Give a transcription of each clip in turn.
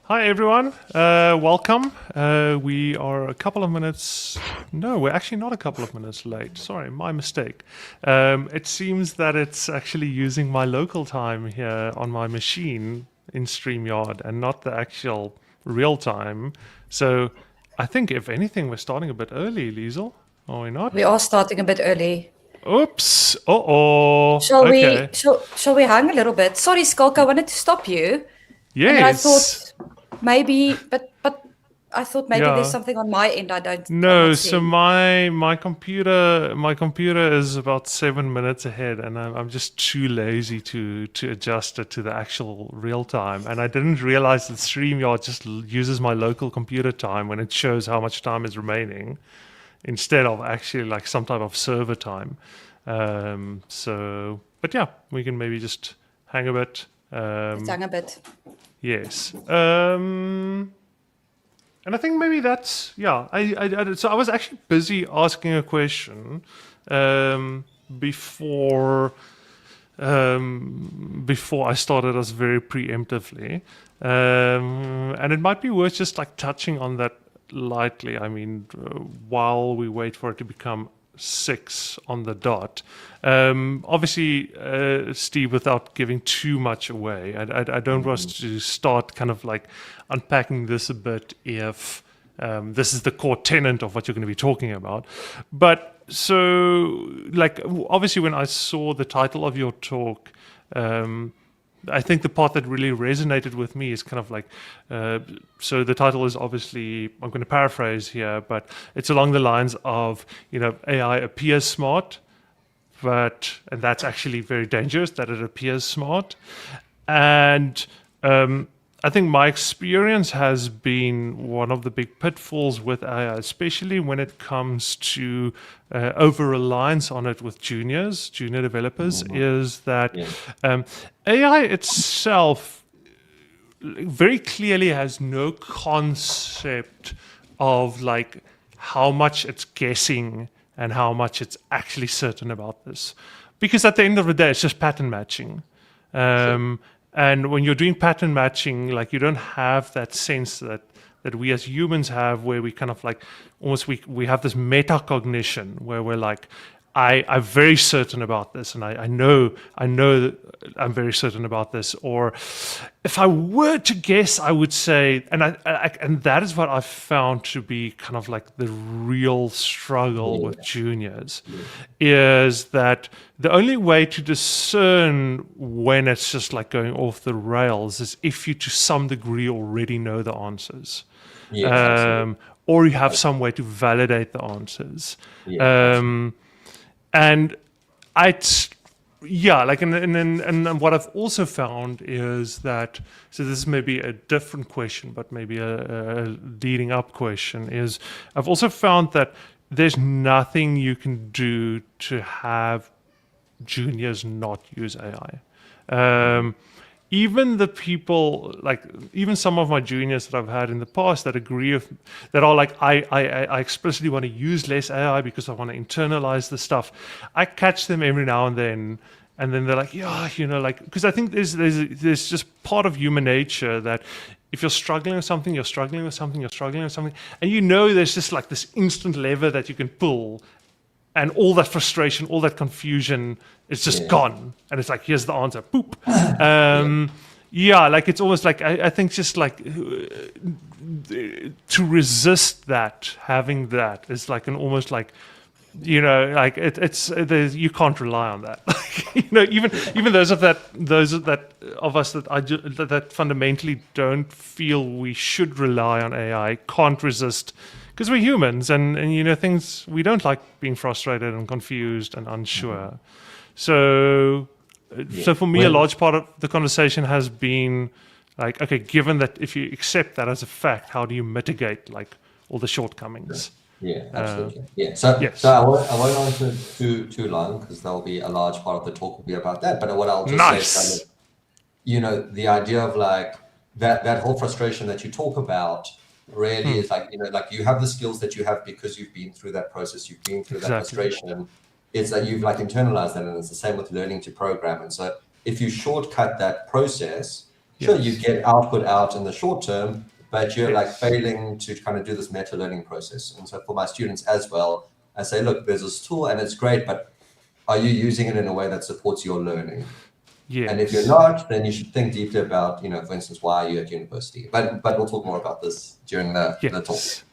Hi everyone, welcome. We are a couple of minutes, no, we're actually not a couple of minutes late. Sorry, my mistake. It seems that it's actually using my local time here on my machine in StreamYard and not the actual real time. So I think if anything, we're starting a bit early, Liesel. Are we We not? are starting a bit early. Oops. Uh-oh. Shall we Okay. shall we hang a little bit? Sorry, Skulk, I wanted to stop you. And then I Yes. thought maybe but I thought maybe there's Yeah. something on my end I'm No, not so seeing. my computer is about 7 minutes ahead, and I'm just too lazy to adjust it to the actual real time. And I didn't realize that StreamYard just uses my local computer time when it shows how much time is remaining, instead of actually like some type of server time. But yeah, we can maybe just hang a bit. Let's hang a bit. Yes. And I think maybe that's yeah. So I was actually busy asking a question um, before before I started us very preemptively, and it might be worth just like touching on that lightly. I mean, while we wait for it to become 6 on the dot. Obviously, Steve, without giving too much away, I don't want us to start kind of like unpacking this a bit if this is the core tenet of what you're going to be talking about. But so, like, obviously, when I saw the title of your talk, I think the part that really resonated with me is kind of like, so the title is obviously, I'm going to paraphrase here, but it's along the lines of, AI appears smart, and that's actually very dangerous that it appears smart. And I think my experience has been one of the big pitfalls with AI, especially when it comes to over reliance on it with junior developers, is that Yeah. um, AI itself very clearly has no concept of like how much it's guessing and how much it's actually certain about this. Because at the end of the day, it's just pattern matching. Sure. Um, and when you're doing pattern matching, like you don't have that sense that we as humans have, where we kind of like almost we have this metacognition where we're like, I'm very certain about this, and I know that I'm very certain about this. Or if I were to guess, I would say, and that is what I've found to be kind of like the real struggle Yeah. with juniors, Yeah. is that the only way to discern when it's just like going off the rails is if you to some degree already know the answers. Yes, absolutely. Or you have some way to validate the answers. Yeah, absolutely. Um, and I, yeah, like, and what I've also found is that, so this is maybe a different question, but maybe a leading up question is, I've also found that there's nothing you can do to have juniors not use AI. Even the people, like even some of my juniors that I've had in the past that agree with, that are like, I explicitly want to use less AI because I want to internalize the stuff. I catch them every now and then they're like, yeah, like, because I think there's just part of human nature that if you're struggling with something, you're struggling with something, you're struggling with something, and there's just like this instant lever that you can pull, and all that frustration, all that confusion is just Yeah. gone. And it's like, here's the answer. Boop. Yeah. Yeah, like it's almost like I think just like to resist that, having that is like an almost like like you can't rely on that. Even those of us that fundamentally don't feel we should rely on AI can't resist, because we're humans, and things, we don't like being frustrated and confused and unsure. So Yeah. so for me, a Well, large part of the conversation has been like, okay, given that, if you accept that as a fact, how do you mitigate like all the shortcomings? yeah, Uh, absolutely. Yeah. So yes. I won't answer too long because there'll be a large part of the talk will be about that. But what I'll just say is kind of, Nice. the idea of like that whole frustration that you talk about really Hmm. is like, like you have the skills that you have because you've been through that process, you've been through that Exactly. frustration. It's that you've like internalized that, and it's the same with learning to program. And so if you shortcut that process, Sure, Yes. you get output out in the short term, but you're like Yes. failing to kind of do this meta learning process. And so for my students as well, I say, look, there's this tool and it's great, but are you using it in a way that supports your learning? And if you're Yes. not, then you should think deeply about, for instance, why are you at university? But we'll talk more about this during the talk. Yes.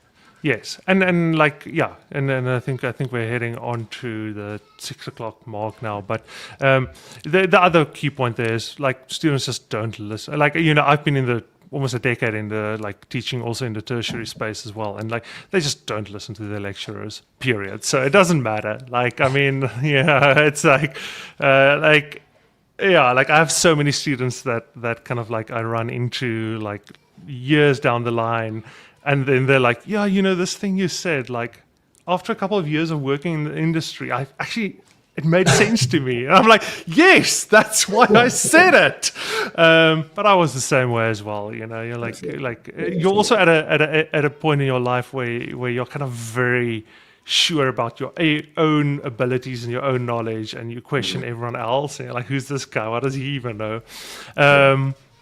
Yes, and like and then I think we're heading on to the 6 o'clock mark now. But the other key point there is like students just don't listen. Like I've been in the almost a decade in the like teaching also in the tertiary space as well, and like they just don't listen to their lecturers. Period. So it doesn't matter. Like I mean, it's like like I have so many students that kind of like I run into like years down the line, and then they're like, this thing you said, like after a couple of years of working in the industry, it made sense to me. And I'm like, yes, that's why I said it. But I was the same way as well. You're like you're also at a point in your life where you're kind of very sure about your own abilities and your own knowledge, and you question everyone else, and you're like, who's this guy? What does he even know?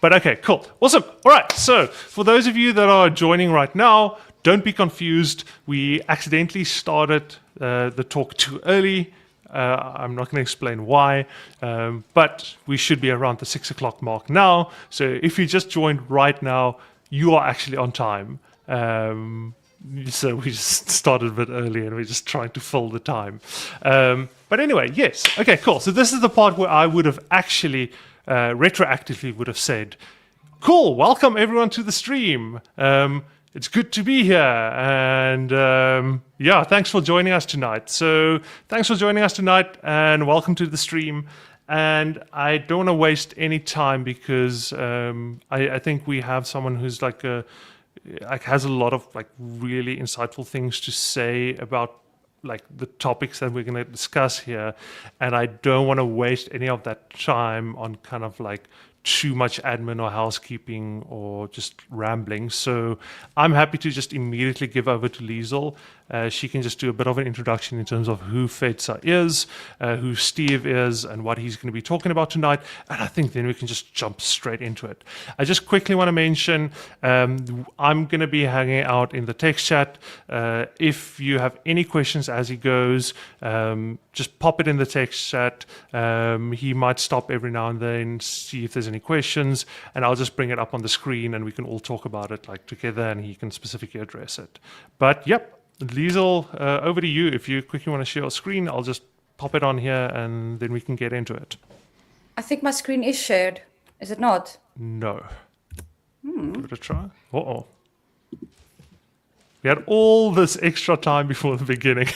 But okay, cool. Awesome. All right. So for those of you that are joining right now, don't be confused. We accidentally started the talk too early. I'm not going to explain why, but we should be around the 6 o'clock mark now. So if you just joined right now, you are actually on time. So we just started a bit early and we're just trying to fill the time. But anyway, yes. Okay, cool. So this is the part where I would have actually retroactively would have said, cool, welcome everyone to the stream. It's good to be here. And thanks for joining us tonight. So thanks for joining us tonight and welcome to the stream. And I don't want to waste any time because I think we have someone who's has a lot of like really insightful things to say about like the topics that we're going to discuss here, and I don't want to waste any of that time on kind of like too much admin or housekeeping or just rambling. So I'm happy to just immediately give over to Liesel. She can just do a bit of an introduction in terms of who FEDSA is, who Steve is, and what he's going to be talking about tonight. And I think then we can just jump straight into it. I just quickly want to mention I'm going to be hanging out in the text chat. If you have any questions as he goes, just pop it in the text chat. He might stop every now and then, see if there's any questions, and I'll just bring it up on the screen and we can all talk about it like together and he can specifically address it. But yep, Liesel, over to you. If you quickly want to share your screen, I'll just pop it on here and then we can get into it. I think my screen is shared. Is it not? No. Give it a try. Uh-oh. We had all this extra time before the beginning.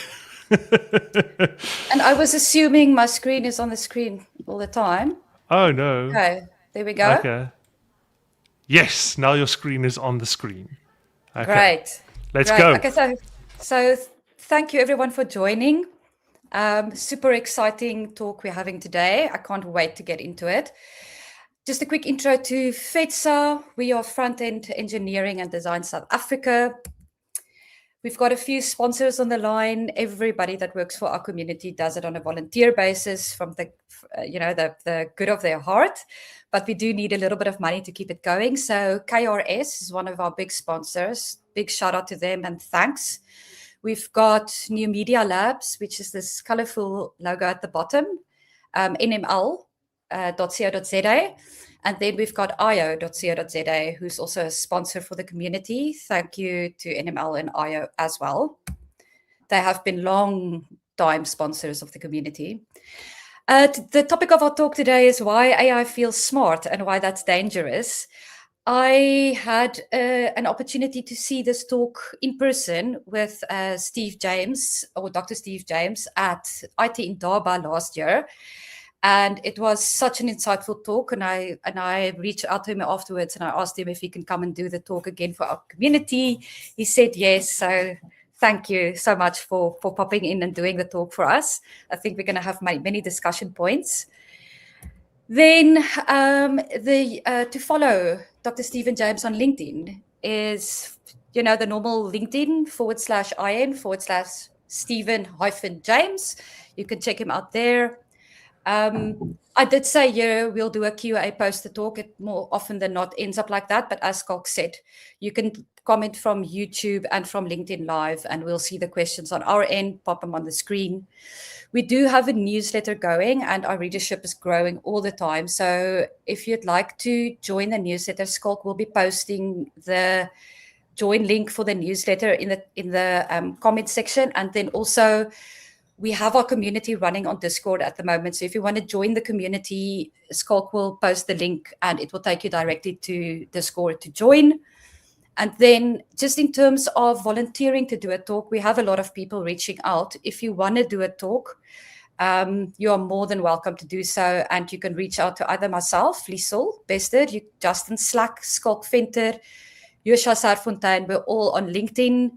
And I was assuming my screen is on the screen all the time. Oh, no. Okay, there we go. Okay. Yes, now your screen is on the screen. Okay. Great. Let's go. Okay, so thank you everyone for joining. Super exciting talk we're having today. I can't wait to get into it. Just a quick intro to FEDSA. We are Front-End Engineering and Design South Africa. We've got a few sponsors on the line. Everybody that works for our community does it on a volunteer basis from the good of their heart. But we do need a little bit of money to keep it going. So KRS is one of our big sponsors. Big shout out to them and thanks. We've got New Media Labs, which is this colorful logo at the bottom, nml.co.za. And then we've got io.co.za, who's also a sponsor for the community. Thank you to NML and io as well. They have been long-time sponsors of the community. The topic of our talk today is why AI feels smart and why that's dangerous. I had an opportunity to see this talk in person with Steve James, or Dr. Steve James, at IT Indaba last year. And it was such an insightful talk. And I reached out to him afterwards and I asked him if he can come and do the talk again for our community. He said yes. So thank you so much for popping in and doing the talk for us. I think we're going to have many discussion points. Then to follow Dr. Stephen James on LinkedIn is, the normal LinkedIn /IN/Stephen-James. You can check him out there. I did say, yeah, we'll do a Q&A post the talk. It more often than not ends up like that. But as Schalk said, you can comment from YouTube and from LinkedIn Live, and we'll see the questions on our end, pop them on the screen. We do have a newsletter going, and our readership is growing all the time. So if you'd like to join the newsletter, Schalk will be posting the join link for the newsletter in the comment section. And then also we have our community running on Discord at the moment. So if you want to join the community, Schalk will post the link and it will take you directly to Discord to join. And then just in terms of volunteering to do a talk, we have a lot of people reaching out. If you want to do a talk, you are more than welcome to do so. And you can reach out to either myself, Liesel Bester, Justin Slack, Schalk Venter, Joshua Sarfontein. We're all on LinkedIn.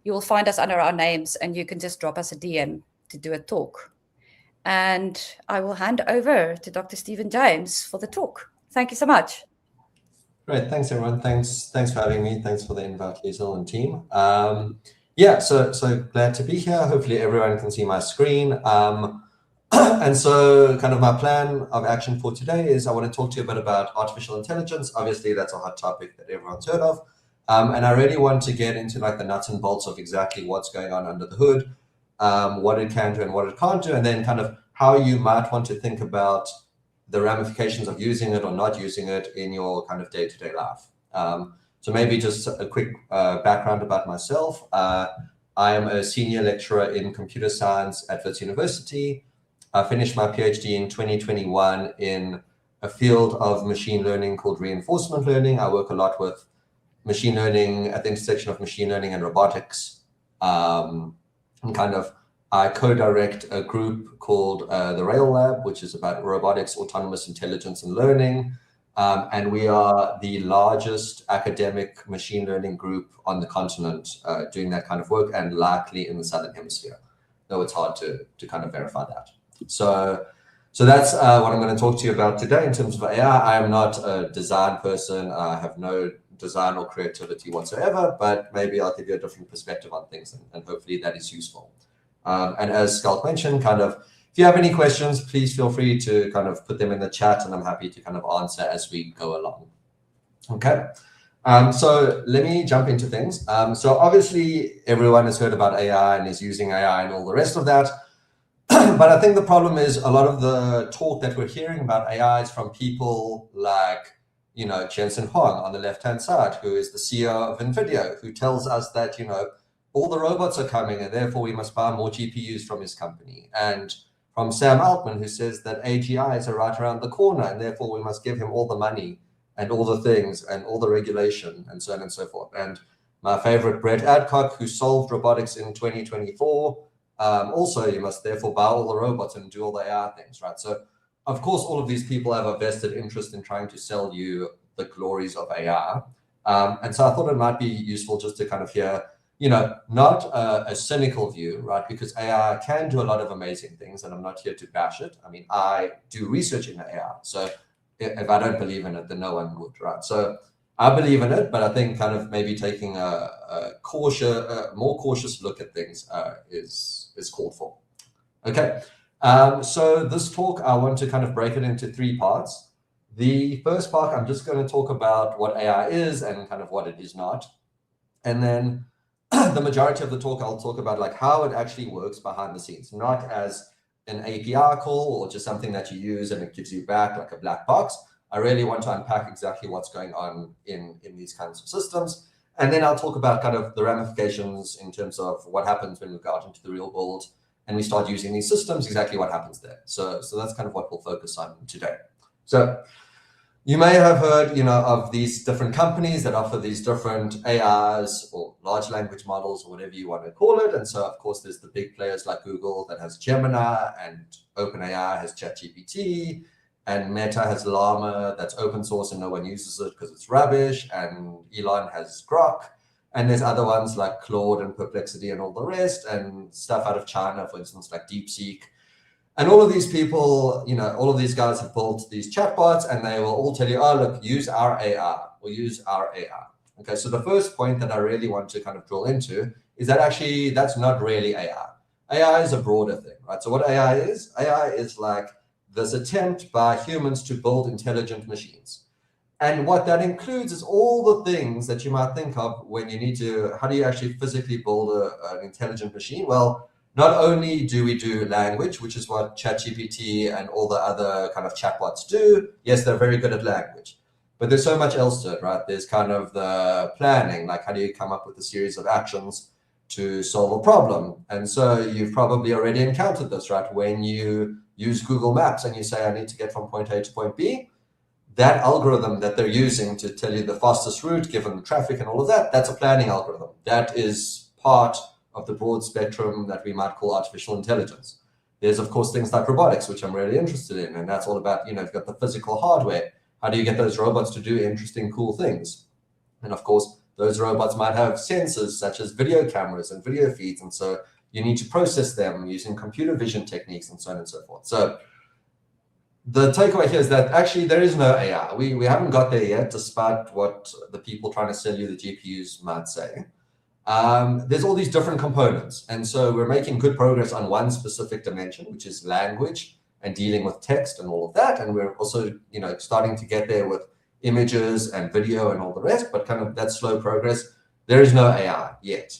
You will find us under our names and you can just drop us a DM to do a talk. And I will hand over to Dr. Stephen James for the talk. Thank you so much. Great, thanks everyone. Thanks for having me. Thanks for the invite, Liesel and team. Yeah, so glad to be here. Hopefully everyone can see my screen. And so kind of my plan of action for today is I want to talk to you a bit about artificial intelligence. Obviously, that's a hot topic that everyone's heard of. And I really want to get into like the nuts and bolts of exactly what's going on under the hood, what it can do and what it can't do, and then kind of how you might want to think about the ramifications of using it or not using it in your kind of day-to-day life. So maybe just a quick background about myself. I am a senior lecturer in computer science at Wits University. I finished my PhD in 2021 in a field of machine learning called reinforcement learning. I work a lot with machine learning at the intersection of machine learning and robotics. And kind of I co-direct a group called the Rail Lab, which is about robotics, autonomous intelligence and learning. And we are the largest academic machine learning group on the continent doing that kind of work, and likely in the Southern Hemisphere, though it's hard to kind of verify that. So that's what I'm going to talk to you about today in terms of AI. I am not a design person. I have no design or creativity whatsoever, but maybe I'll give you a different perspective on things, and hopefully that is useful. And as Schalk mentioned, kind of, if you have any questions, please feel free to kind of put them in the chat, and I'm happy to kind of answer as we go along. Okay. So let me jump into things. So obviously everyone has heard about AI and is using AI and all the rest of that. But I think the problem is a lot of the talk that we're hearing about AI is from people like, you know, Jensen Huang on the left-hand side, who is the CEO of NVIDIA, who tells us that, you know, all the robots are coming and therefore we must buy more GPUs from his company. And from Sam Altman, who says that AGIs are right around the corner and therefore we must give him all the money and all the things and all the regulation and so on and so forth. And my favorite, Brett Adcock, who solved robotics in 2024, also, you must therefore buy all the robots and do all the AI things, right? So, of course, all of these people have a vested interest in trying to sell you the glories of AI. And so I thought it might be useful just to kind of hear, you know, not a cynical view, right? Because AI can do a lot of amazing things, and I'm not here to bash it. I mean, I do research in AI. So if I don't believe in it, then no one would, right? So I believe in it, but I think kind of maybe taking a more cautious look at things is called for. Okay, so this talk, I want to kind of break it into 3 parts. The first part, I'm just going to talk about what AI is and kind of what it is not. And then the majority of the talk, I'll talk about like how it actually works behind the scenes, not as an API call or just something that you use and it gives you back like a black box. I really want to unpack exactly what's going on in these kinds of systems. And then I'll talk about kind of the ramifications in terms of what happens when we go out into the real world and we start using these systems, exactly what happens there. So that's kind of what we'll focus on today. So you may have heard, you know, of these different companies that offer these different AIs or large language models or whatever you want to call it. And so, of course, there's the big players like Google that has Gemini, and OpenAI has ChatGPT, and Meta has Llama that's open source and no one uses it because it's rubbish, and Elon has Grok, and there's other ones like Claude and Perplexity and all the rest, and stuff out of China, for instance, like DeepSeek. And all of these people, you know, all of these guys have built these chatbots, and they will all tell you, oh, look, use our AI, or use our AI. Okay, so the first point that I really want to kind of drill into is that actually that's not really AI. AI is a broader thing, right? So what AI is like this attempt by humans to build intelligent machines. And what that includes is all the things that you might think of when you need to, how do you actually physically build an intelligent machine? Well, not only do we do language, which is what ChatGPT and all the other kind of chatbots do. Yes, they're very good at language, but there's so much else to it, right? There's kind of the planning, like how do you come up with a series of actions to solve a problem? And so you've probably already encountered this, right? When you use Google Maps and you say, I need to get from point A to point B, that algorithm that they're using to tell you the fastest route, given the traffic and all of that, that's a planning algorithm. That is part of the broad spectrum that we might call artificial intelligence. There's, of course, things like robotics, which I'm really interested in. And that's all about, you've got the physical hardware. How do you get those robots to do interesting, cool things? And of course, those robots might have sensors such as video cameras and video feeds. And so you need to process them using computer vision techniques and so on and so forth. So the takeaway here is that actually there is no AI. We haven't got there yet, despite what the people trying to sell you the GPUs might say. There's all these different components. And so we're making good progress on one specific dimension, which is language and dealing with text and all of that. And we're also, starting to get there with images and video and all the rest, but kind of that slow progress. There is no AI yet.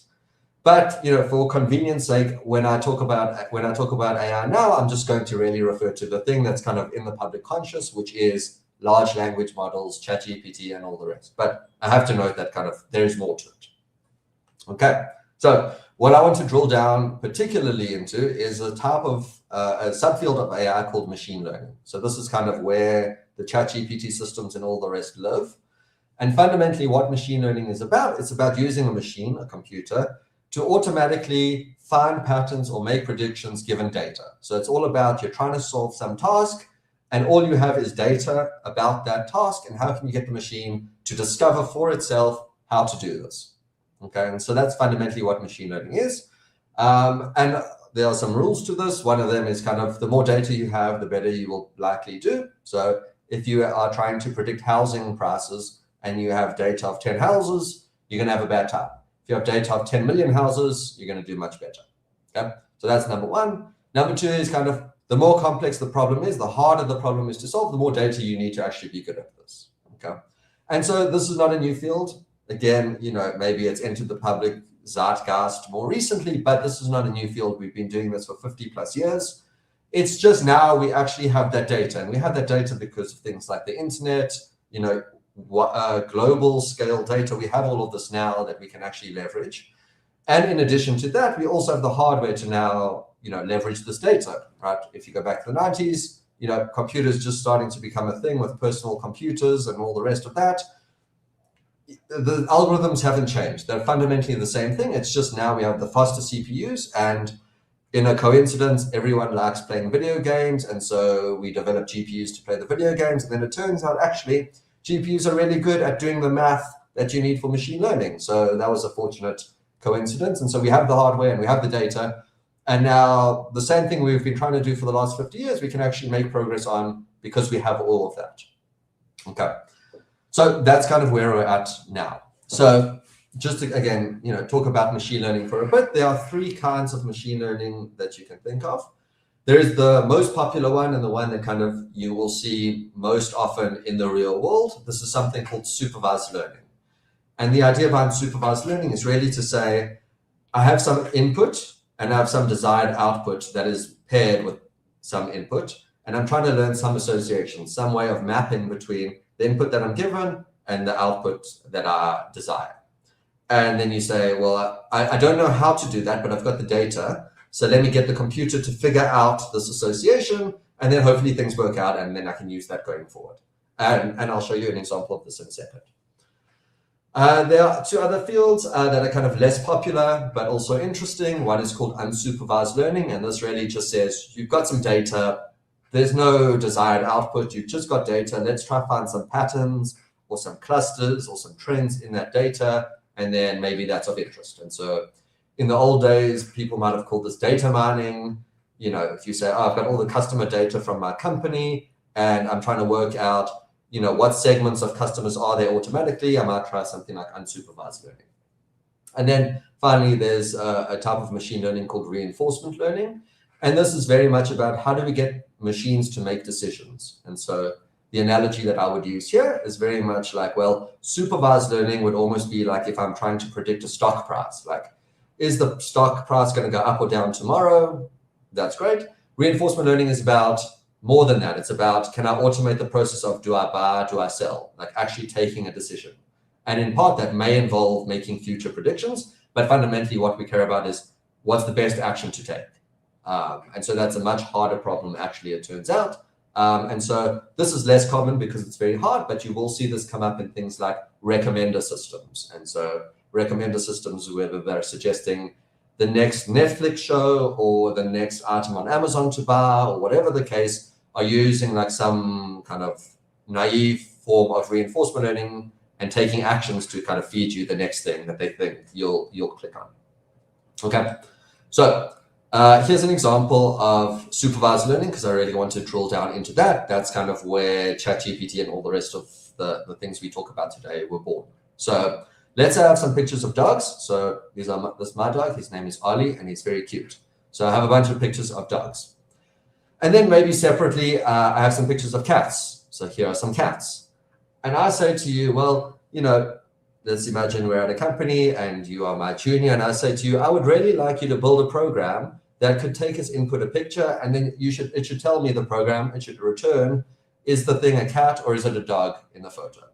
But for convenience sake, when I talk about AI now, I'm just going to really refer to the thing that's kind of in the public conscious, which is large language models, ChatGPT, and all the rest. But I have to note that kind of there is more to it. Okay, so what I want to drill down particularly into is a type of a subfield of AI called machine learning. So this is kind of where the ChatGPT systems and all the rest live. And fundamentally, what machine learning is about, it's about using a machine, a computer, to automatically find patterns or make predictions given data. So it's all about you're trying to solve some task, and all you have is data about that task, and how can you get the machine to discover for itself how to do this. Okay, and so that's fundamentally what machine learning is. And there are some rules to this. One of them is kind of the more data you have, the better you will likely do. So if you are trying to predict housing prices and you have data of 10 houses, you're going to have a bad time. If you have data of 10 million houses, you're going to do much better. Okay, so that's number one. Number two is kind of the more complex the problem is, the harder the problem is to solve, the more data you need to actually be good at this. Okay, and so this is not a new field. Again, maybe it's entered the public zeitgeist more recently, but this is not a new field. We've been doing this for 50 plus years. It's just now we actually have that data, and we have that data because of things like the internet, global scale data. We have all of this now that we can actually leverage. And in addition to that, we also have the hardware to now, leverage this data, right? If you go back to the 90s, computers just starting to become a thing with personal computers and all the rest of that. The algorithms haven't changed. They're fundamentally the same thing. It's just now we have the faster CPUs, and in a coincidence, everyone likes playing video games. And so we develop GPUs to play the video games. And then it turns out actually GPUs are really good at doing the math that you need for machine learning. So that was a fortunate coincidence. And so we have the hardware and we have the data. And now the same thing we've been trying to do for the last 50 years, we can actually make progress on because we have all of that. Okay. So that's kind of where we're at now. So just to, again, talk about machine learning for a bit, there are three kinds of machine learning that you can think of. There is the most popular one, and the one that kind of you will see most often in the real world. This is something called supervised learning. And the idea behind supervised learning is really to say, I have some input and I have some desired output that is paired with some input, and I'm trying to learn some association, some way of mapping between the input that I'm given and the output that I desire. And then you say, well, I don't know how to do that, but I've got the data. So let me get the computer to figure out this association, and then hopefully things work out, and then I can use that going forward. And I'll show you an example of this in a second. There are two other fields that are kind of less popular, but also interesting. One is called unsupervised learning, and this really just says you've got some data. There's no desired output. You've just got data. Let's try to find some patterns or some clusters or some trends in that data, and then maybe that's of interest. And so in the old days, people might have called this data mining. If you say, I've got all the customer data from my company, and I'm trying to work out, what segments of customers are there automatically, I might try something like unsupervised learning. And then finally, there's a type of machine learning called reinforcement learning. And this is very much about how do we get machines to make decisions. And so the analogy that I would use here is very much like, well, supervised learning would almost be like if I'm trying to predict a stock price, like, is the stock price going to go up or down tomorrow? That's great. Reinforcement learning is about more than that. It's about, can I automate the process of do I buy, do I sell, like actually taking a decision. And in part, that may involve making future predictions, but fundamentally what we care about is what's the best action to take. And so that's a much harder problem, actually, it turns out. And so this is less common because it's very hard, but you will see this come up in things like recommender systems. And so recommender systems, whether they're suggesting the next Netflix show or the next item on Amazon to buy or whatever the case, are using like some kind of naive form of reinforcement learning and taking actions to kind of feed you the next thing that they think you'll click on. Okay, so here's an example of supervised learning, because I really want to drill down into that. That's kind of where ChatGPT and all the rest of the things we talk about today were born. So let's have some pictures of dogs. So this is my dog. His name is Ollie, and he's very cute. So I have a bunch of pictures of dogs. And then maybe separately, I have some pictures of cats. So here are some cats. And I say to you, well, you know, let's imagine we're at a company and you are my junior, and I say to you, I would really like you to build a program that could take as input a picture, and then it should tell me the program, it should return, is the thing a cat or is it a dog in the photo?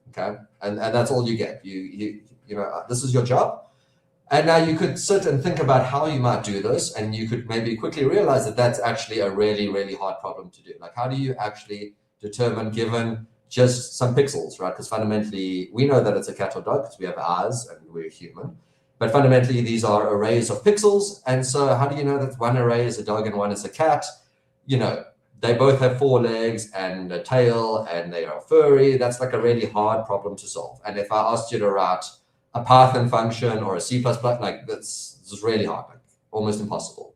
Okay, and that's all you get. You know, this is your job. And now you could sit and think about how you might do this, and you could maybe quickly realize that that's actually a really, really hard problem to do. Like, how do you actually determine, given just some pixels, right? Because fundamentally, we know that it's a cat or dog because we have eyes and we're human. But fundamentally, these are arrays of pixels. And so how do you know that one array is a dog and one is a cat? You know, they both have 4 legs and a tail and they are furry. That's like a really hard problem to solve. And if I asked you to write a Python function or a C++, like this is really hard, like almost impossible.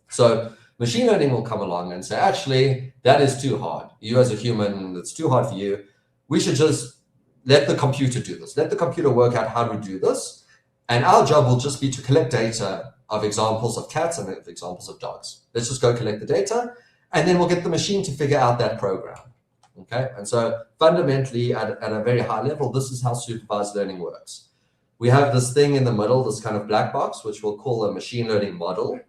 So machine learning will come along and say, actually, that is too hard. You as a human, it's too hard for you. We should just let the computer do this. Let the computer work out how to do this. And our job will just be to collect data of examples of cats and of examples of dogs. Let's just go collect the data, and then we'll get the machine to figure out that program. Okay, and so fundamentally, at a very high level, this is how supervised learning works. We have this thing in the middle, this kind of black box, which we'll call a machine learning model.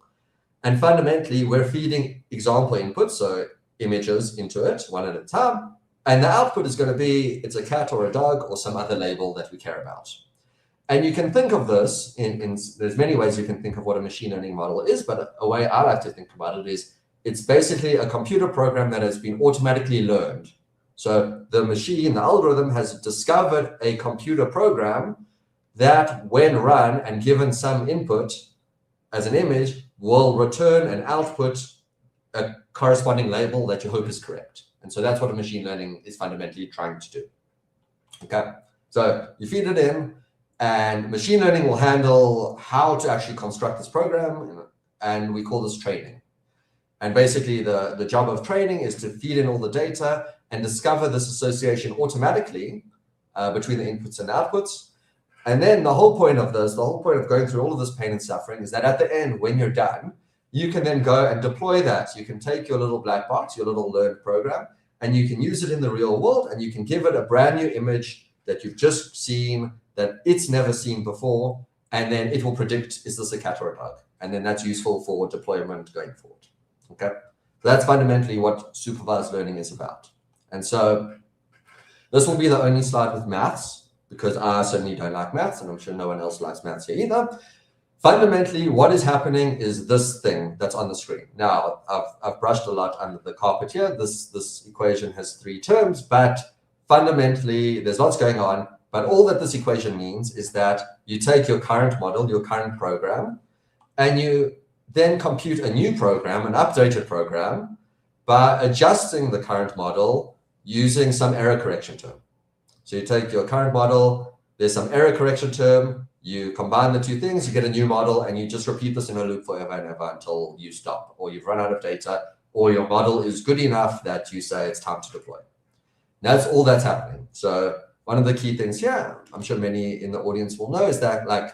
And fundamentally, we're feeding example inputs, so images into it, one at a time. And the output is going to be, it's a cat or a dog or some other label that we care about. And you can think of this there's many ways you can think of what a machine learning model is, but a way I like to think about it is it's basically a computer program that has been automatically learned. So the machine, the algorithm has discovered a computer program that when run and given some input as an image will return and output a corresponding label that you hope is correct. And so that's what a machine learning is fundamentally trying to do. Okay, so you feed it in, and machine learning will handle how to actually construct this program, and we call this training. And basically the job of training is to feed in all the data and discover this association automatically between the inputs and outputs. And then the whole point of this, the whole point of going through all of this pain and suffering is that at the end, when you're done, you can then go and deploy that. You can take your little black box, your little learned program, and you can use it in the real world, and you can give it a brand new image that you've just seen, that it's never seen before, and then it will predict, is this a cat or a dog? And then that's useful for deployment going forward. Okay, so that's fundamentally what supervised learning is about. And so this will be the only slide with maths, because I certainly don't like maths, and I'm sure no one else likes maths here either. Fundamentally, what is happening is this thing that's on the screen. Now, I've brushed a lot under the carpet here. This equation has 3 terms, but fundamentally, there's lots going on. But all that this equation means is that you take your current model, your current program, and you then compute a new program, an updated program, by adjusting the current model using some error correction term. So you take your current model, there's some error correction term, you combine the 2 things, you get a new model, and you just repeat this in a loop forever and ever until you stop, or you've run out of data, or your model is good enough that you say it's time to deploy. That's all that's happening. So one of the key things here, I'm sure many in the audience will know, is that like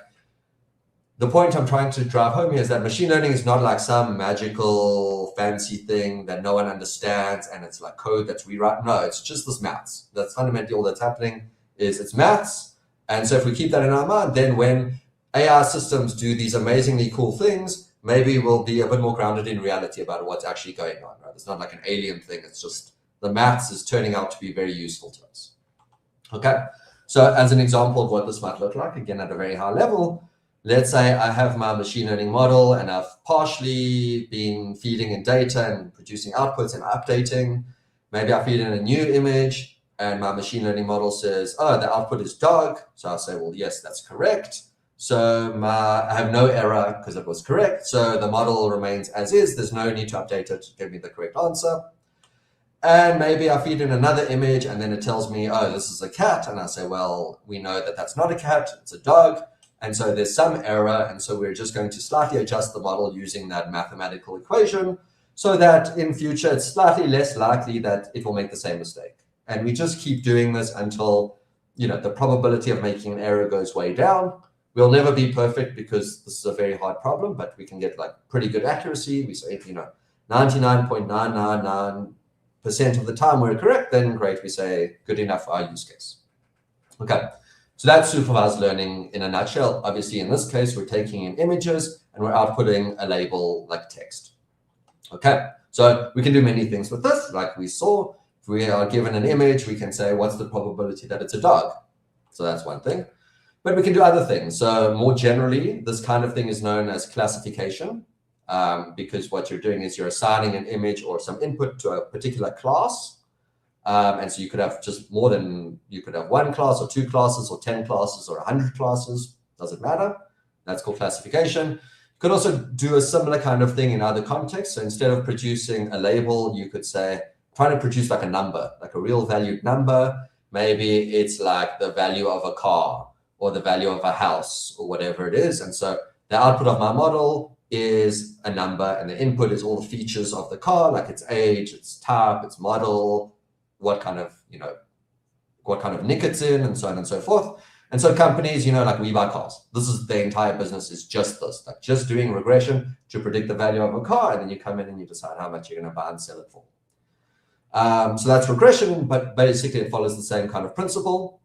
the point I'm trying to drive home here is that machine learning is not like some magical fancy thing that no one understands and it's like code that's rewritten. No, it's just this maths. That's fundamentally all that's happening is it's maths. And so if we keep that in our mind, then when AI systems do these amazingly cool things, maybe we'll be a bit more grounded in reality about what's actually going on, right? It's not like an alien thing. It's just the maths is turning out to be very useful to us. Okay, so as an example of what this might look like, again, at a very high level, let's say I have my machine learning model and I've partially been feeding in data and producing outputs and updating. Maybe I feed in a new image and my machine learning model says, oh, the output is dog. So I'll say, well, yes, that's correct. So I have no error because it was correct. So the model remains as is. There's no need to update it to give me the correct answer. And maybe I feed in another image and then it tells me, oh, this is a cat. And I say, well, we know that that's not a cat, it's a dog. And so there's some error. And so we're just going to slightly adjust the model using that mathematical equation so that in future it's slightly less likely that it will make the same mistake. And we just keep doing this until, the probability of making an error goes way down. We'll never be perfect because this is a very hard problem, but we can get like pretty good accuracy. We say, 99.999% of the time we're correct, then great, we say good enough for our use case. Okay, so that's supervised learning in a nutshell. Obviously, in this case, we're taking in images and we're outputting a label like text. Okay, so we can do many things with this. Like we saw, if we are given an image, we can say, what's the probability that it's a dog? So that's one thing. But we can do other things. So more generally, this kind of thing is known as classification. Because what you're doing is you're assigning an image or some input to a particular class. And so you could have you could have one class or two classes or 10 classes or 100 classes, doesn't matter. That's called classification. You could also do a similar kind of thing in other contexts. So instead of producing a label, you could say, trying to produce like a number, like a real valued number. Maybe it's like the value of a car or the value of a house or whatever it is. And so the output of my model is a number and the input is all the features of the car, like its age, its type, its model, what kind of nick it's in, and so on and so forth. And so companies, like we buy cars. This is the entire business is just this, like just doing regression to predict the value of a car, and then you come in and you decide how much you're going to buy and sell it for. So that's regression, but basically it follows the same kind of principle.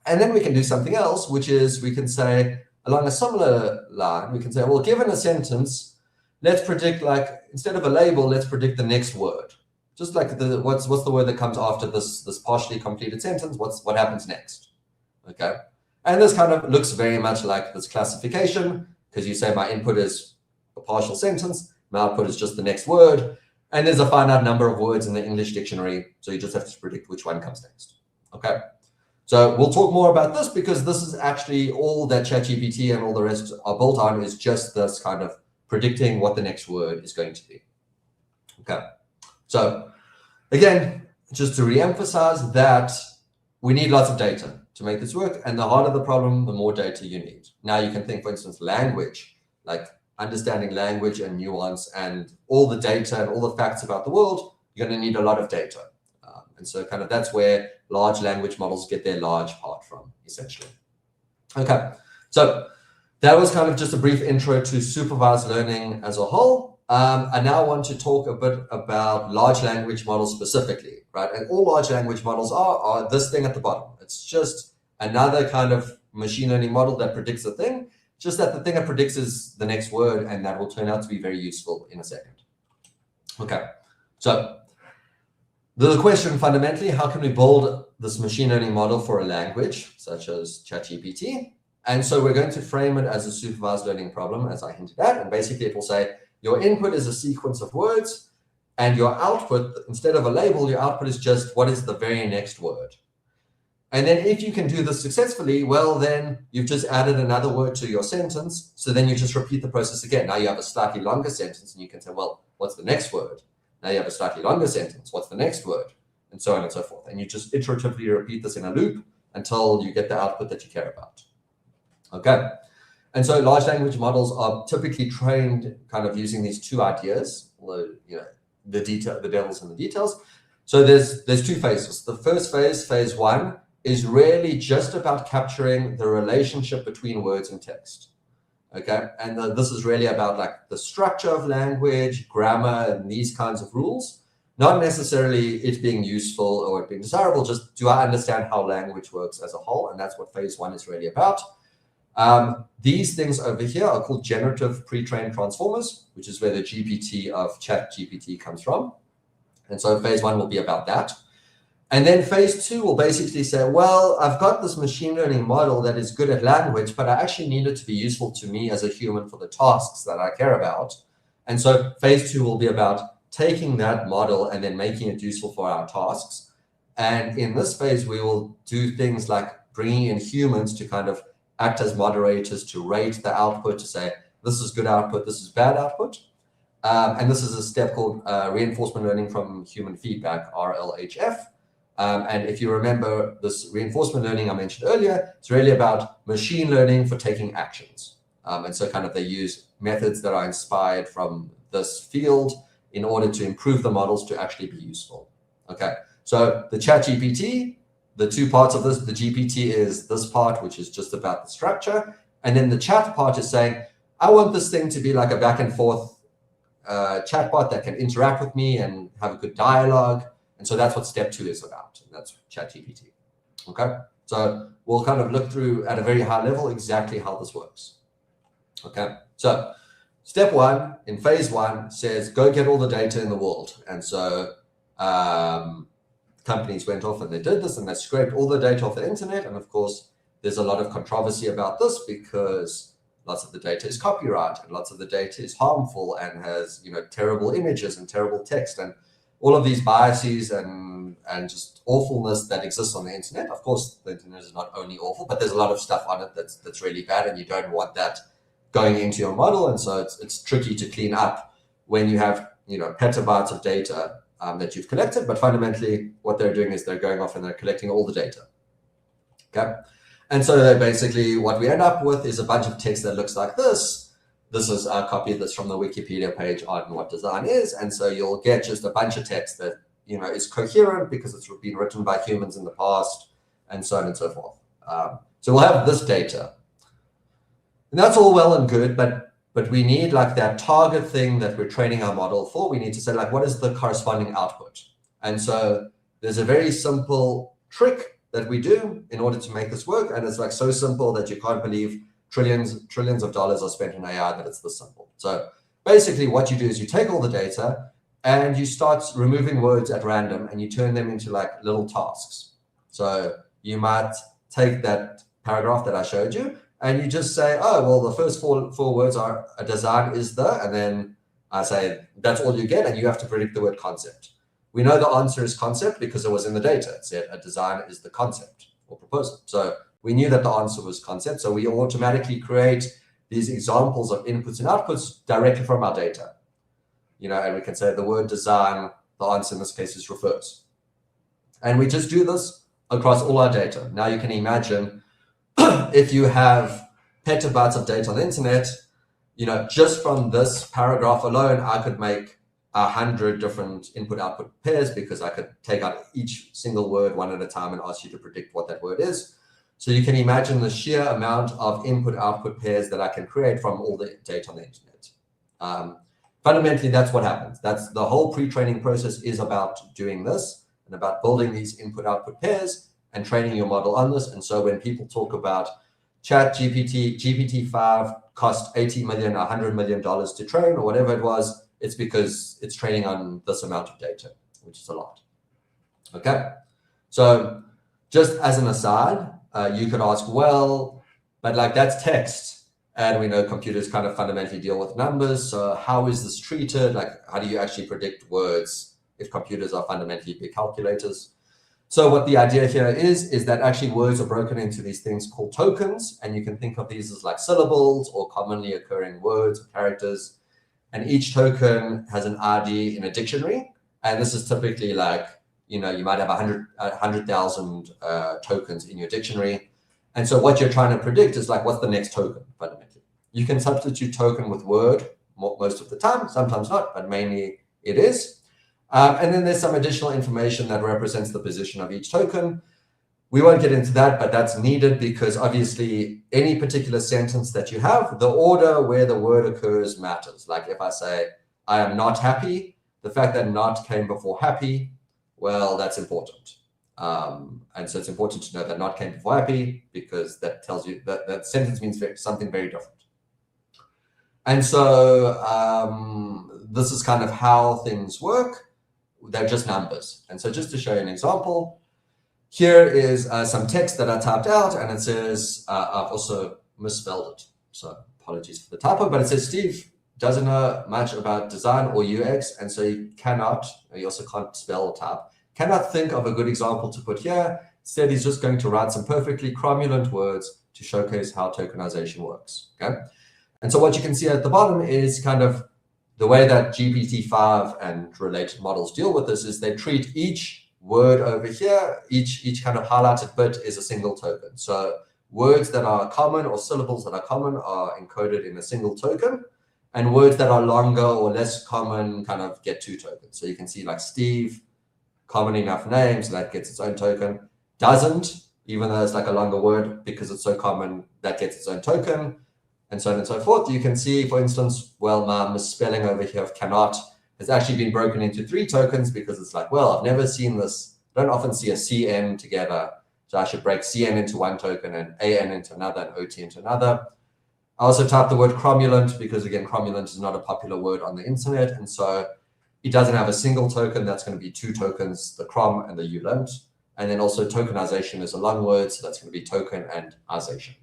And then we can do something else, which is we can say, along a similar line, we can say, well, given a sentence, let's predict, like, instead of a label, let's predict the next word. Just like what's the word that comes after this partially completed sentence? What happens next? Okay. And this kind of looks very much like this classification, because you say my input is a partial sentence, my output is just the next word, and there's a finite number of words in the English dictionary, so you just have to predict which one comes next. Okay. So we'll talk more about this because this is actually all that ChatGPT and all the rest are built on, is just this kind of predicting what the next word is going to be. Okay. So again, just to reemphasize that we need lots of data to make this work. And the harder the problem, the more data you need. Now you can think, for instance, language, like understanding language and nuance and all the data and all the facts about the world, you're going to need a lot of data. And so kind of that's where large language models get their large part from, essentially. Okay, so that was kind of just a brief intro to supervised learning as a whole. I now want to talk a bit about large language models specifically, right? And all large language models are this thing at the bottom. It's just another kind of machine learning model that predicts a thing, just that the thing it predicts is the next word, and that will turn out to be very useful in a second. Okay, so the question fundamentally, how can we build this machine learning model for a language such as ChatGPT? And so we're going to frame it as a supervised learning problem, as I hinted at. And basically it will say your input is a sequence of words, and your output, instead of a label, your output is just what is the very next word. And then if you can do this successfully, well, then you've just added another word to your sentence. So then you just repeat the process again. Now you have a slightly longer sentence, and you can say, well, what's the next word? Now you have a slightly longer sentence. What's the next word? And so on and so forth. And you just iteratively repeat this in a loop until you get the output that you care about. Okay. And so large language models are typically trained kind of using these two ideas, although, the devil's in the details. So there's two phases. The first phase, phase one, is really just about capturing the relationship between words and text. Okay, and this is really about like the structure of language, grammar, and these kinds of rules. Not necessarily it being useful or it being desirable, just do I understand how language works as a whole? And that's what phase one is really about. These things over here are called generative pre-trained transformers, which is where the GPT of ChatGPT comes from. And so phase one will be about that. And then phase two will basically say, well, I've got this machine learning model that is good at language, but I actually need it to be useful to me as a human for the tasks that I care about. And so phase two will be about taking that model and then making it useful for our tasks. And in this phase, we will do things like bringing in humans to kind of act as moderators to rate the output, to say, this is good output, this is bad output. And this is a step called reinforcement learning from human feedback, RLHF. And if you remember this reinforcement learning I mentioned earlier, it's really about machine learning for taking actions. And so kind of they use methods that are inspired from this field in order to improve the models to actually be useful. Okay, so the ChatGPT, the two parts of this, the GPT is this part, which is just about the structure. And then the chat part is saying, I want this thing to be like a back and forth chatbot that can interact with me and have a good dialogue. And so that's what step two is about. And that's ChatGPT. Okay, so we'll kind of look through at a very high level exactly how this works. Okay, so step one in phase one says, go get all the data in the world. And so companies went off and they did this and they scraped all the data off the internet. And of course, there's a lot of controversy about this because lots of the data is copyright and lots of the data is harmful and has, you know, terrible images and terrible text and all of these biases and just awfulness that exists on the internet. Of course, the internet is not only awful, but there's a lot of stuff on it that's really bad, and you don't want that going into your model. And so it's tricky to clean up when you have, you know, petabytes of data that you've collected. But fundamentally, what they're doing is they're going off and they're collecting all the data. Okay, and so they basically, what we end up with is a bunch of text that looks like this. This is a copy of this from the Wikipedia page on what design is. And so you'll get just a bunch of text that, you know, is coherent because it's been written by humans in the past and so on and so forth. So we'll have this data. And that's all well and good, but we need like that target thing that we're training our model for. We need to say like, what is the corresponding output? And so there's a very simple trick that we do in order to make this work. And it's like so simple that you can't believe trillions of dollars are spent in AI that it's this simple. So basically what you do is you take all the data and you start removing words at random and you turn them into like little tasks. So you might take that paragraph that I showed you and you just say, oh, well, the first four words are a design is the, and then I say, that's all you get. And you have to predict the word concept. We know the answer is concept because it was in the data. It said a design is the concept or proposal. So we knew that the answer was concept. So we automatically create these examples of inputs and outputs directly from our data. You know, and we can say the word design, the answer in this case is refers. And we just do this across all our data. Now you can imagine if you have petabytes of data on the internet, you know, just from this paragraph alone, I could make 100 different input-output pairs because I could take out each single word one at a time and ask you to predict what that word is. So you can imagine the sheer amount of input-output pairs that I can create from all the data on the internet. Fundamentally, that's what happens. That's the whole pre-training process is about doing this and about building these input-output pairs and training your model on this. And so when people talk about ChatGPT, GPT-5 cost $80 million, $100 million to train or whatever it was, it's because it's training on this amount of data, which is a lot. Okay, so just as an aside, you could ask, well, but like that's text. And we know computers kind of fundamentally deal with numbers. So how is this treated? Like, how do you actually predict words if computers are fundamentally big calculators? So what the idea here is that actually words are broken into these things called tokens. And you can think of these as like syllables or commonly occurring words or characters. And each token has an ID in a dictionary. And this is typically like, you know, you might have 100,000 tokens in your dictionary. And so what you're trying to predict is like, what's the next token fundamentally? You can substitute token with word most of the time, sometimes not, but mainly it is. And then there's some additional information that represents the position of each token. We won't get into that, but that's needed because obviously any particular sentence that you have, the order where the word occurs matters. Like if I say, I am not happy, the fact that not came before happy, well, that's important. And so it's important to know that not came before happy because that tells you that that sentence means something very different. And so this is kind of how things work. They're just numbers. And so just to show you an example, here is some text that I typed out, and it says, I've also misspelled it. So apologies for the typo, but it says Steve doesn't know much about design or UX, and so he also can't spell or type, cannot think of a good example to put here. Instead, he's just going to write some perfectly cromulent words to showcase how tokenization works, okay? And so what you can see at the bottom is kind of the way that GPT-5 and related models deal with this is they treat each word over here, each kind of highlighted bit is a single token. So words that are common or syllables that are common are encoded in a single token, and words that are longer or less common kind of get 2 tokens. So you can see like Steve, common enough name, so that gets its own token. Doesn't, even though it's like a longer word, because it's so common, that gets its own token, and so on and so forth. You can see, for instance, well, my misspelling over here of cannot has actually been broken into 3 tokens because it's like, well, I've never seen this. I don't often see a CN together. So I should break CN into 1 token and AN into another and OT into another. I also typed the word cromulent because, again, cromulent is not a popular word on the internet. And so it doesn't have a single token. That's going to be 2 tokens, the crom and the ulent. And then also tokenization is a long word. So that's going to be token and ization.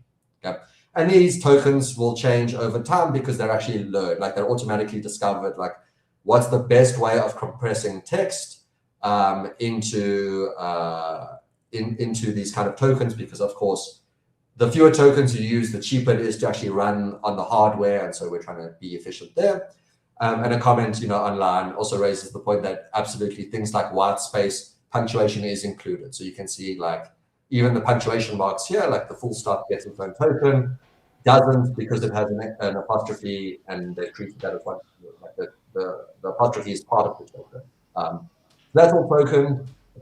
Okay. And these tokens will change over time because they're actually learned, like they're automatically discovered, like what's the best way of compressing text into these kind of tokens, because of course, the fewer tokens you use, the cheaper it is to actually run on the hardware. And so we're trying to be efficient there. And a comment, online also raises the point that absolutely things like white space punctuation is included. So you can see like even the punctuation marks here, like the full stop gets its own token, doesn't because it has an apostrophe and they treat that as one. Like the apostrophe is part of the token. That's all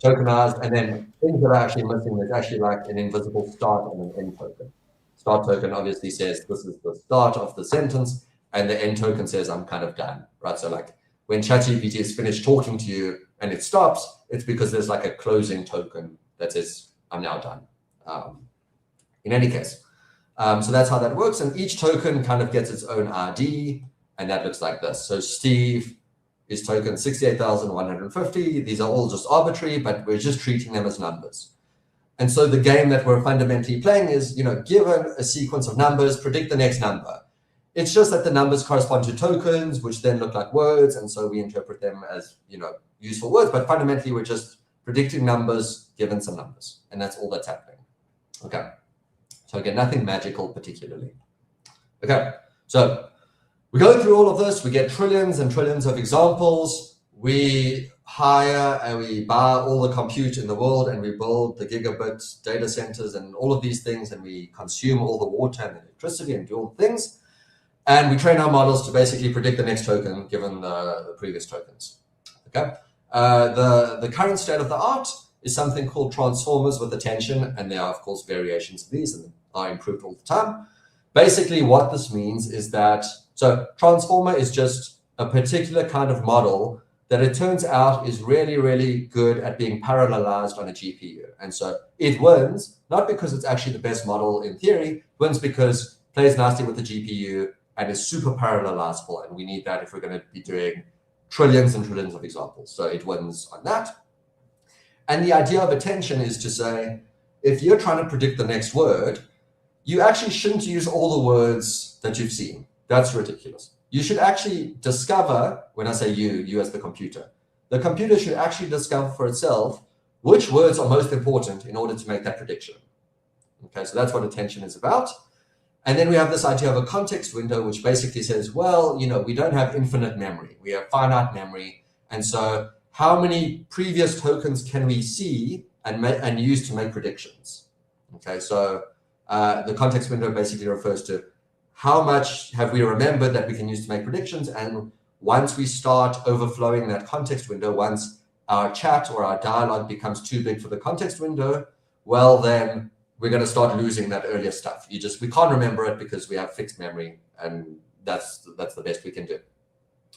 tokenized, and then things that are actually missing, there's actually like an invisible start and an end token. Start token obviously says this is the start of the sentence, and the end token says I'm kind of done, right? So like when ChatGPT is finished talking to you and it stops, it's because there's like a closing token that says I'm now done. In any case, so that's how that works, and each token kind of gets its own ID, and that looks like this. So Steve is token 68,150. These are all just arbitrary, but we're just treating them as numbers. And so the game that we're fundamentally playing is, given a sequence of numbers, predict the next number. It's just that the numbers correspond to tokens, which then look like words, and so we interpret them as, useful words, but fundamentally we're just predicting numbers given some numbers, and that's all that's happening. Okay. So again, nothing magical particularly. Okay, so we go through all of this, we get trillions and trillions of examples, we hire and we buy all the compute in the world, and we build the gigabit data centers and all of these things, and we consume all the water and electricity and do all the things, and we train our models to basically predict the next token given the previous tokens. Okay, the current state of the art is something called transformers with attention, and there are of course variations of these and are improved all the time. Basically what this means is that, so transformer is just a particular kind of model that it turns out is really, really good at being parallelized on a GPU. And so it wins, not because it's actually the best model in theory, it wins because it plays nicely with the GPU and is super parallelizable. And we need that if we're going to be doing trillions and trillions of examples. So it wins on that. And the idea of attention is to say, if you're trying to predict the next word, you actually shouldn't use all the words that you've seen. That's ridiculous. You should actually discover, when I say you as the computer should actually discover for itself which words are most important in order to make that prediction. Okay, so that's what attention is about. And then we have this idea of a context window, which basically says, well, we don't have infinite memory. We have finite memory. And so how many previous tokens can we see and use to make predictions? Okay, so the context window basically refers to how much have we remembered that we can use to make predictions. And once we start overflowing that context window, once our chat or our dialogue becomes too big for the context window, well, then we're going to start losing that earlier stuff. We can't remember it because we have fixed memory, and that's the best we can do.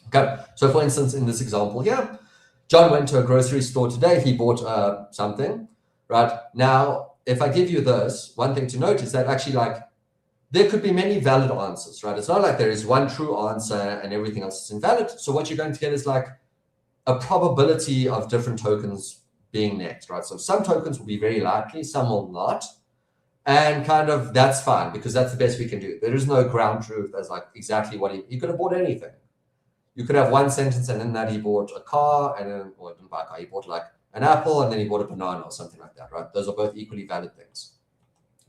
Okay, so for instance, in this example here, John went to a grocery store today. He bought something, right? Now, if I give you this, one thing to note is that actually, like, there could be many valid answers, right? It's not like there is one true answer and everything else is invalid. So what you're going to get is like a probability of different tokens being next, right? So some tokens will be very likely, some will not. And kind of that's fine because that's the best we can do. There is no ground truth as like exactly what he could have bought anything. You could have one sentence and in that he bought a car and then, or didn't buy a car, he bought like an apple and then he bought a banana or something like that, right? Those are both equally valid things.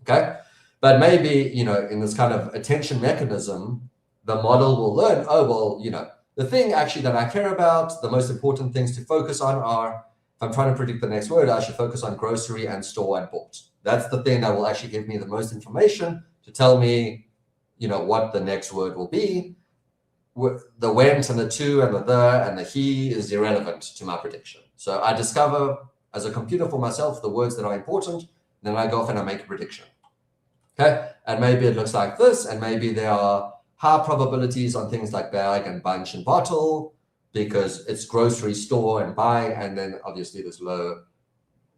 Okay. But maybe, you know, in this kind of attention mechanism, the model will learn, oh, well, you know, the thing actually that I care about, the most important things to focus on are, if I'm trying to predict the next word, I should focus on grocery and store and bought. That's the thing that will actually give me the most information to tell me, you know, what the next word will be. The went and the to and the and the he is irrelevant to my prediction. So I discover as a computer for myself the words that are important, then I go off and I make a prediction. Okay, and maybe it looks like this, and maybe there are high probabilities on things like bag and bunch and bottle because it's grocery store and buy, and then obviously there's low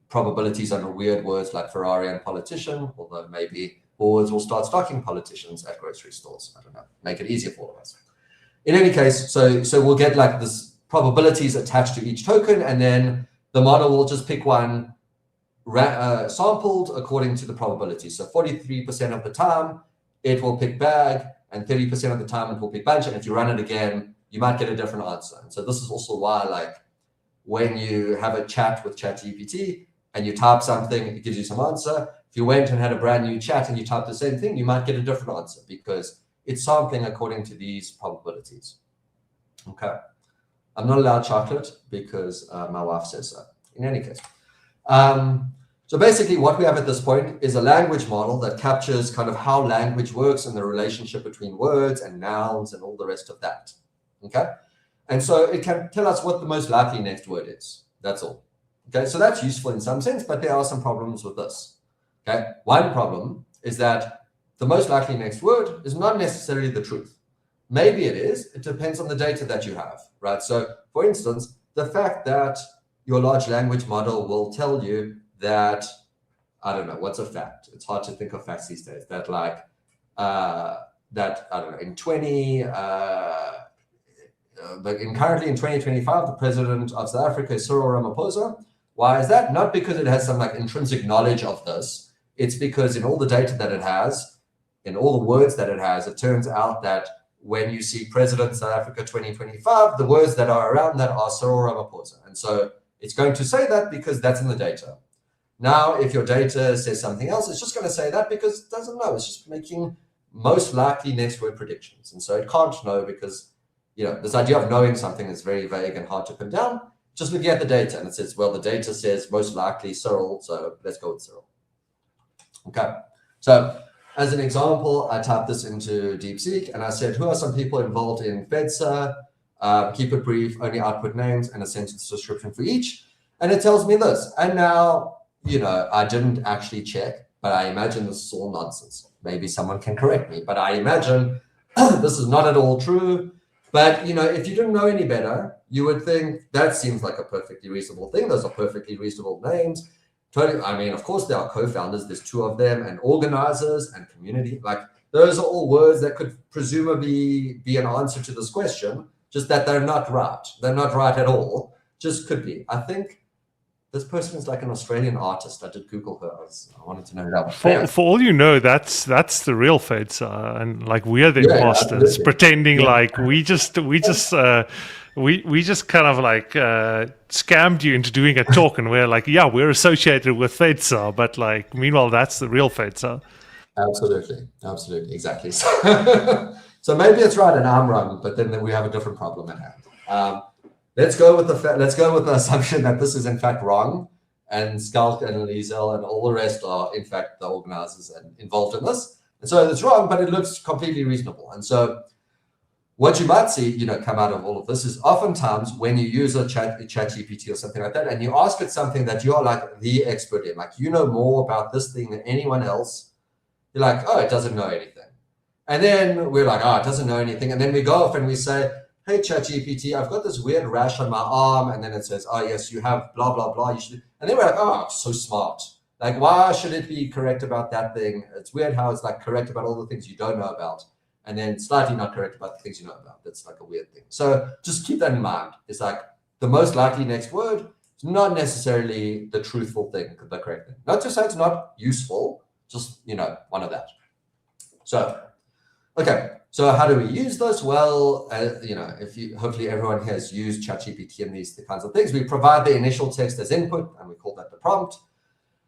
probabilities on weird words like Ferrari and politician, although maybe boards will start stocking politicians at grocery stores. I don't know, make it easier for all of us. In any case, so we'll get like this probabilities attached to each token, and then the model will just pick one sampled according to the probability. So 43% of the time it will pick bag, and 30% of the time it will pick bunch. And if you run it again, you might get a different answer. And so this is also why, like, when you have a chat with ChatGPT and you type something, it gives you some answer. If you went and had a brand new chat and you typed the same thing, you might get a different answer because it's sampling according to these probabilities. Okay. I'm not allowed chocolate because my wife says so. In any case. So basically what we have at this point is a language model that captures kind of how language works and the relationship between words and nouns and all the rest of that. Okay. And so it can tell us what the most likely next word is. That's all. Okay. So that's useful in some sense, but there are some problems with this. Okay. One problem is that the most likely next word is not necessarily the truth. Maybe it is. It depends on the data that you have, right? So for instance, the fact that your large language model will tell you that, I don't know, what's a fact? It's hard to think of facts these days. That like, that, I don't know, in currently in 2025, the president of South Africa is Cyril Ramaphosa. Why is that? Not because it has some like intrinsic knowledge of this. It's because in all the data that it has, in all the words that it has, it turns out that when you see President South Africa 2025, the words that are around that are Cyril Ramaphosa. And so it's going to say that because that's in the data. Now, if your data says something else, it's just going to say that because it doesn't know. It's just making most likely next word predictions. And so it can't know because, you know, this idea of knowing something is very vague and hard to pin down. Just looking at the data and it says, well, the data says most likely Cyril, so let's go with Cyril. Okay. So as an example, I typed this into DeepSeek and I said, who are some people involved in FEDSA? Keep it brief, only output names and a sentence description for each. And it tells me this. And now, you know, I didn't actually check, but I imagine this is all nonsense. Maybe someone can correct me, but I imagine this is not at all true. But, you know, if you didn't know any better, you would think that seems like a perfectly reasonable thing. Those are perfectly reasonable names. Totally. I mean, of course, there are co-founders. There's two of them, and organizers and community. Like, those are all words that could presumably be an answer to this question, just that they're not right. They're not right at all. Just could be. I think this person is like an Australian artist. I did Google her. I wanted to know that. For all you know, that's the real FEDSA, and like we are the imposters, pretending like we just kind of like scammed you into doing a talk, and we're like, yeah, we're associated with FEDSA, but like meanwhile, that's the real FEDSA. Absolutely, exactly. So maybe it's right and I'm wrong, but then we have a different problem at hand. Let's go with the assumption that this is in fact wrong, and Skalk and Liesel and all the rest are in fact the organizers and involved in this. And so it's wrong, but it looks completely reasonable. And so what you might see, come out of all of this is oftentimes when you use a chat GPT or something like that, and you ask it something that you're like the expert in, like you know more about this thing than anyone else, you're like, oh, it doesn't know anything. And then we're like, oh, it doesn't know anything. And then we go off and we say, hey, ChatGPT, I've got this weird rash on my arm. And then it says, oh, yes, you have blah, blah, blah. You should. And then we're like, oh, so smart. Like, why should it be correct about that thing? It's weird how it's like correct about all the things you don't know about, and then slightly not correct about the things you know about. That's like a weird thing. So just keep that in mind. It's like the most likely next word is not necessarily the truthful thing, the correct thing. Not to say it's not useful, just, one of that. So, okay. So how do we use this? Well, hopefully everyone here has used ChatGPT and the kinds of things. We provide the initial text as input, and we call that the prompt.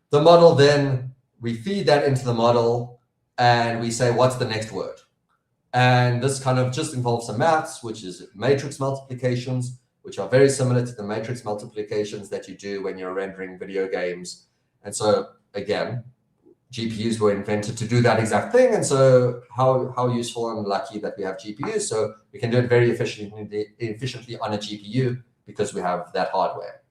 The model, then we feed that into the model, and we say, what's the next word? And this kind of just involves some maths, which is matrix multiplications, which are very similar to the matrix multiplications that you do when you're rendering video games. And so, again, GPUs were invented to do that exact thing. And so how useful and lucky that we have GPUs. So we can do it very efficiently on a GPU because we have that hardware.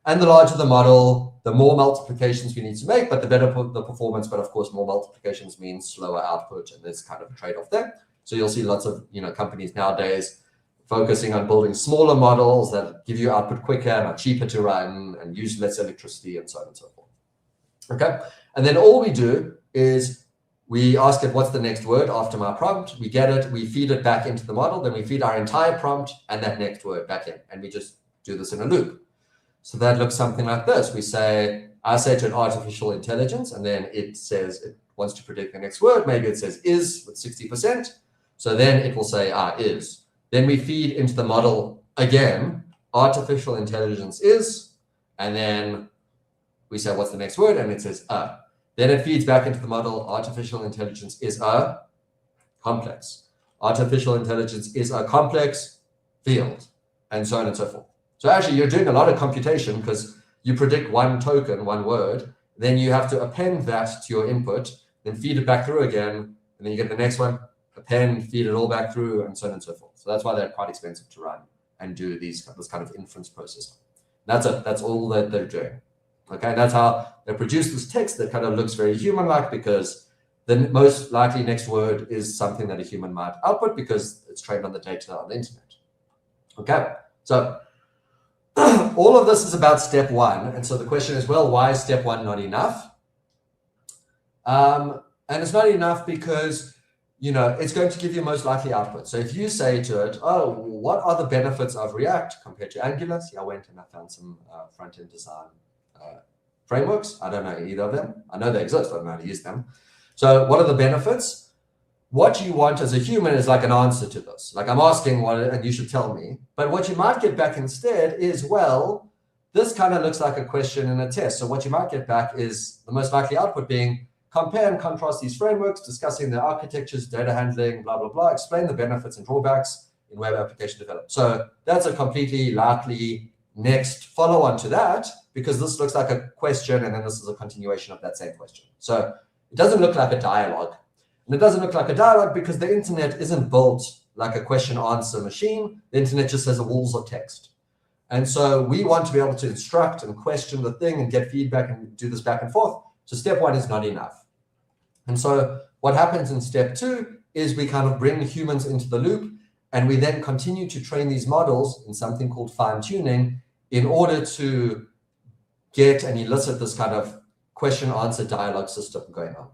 And the larger the model, the more multiplications we need to make, but the better the performance. But of course, more multiplications means slower output, and there's kind of a trade-off there. So you'll see lots of companies nowadays focusing on building smaller models that give you output quicker and are cheaper to run and use less electricity and so on and so forth. Okay. And then all we do is we ask it, what's the next word after my prompt? We get it, we feed it back into the model, then we feed our entire prompt and that next word back in. And we just do this in a loop. So that looks something like this. I say to an artificial intelligence, and then it says it wants to predict the next word. Maybe it says is with 60%. So then it will say is. Then we feed into the model again, artificial intelligence is, and then we say, what's the next word? And it says Then it feeds back into the model, artificial intelligence is a complex. Artificial intelligence is a complex field, and so on and so forth. So actually, you're doing a lot of computation because you predict one token, one word, then you have to append that to your input, then feed it back through again, and then you get the next one, append, feed it all back through, and so on and so forth. So that's why they're quite expensive to run and do this kind of inference processing. That's all that they're doing. Okay, and that's how they produce this text that kind of looks very human-like, because the most likely next word is something that a human might output because it's trained on the data on the internet. Okay, so all of this is about step one. And so the question is, well, why is step one not enough? And it's not enough because, it's going to give you most likely output. So if you say to it, oh, what are the benefits of React compared to Angular? See, I went and I found some front-end design frameworks. I don't know either of them. I know they exist. I don't know how to use them. So what are the benefits? What you want as a human is like an answer to this. Like I'm asking what, and you should tell me. But what you might get back instead is, well, this kind of looks like a question in a test. So what you might get back is the most likely output being compare and contrast these frameworks, discussing their architectures, data handling, blah, blah, blah, explain the benefits and drawbacks in web application development. So that's a completely likely next follow-on to that, because this looks like a question, and then this is a continuation of that same question. So it doesn't look like a dialogue. And it doesn't look like a dialogue because the internet isn't built like a question-answer machine. The internet just has walls of text. And so we want to be able to instruct and question the thing and get feedback and do this back and forth. So step one is not enough. And so what happens in step two is we kind of bring humans into the loop, and we then continue to train these models in something called fine-tuning in order to get and elicit this kind of question-answer dialogue system going on.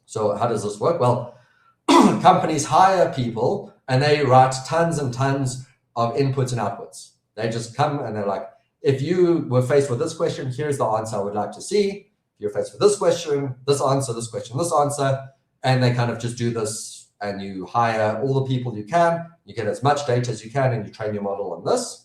So how does this work? Well, companies hire people and they write tons and tons of inputs and outputs. They just come and they're like, if you were faced with this question, here's the answer I would like to see. If you're faced with this question, this answer, this question, this answer, and they kind of just do this, and you hire all the people you can, you get as much data as you can, and you train your model on this.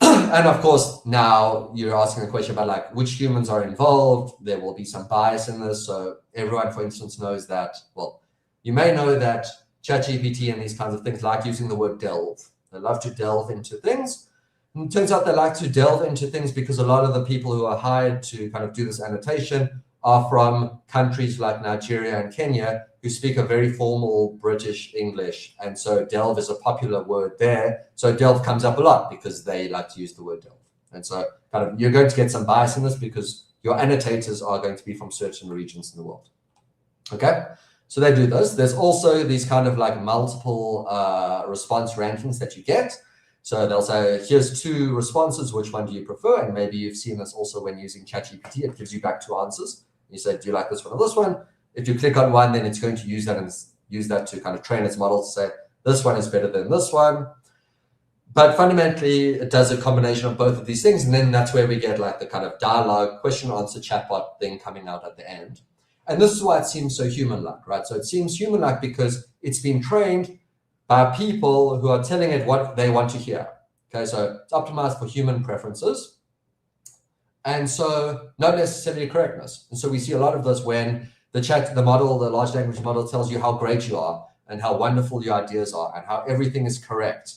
And of course, now you're asking the question about like which humans are involved. There will be some bias in this. So everyone, for instance, knows that, well, you may know that ChatGPT and these kinds of things like using the word delve. They love to delve into things. And it turns out they like to delve into things because a lot of the people who are hired to kind of do this annotation are from countries like Nigeria and Kenya, who speak a very formal British English. And so delve is a popular word there. So delve comes up a lot because they like to use the word delve. And so kind of you're going to get some bias in this because your annotators are going to be from certain regions in the world. Okay, so they do this. There's also these kind of like multiple response rankings that you get. So they'll say, here's 2 responses, which one do you prefer? And maybe you've seen this also when using ChatGPT, it gives you back 2 answers. You say, do you like this one or this one? If you click on one, then it's going to use that and use that to kind of train its model to say, this one is better than this one. But fundamentally, it does a combination of both of these things. And then that's where we get like the kind of dialogue, question, answer, chatbot thing coming out at the end. And this is why it seems so human-like, right? So it seems human-like because it's been trained by people who are telling it what they want to hear. Okay, so it's optimized for human preferences. And so not necessarily correctness. And so we see a lot of this when the model, the large language model tells you how great you are and how wonderful your ideas are and how everything is correct.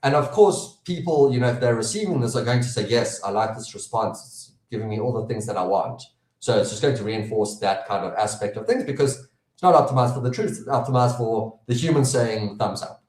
And of course, people, you know, if they're receiving this are going to say, yes, I like this response. It's giving me all the things that I want. So it's just going to reinforce that kind of aspect of things because it's not optimized for the truth. It's optimized for the human saying thumbs up.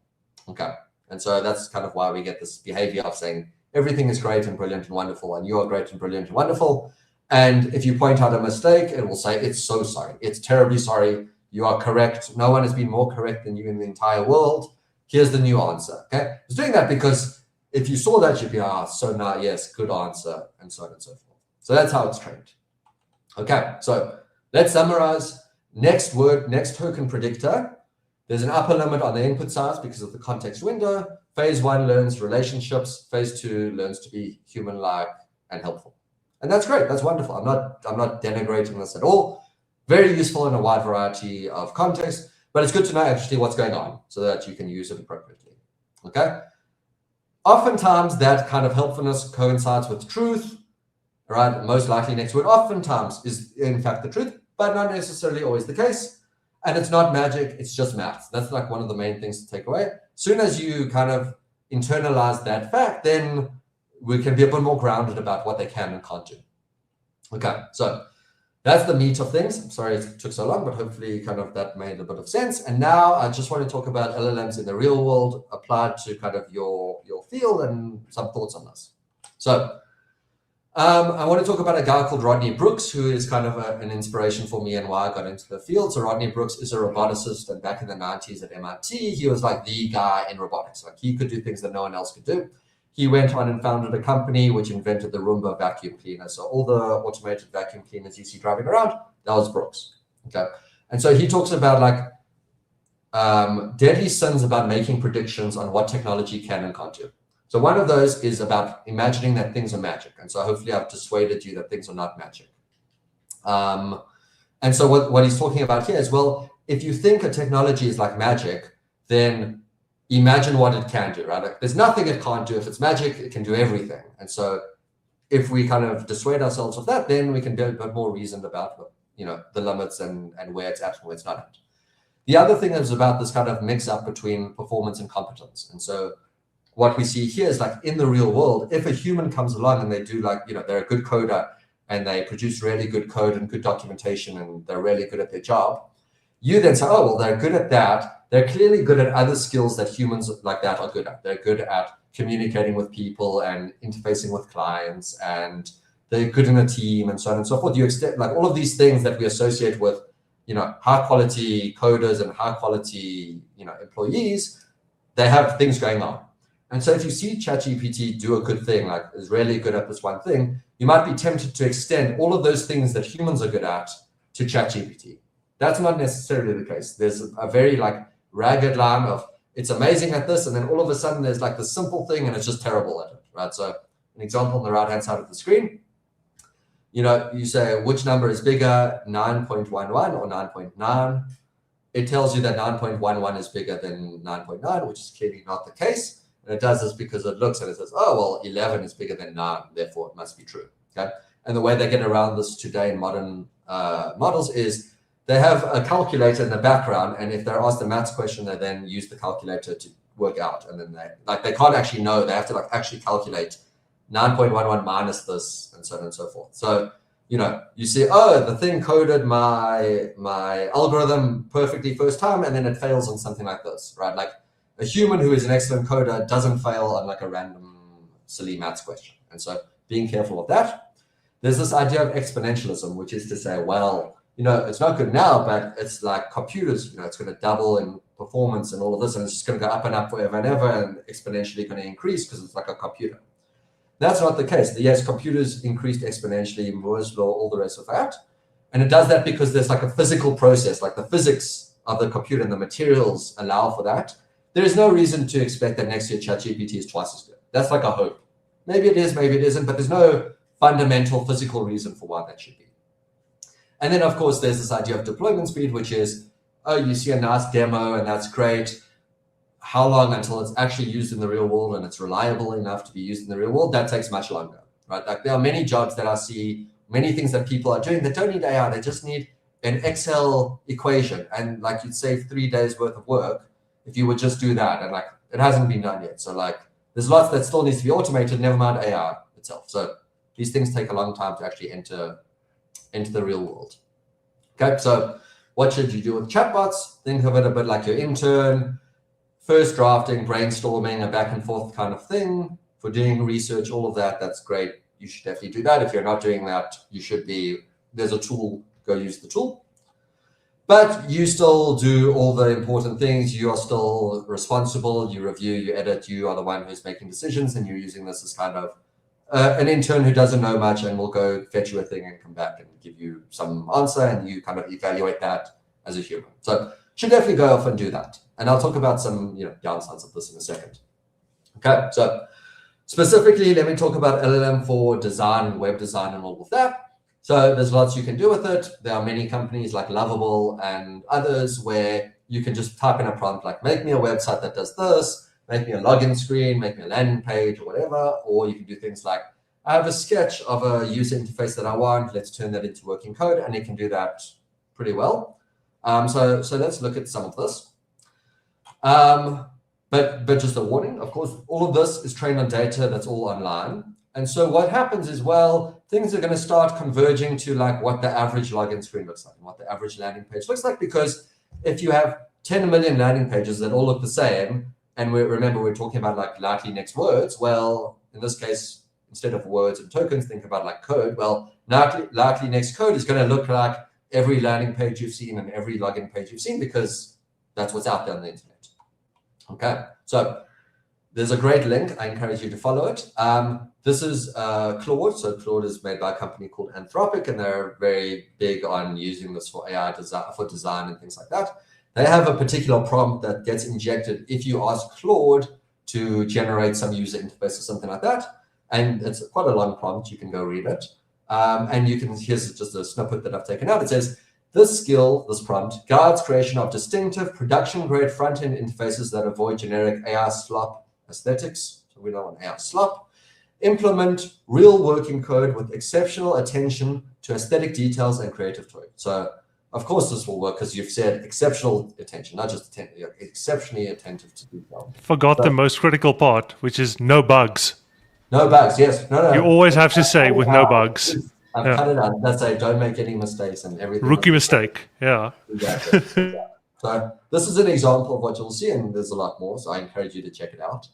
Okay. And so that's kind of why we get this behavior of saying everything is great and brilliant and wonderful and you are great and brilliant and wonderful. And if you point out a mistake, it will say, it's so sorry. It's terribly sorry. You are correct. No one has been more correct than you in the entire world. Here's the new answer. Okay. It's doing that because if you saw that, you'd be, so now, yes, good answer, and so on and so forth. So that's how it's trained. Okay. So let's summarize. Next word, next token predictor. There's an upper limit on the input size because of the context window. Phase 1 learns relationships. Phase 2 learns to be human-like and helpful. And that's great. That's wonderful. I'm not denigrating this at all. Very useful in a wide variety of contexts, but it's good to know actually what's going on so that you can use it appropriately. Okay. Oftentimes that kind of helpfulness coincides with truth, right? Most likely next word oftentimes is in fact the truth, but not necessarily always the case. And it's not magic, it's just maths. That's like one of the main things to take away. As soon as you kind of internalize that fact, then we can be a bit more grounded about what they can and can't do. Okay, so that's the meat of things. I'm sorry it took so long, but hopefully kind of that made a bit of sense. And now I just want to talk about LLMs in the real world applied to kind of your field and some thoughts on this. So I want to talk about a guy called Rodney Brooks, who is kind of an inspiration for me and why I got into the field. So Rodney Brooks is a roboticist, and back in the 90s at MIT, he was like the guy in robotics. Like he could do things that no one else could do. He went on and founded a company which invented the Roomba vacuum cleaner. So all the automated vacuum cleaners you see driving around, that was Brooks. Okay. And so he talks about like deadly sins about making predictions on what technology can and can't do. So one of those is about imagining that things are magic. And so hopefully I've dissuaded you that things are not magic. And so what he's talking about here is, well, if you think a technology is like magic, then imagine what it can do, right? Like, there's nothing it can't do. If it's magic, it can do everything. And so if we kind of dissuade ourselves of that, then we can be a bit more reasoned about, you know, the limits and where it's at and where it's not at. The other thing is about this kind of mix up between performance and competence. And so what we see here is like in the real world, if a human comes along and they do like, you know, they're a good coder and they produce really good code and good documentation and they're really good at their job, you then say, oh, well, they're good at that. They're clearly good at other skills that humans like that are good at. They're good at communicating with people and interfacing with clients, and they're good in a team and so on and so forth. You extend like all of these things that we associate with, you know, high quality coders and high quality, you know, employees, they have things going on. And so if you see ChatGPT do a good thing, like is really good at this one thing, you might be tempted to extend all of those things that humans are good at to ChatGPT. That's not necessarily the case. There's a very like ragged line of it's amazing at this, and then all of a sudden there's like the simple thing and it's just terrible at it, right? So an example on the right-hand side of the screen, you know, you say which number is bigger, 9.11 or 9.9. It tells you that 9.11 is bigger than 9.9, which is clearly not the case. And it does this because it looks and it says, oh, well, 11 is bigger than 9, therefore it must be true. Okay. And the way they get around this today in modern models is they have a calculator in the background, and if they're asked a maths question, they then use the calculator to work out. And then they can't actually know. They have to like actually calculate 9.11 minus this, and so on and so forth. So you see, oh, the thing coded my algorithm perfectly first time, and then it fails on something like this, right? Like a human who is an excellent coder doesn't fail on like a random silly maths question. And so being careful of that. There's this idea of exponentialism, which is to say, well, it's not good now, but it's like computers, it's going to double in performance and all of this, and it's just going to go up and up forever and ever, and exponentially going to increase because it's like a computer. That's not the case. Yes, computers increased exponentially, Moore's law, all the rest of that. And it does that because there's like a physical process, like the physics of the computer and the materials allow for that. There is no reason to expect that next year ChatGPT is twice as good. That's like a hope. Maybe it is, maybe it isn't, but there's no fundamental physical reason for why that should be. And then, of course, there's this idea of deployment speed, which is, oh, you see a nice demo and that's great. How long until it's actually used in the real world and it's reliable enough to be used in the real world? That takes much longer, right? Like there are many jobs that I see, many things that people are doing that don't need AI. They just need an Excel equation. And like you'd save 3 days worth of work if you would just do that. And like, it hasn't been done yet. So like, there's lots that still needs to be automated, never mind AI itself. So these things take a long time to actually enter into the real world. Okay, so what should you do with chatbots? Think of it a bit like your intern, first drafting, brainstorming, a back and forth kind of thing for doing research, all of that. That's great. You should definitely do that. If you're not doing that, you should be, there's a tool, go use the tool. But you still do all the important things. You are still responsible. You review, you edit. You are the one who's making decisions, and you're using this as kind of an intern who doesn't know much and will go fetch you a thing and come back and give you some answer, and you kind of evaluate that as a human. So should definitely go off and do that. And I'll talk about some downsides of this in a second. Okay, so specifically, let me talk about LLM for design, web design, and all of that. So there's lots you can do with it. There are many companies like Lovable and others where you can just type in a prompt like, make me a website that does this, make me a login screen, make me a landing page or whatever. Or you can do things like, I have a sketch of a user interface that I want. Let's turn that into working code. And it can do that pretty well. So let's look at some of this. But just a warning, of course, all of this is trained on data that's all online. And so what happens is, well, things are going to start converging to like what the average login screen looks like and what the average landing page looks like. Because if you have 10 million landing pages that all look the same, and remember we're talking about like lightly next words, well, in this case, instead of words and tokens, think about like code. Well, lightly next code is going to look like every landing page you've seen and every login page you've seen, because that's what's out there on the internet. Okay, so there's a great link. I encourage you to follow it. This is Claude. So Claude is made by a company called Anthropic, and they're very big on using this for AI design and things like that. They have a particular prompt that gets injected if you ask Claude to generate some user interface or something like that. And it's quite a long prompt. You can go read it. And you can, here's just a snippet that I've taken out. It says, this prompt, guides creation of distinctive production-grade front-end interfaces that avoid generic AI slop aesthetics. So we don't want AI slop. Implement real working code with exceptional attention to aesthetic details and creative toy. So, of course, this will work because you've said exceptional attention, not just exceptionally attentive to detail. Forgot the most critical part, which is no bugs. No bugs, yes. No. You always have to say with no bugs. I've cut it out. Let's say don't make any mistakes and everything. Rookie mistake, yeah. Exactly. So this is an example of what you'll see, and there's a lot more. So I encourage you to check it out.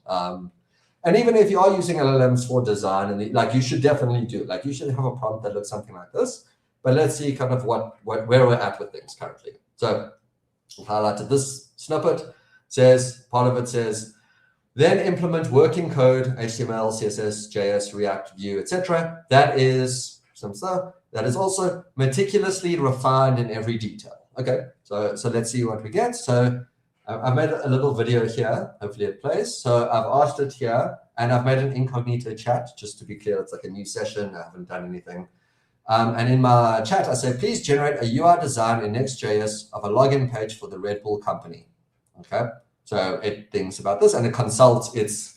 And even if you are using LLMs for design, and like you should definitely do, like you should have a prompt that looks something like this. But let's see kind of where we're at with things currently. So I've highlighted this snippet. Part of it says, then implement working code, HTML, CSS, JS, React, Vue, etc. That is some stuff that is also meticulously refined in every detail. Okay, so let's see what we get. So I've made a little video here. Hopefully it plays. So I've asked it here, and I've made an incognito chat, just to be clear. It's like a new session. I haven't done anything. And in my chat, I say, please generate a UI design in Next.js of a login page for the Red Bull company. Okay, so it thinks about this, and it consults its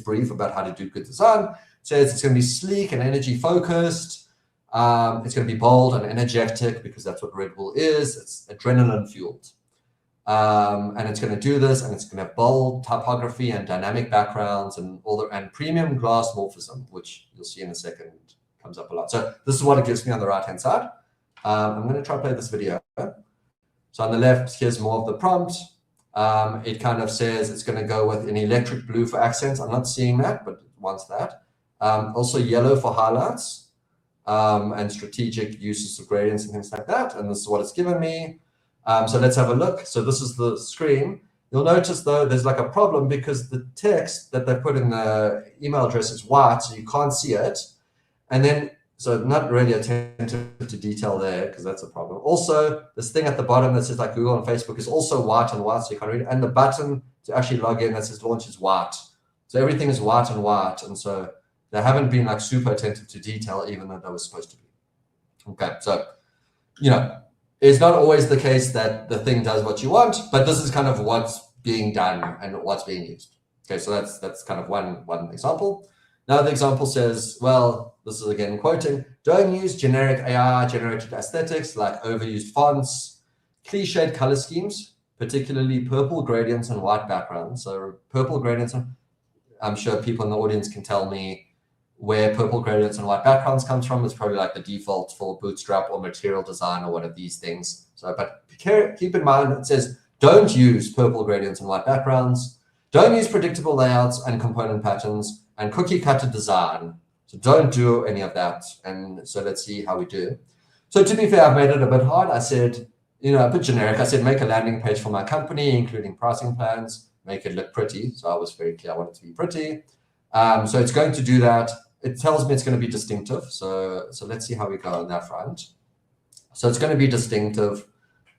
brief about how to do good design. It says it's going to be sleek and energy focused. It's going to be bold and energetic, because that's what Red Bull is. It's adrenaline fueled. And it's going to do this, and it's going to have bold typography and dynamic backgrounds and premium glass morphism, which you'll see in a second comes up a lot. So this is what it gives me on the right-hand side. I'm going to try to play this video. So on the left, here's more of the prompt. It kind of says it's going to go with an electric blue for accents. I'm not seeing that, but it wants that. Also yellow for highlights, and strategic uses of gradients and things like that. And this is what it's given me. So let's have a look. So this is the screen. You'll notice, though, there's like a problem because the text that they put in the email address is white, so you can't see it. And then, so not really attentive to detail there, because that's a problem. Also, this thing at the bottom that says like Google and Facebook is also white and white, so you can't read it. And the button to actually log in that says launch is white. So everything is white and white. And so they haven't been like super attentive to detail, even though they were supposed to be. Okay, so, you know, it's not always the case that the thing does what you want, but this is kind of what's being done and what's being used. Okay, so that's kind of one example. Now the example says, well, this is again quoting, don't use generic AI-generated aesthetics like overused fonts, cliched color schemes, particularly purple gradients and white backgrounds. So purple gradients, I'm sure people in the audience can tell me where purple gradients and white backgrounds comes from. It's probably like the default for Bootstrap or Material Design or one of these things. So, but keep in mind, it says, don't use purple gradients and white backgrounds. Don't use predictable layouts and component patterns and cookie cutter design. So don't do any of that. And so let's see how we do. So to be fair, I've made it a bit hard. I said, you know, a bit generic. I said, make a landing page for my company, including pricing plans, make it look pretty. So I was very clear, I want it to be pretty. So it's going to do that. It tells me it's going to be distinctive. So let's see how we go on that front. So it's going to be distinctive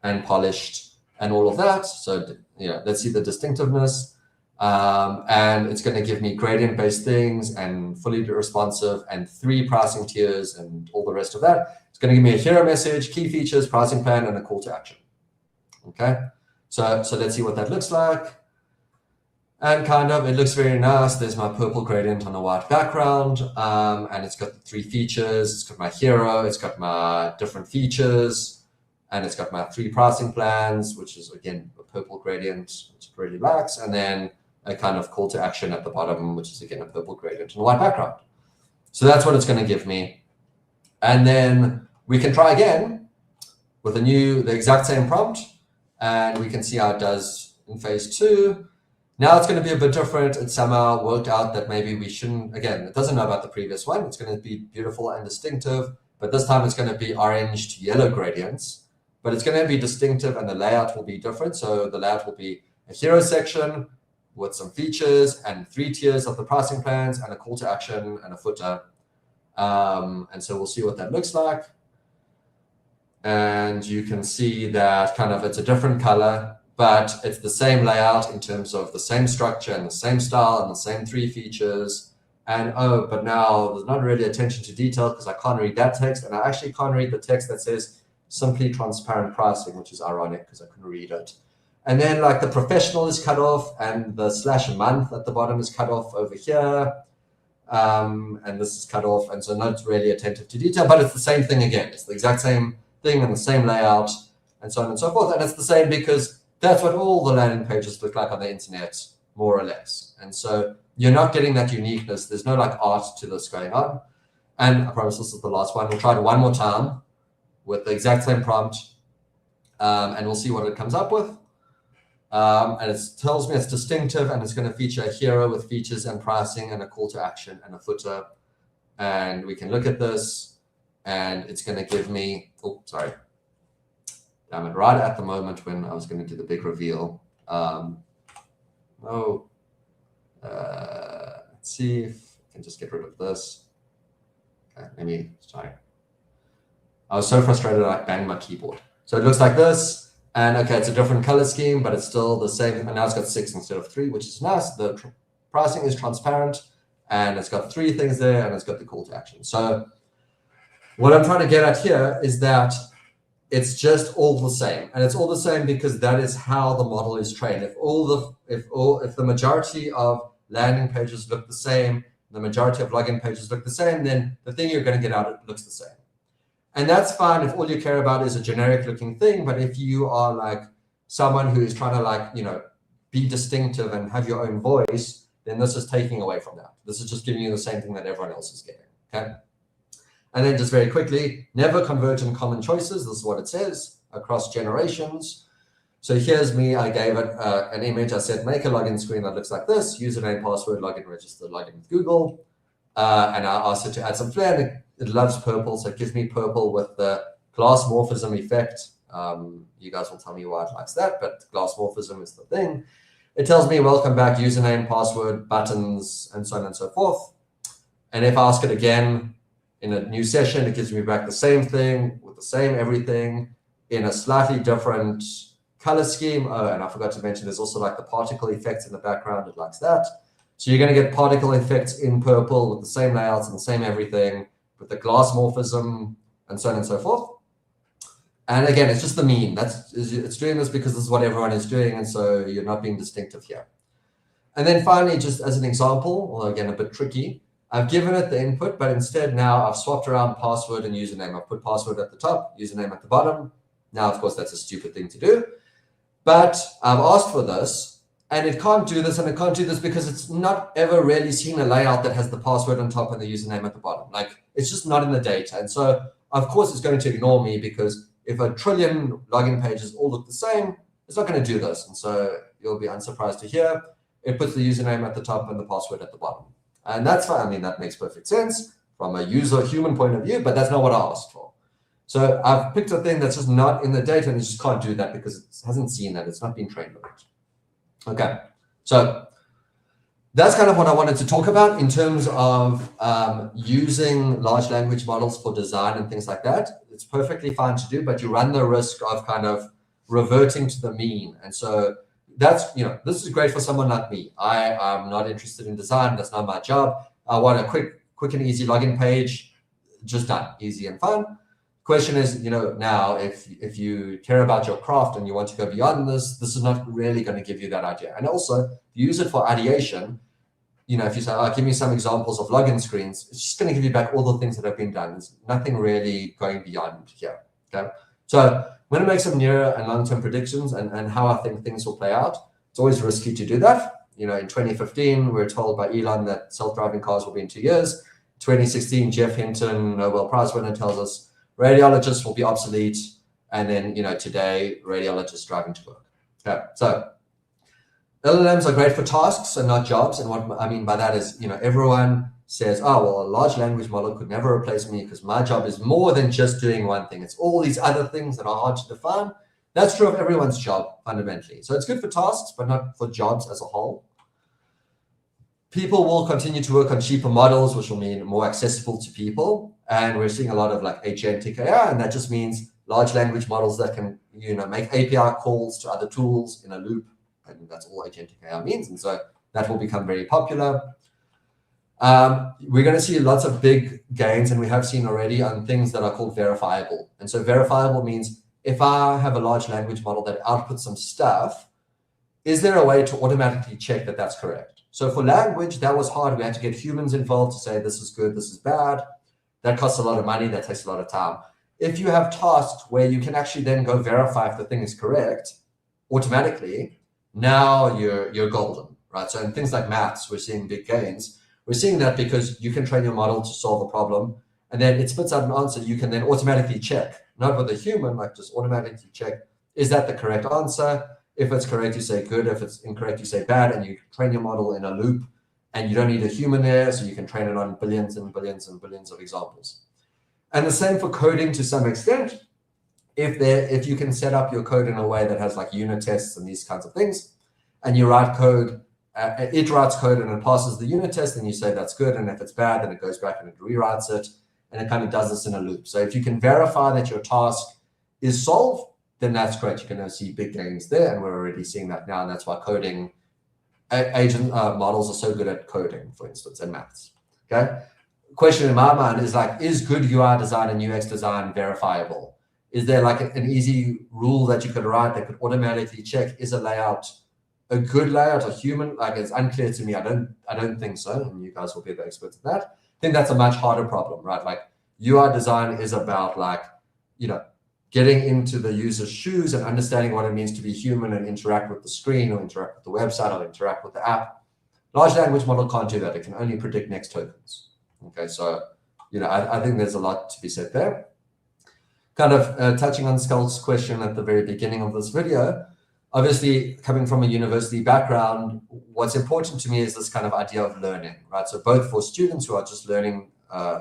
and polished and all of that. So, you know, let's see the distinctiveness. And it's going to give me gradient-based things and fully responsive and 3 pricing tiers and all the rest of that. It's going to give me a hero message, key features, pricing plan, and a call to action. Okay, so let's see what that looks like. And kind of, it looks very nice. There's my purple gradient on a white background, and it's got the 3 features. It's got my hero, it's got my different features, and it's got my 3 pricing plans, which is again a purple gradient, which really likes, and then a kind of call to action at the bottom, which is again a purple gradient on a white background. So that's what it's going to give me. And then we can try again with the exact same prompt, and we can see how it does in phase 2. Now it's going to be a bit different. It somehow worked out that maybe we shouldn't, again, it doesn't know about the previous one. It's going to be beautiful and distinctive, but this time it's going to be orange to yellow gradients, but it's going to be distinctive and the layout will be different. So the layout will be a hero section with some features and 3 tiers of the pricing plans and a call to action and a footer. And so we'll see what that looks like. And you can see that kind of it's a different color, but it's the same layout in terms of the same structure and the same style and the same 3 features. And oh, but now there's not really attention to detail because I can't read that text. And I actually can't read the text that says simply transparent pricing, which is ironic because I couldn't read it. And then like the professional is cut off and the /month at the bottom is cut off over here. And this is cut off. And so not really attentive to detail, but it's the same thing again. It's the exact same thing and the same layout and so on and so forth. And it's the same because that's what all the landing pages look like on the internet, more or less. And so you're not getting that uniqueness. There's no like art to this going on. And I promise this is the last one. We'll try it one more time with the exact same prompt. And we'll see what it comes up with. And it tells me it's distinctive and it's going to feature a hero with features and pricing and a call to action and a footer. And we can look at this and it's going to give me, oh, sorry. Damn it, right at the moment when I was going to do the big reveal. Let's see if I can just get rid of this. Okay, maybe, sorry. I was so frustrated I banged my keyboard. So it looks like this. And okay, it's a different color scheme, but it's still the same. And now it's got 6 instead of 3, which is nice. The pricing is transparent and it's got 3 things there and it's got the call to action. So what I'm trying to get at here is that it's just all the same, and it's all the same because that is how the model is trained. If the majority of landing pages look the same, the majority of login pages look the same, then the thing you're going to get out looks the same. And that's fine if all you care about is a generic looking thing. But if you are like someone who is trying to like, you know, be distinctive and have your own voice, then this is taking away from that. This is just giving you the same thing that everyone else is getting. Okay. And then just very quickly, never convergent common choices. This is what it says across generations. So here's me. I gave it an image. I said, make a login screen that looks like this. Username, password, login, register, login with Google. And I asked it to add some flair. And it loves purple. So it gives me purple with the glass morphism effect. You guys will tell me why it likes that, but glass morphism is the thing. It tells me welcome back, username, password, buttons, and so on and so forth. And if I ask it again in a new session, it gives me back the same thing with the same everything in a slightly different color scheme. Oh, and I forgot to mention, there's also like the particle effects in the background. It likes that. So you're going to get particle effects in purple with the same layouts and the same everything with the glass morphism and so on and so forth. And again, it's just the mean. It's doing this because this is what everyone is doing, and so you're not being distinctive here. And then finally, just as an example, although again a bit tricky, I've given it the input, but instead now I've swapped around password and username. I've put password at the top, username at the bottom. Now, of course, that's a stupid thing to do, but I've asked for this, and it can't do this, and it can't do this because it's not ever really seen a layout that has the password on top and the username at the bottom. Like, it's just not in the data, and so of course it's going to ignore me because if a trillion login pages all look the same, it's not going to do this. And so you'll be unsurprised to hear it puts the username at the top and the password at the bottom. And that's fine. I mean, that makes perfect sense from a user human point of view, but that's not what I asked for. So I've picked a thing that's just not in the data, and you just can't do that because it hasn't seen that. It's not been trained on it. Okay. So that's kind of what I wanted to talk about in terms of using large language models for design and things like that. It's perfectly fine to do, but you run the risk of kind of reverting to the mean. And so that's, this is great for someone like me. I am not interested in design. That's not my job. I want a quick and easy login page, just done, easy and fun. Question is, now if you care about your craft and you want to go beyond this, this is not really going to give you that idea. And also use it for ideation. If you say, give me some examples of login screens, it's just going to give you back all the things that have been done. There's nothing really going beyond here. Okay. So I'm going to make some near and long-term predictions and how I think things will play out. It's always risky to do that. In 2015, we were told by Elon that self-driving cars will be in 2 years. 2016, Jeff Hinton, Nobel Prize winner, tells us radiologists will be obsolete. And then, today, radiologists driving to work. Okay. So LLMs are great for tasks and not jobs. And what I mean by that is, everyone says, oh, well, a large language model could never replace me because my job is more than just doing one thing. It's all these other things that are hard to define. That's true of everyone's job, fundamentally. So it's good for tasks, but not for jobs as a whole. People will continue to work on cheaper models, which will mean more accessible to people. And we're seeing a lot of like agentic AI, and that just means large language models that can, make API calls to other tools in a loop. And that's all agentic AI means. And so that will become very popular. We're going to see lots of big gains, and we have seen already on things that are called verifiable. And so verifiable means if I have a large language model that outputs some stuff, is there a way to automatically check that that's correct? So for language, that was hard. We had to get humans involved to say this is good, this is bad. That costs a lot of money. That takes a lot of time. If you have tasks where you can actually then go verify if the thing is correct automatically, now you're golden, right? So in things like maths, we're seeing big gains. We're seeing that because you can train your model to solve a problem, and then it spits out an answer you can then automatically check, not with a human, like just automatically check, is that the correct answer? If it's correct, you say good. If it's incorrect, you say bad, and you train your model in a loop, and you don't need a human there, so you can train it on billions and billions and billions of examples. And the same for coding to some extent. If you can set up your code in a way that has like unit tests and these kinds of things, and you write code, it writes code and it passes the unit test, and you say that's good, and if it's bad, then it goes back and it rewrites it, and it kind of does this in a loop. So if you can verify that your task is solved, then that's great. You can see big gains there, and we're already seeing that now, and that's why coding agent models are so good at coding, for instance, and maths. Okay. Question in my mind is like, is good UI design and UX design verifiable? Is there like an easy rule that you could write that could automatically check, is a layout a good layout, a human? Like, it's unclear to me. I don't think so, and you guys will be the experts at that. I think that's a much harder problem, right? Like, UI design is about like, getting into the user's shoes and understanding what it means to be human and interact with the screen or interact with the website or interact with the app. Large language model can't do that. It can only predict next tokens. Okay, so I think there's a lot to be said there. Kind of touching on Skull's question at the very beginning of this video, obviously coming from a university background, what's important to me is this kind of idea of learning, right? So both for students who are just learning,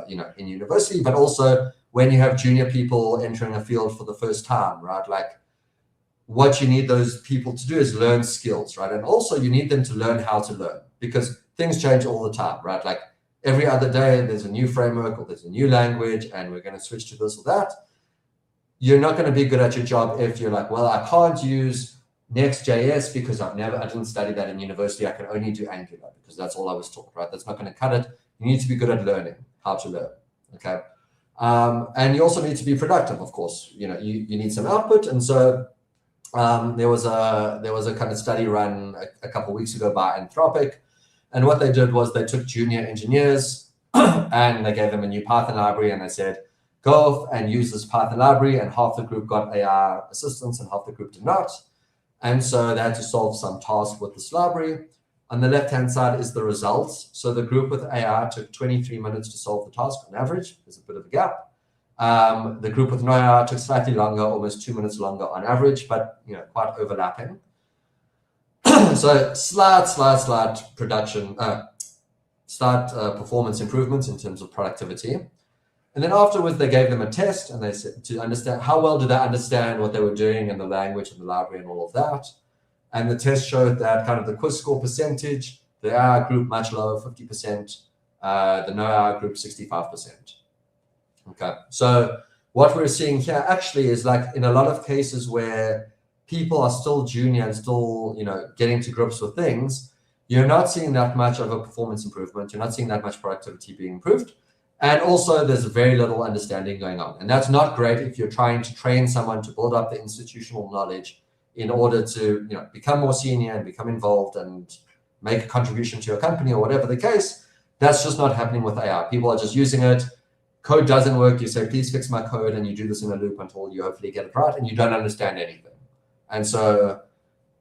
in university, but also when you have junior people entering a field for the first time, right? Like what you need those people to do is learn skills, right? And also you need them to learn how to learn, because things change all the time, right? Like every other day there's a new framework or there's a new language and we're going to switch to this or that. You're not going to be good at your job if you're like, well, I can't use Next.js because I didn't study that in university. I can only do Angular because that's all I was taught, right? That's not going to cut it. You need to be good at learning how to learn, okay? And you also need to be productive, of course. You need some output. And so there was a kind of study run a couple of weeks ago by Anthropic. And what they did was they took junior engineers and they gave them a new Python library and they said, go off and use this Python library. And half the group got AI assistance and half the group did not. And so they had to solve some task with this library. On the left-hand side is the results. So the group with AI took 23 minutes to solve the task on average. There's a bit of a gap. The group with no AI took slightly longer, almost 2 minutes longer on average, but quite overlapping. So slight performance improvements in terms of productivity. And then afterwards, they gave them a test and they said to understand how well do they understand what they were doing and the language and the library and all of that. And the test showed that kind of the quiz score percentage, the AI group much lower, 50%, the no AI group 65%. Okay, so what we're seeing here actually is like in a lot of cases where people are still junior and still getting to grips with things, you're not seeing that much of a performance improvement. You're not seeing that much productivity being improved. And also there's very little understanding going on. And that's not great if you're trying to train someone to build up the institutional knowledge in order to become more senior and become involved and make a contribution to your company or whatever the case. That's just not happening with AI. People are just using it. Code doesn't work. You say, please fix my code. And you do this in a loop until you hopefully get it right. And you don't understand anything. And so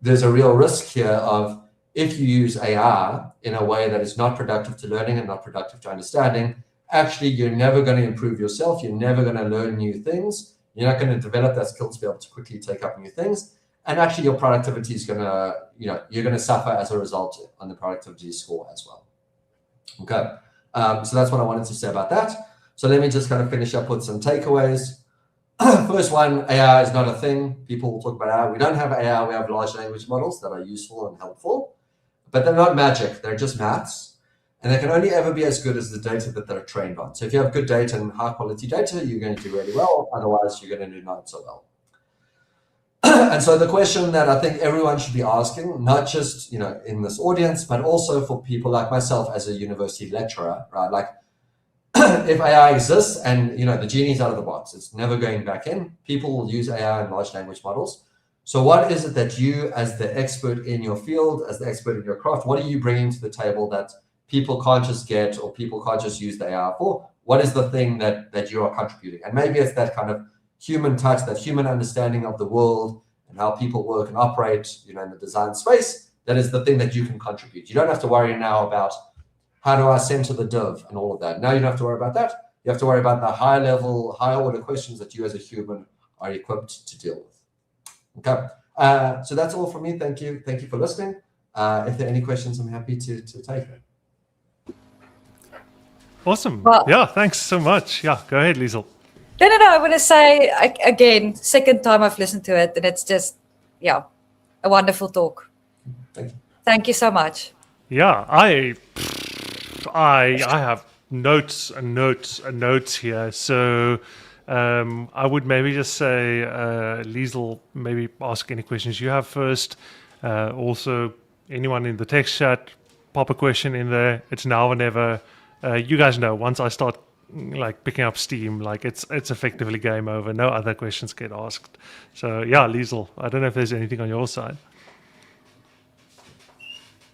there's a real risk here of if you use AI in a way that is not productive to learning and not productive to understanding, actually, you're never going to improve yourself. You're never going to learn new things. You're not going to develop that skill to be able to quickly take up new things. And actually, your productivity is going to, you're going to suffer as a result on the productivity score as well. Okay. So that's what I wanted to say about that. So let me just kind of finish up with some takeaways. First one, AI is not a thing. People will talk about AI. We don't have AI. We have large language models that are useful and helpful, but they're not magic. They're just maths. And they can only ever be as good as the data that they're trained on. So if you have good data and high quality data, you're going to do really well. Otherwise, you're going to do not so well. And so the question that I think everyone should be asking, not just in this audience, but also for people like myself as a university lecturer, right? Like if AI exists and the genie's out of the box, it's never going back in. People will use AI and large language models. So what is it that you, as the expert in your field, as the expert in your craft, what are you bringing to the table that people can't just get or people can't just use the AI for? What is the thing that you are contributing? And maybe it's that kind of human touch, that human understanding of the world and how people work and operate, in the design space. That is the thing that you can contribute. You don't have to worry now about how do I center the div and all of that. Now you don't have to worry about that. You have to worry about the high level, higher order questions that you as a human are equipped to deal with. Okay. So that's all from me. Thank you. Thank you for listening. If there are any questions, I'm happy to take them. Awesome. Well, yeah, thanks so much. Yeah, go ahead, Liesel. No. I want to say, again, second time I've listened to it, and it's just, a wonderful talk. Thank you. Thank you so much. Yeah, I have notes and notes and notes here. So I would maybe just say, Liesel, maybe ask any questions you have first. Also, anyone in the text chat, pop a question in there. It's now or never. You guys know, once I start picking up steam, it's effectively game over. No other questions get asked. So yeah, Liesel, I don't know if there's anything on your side.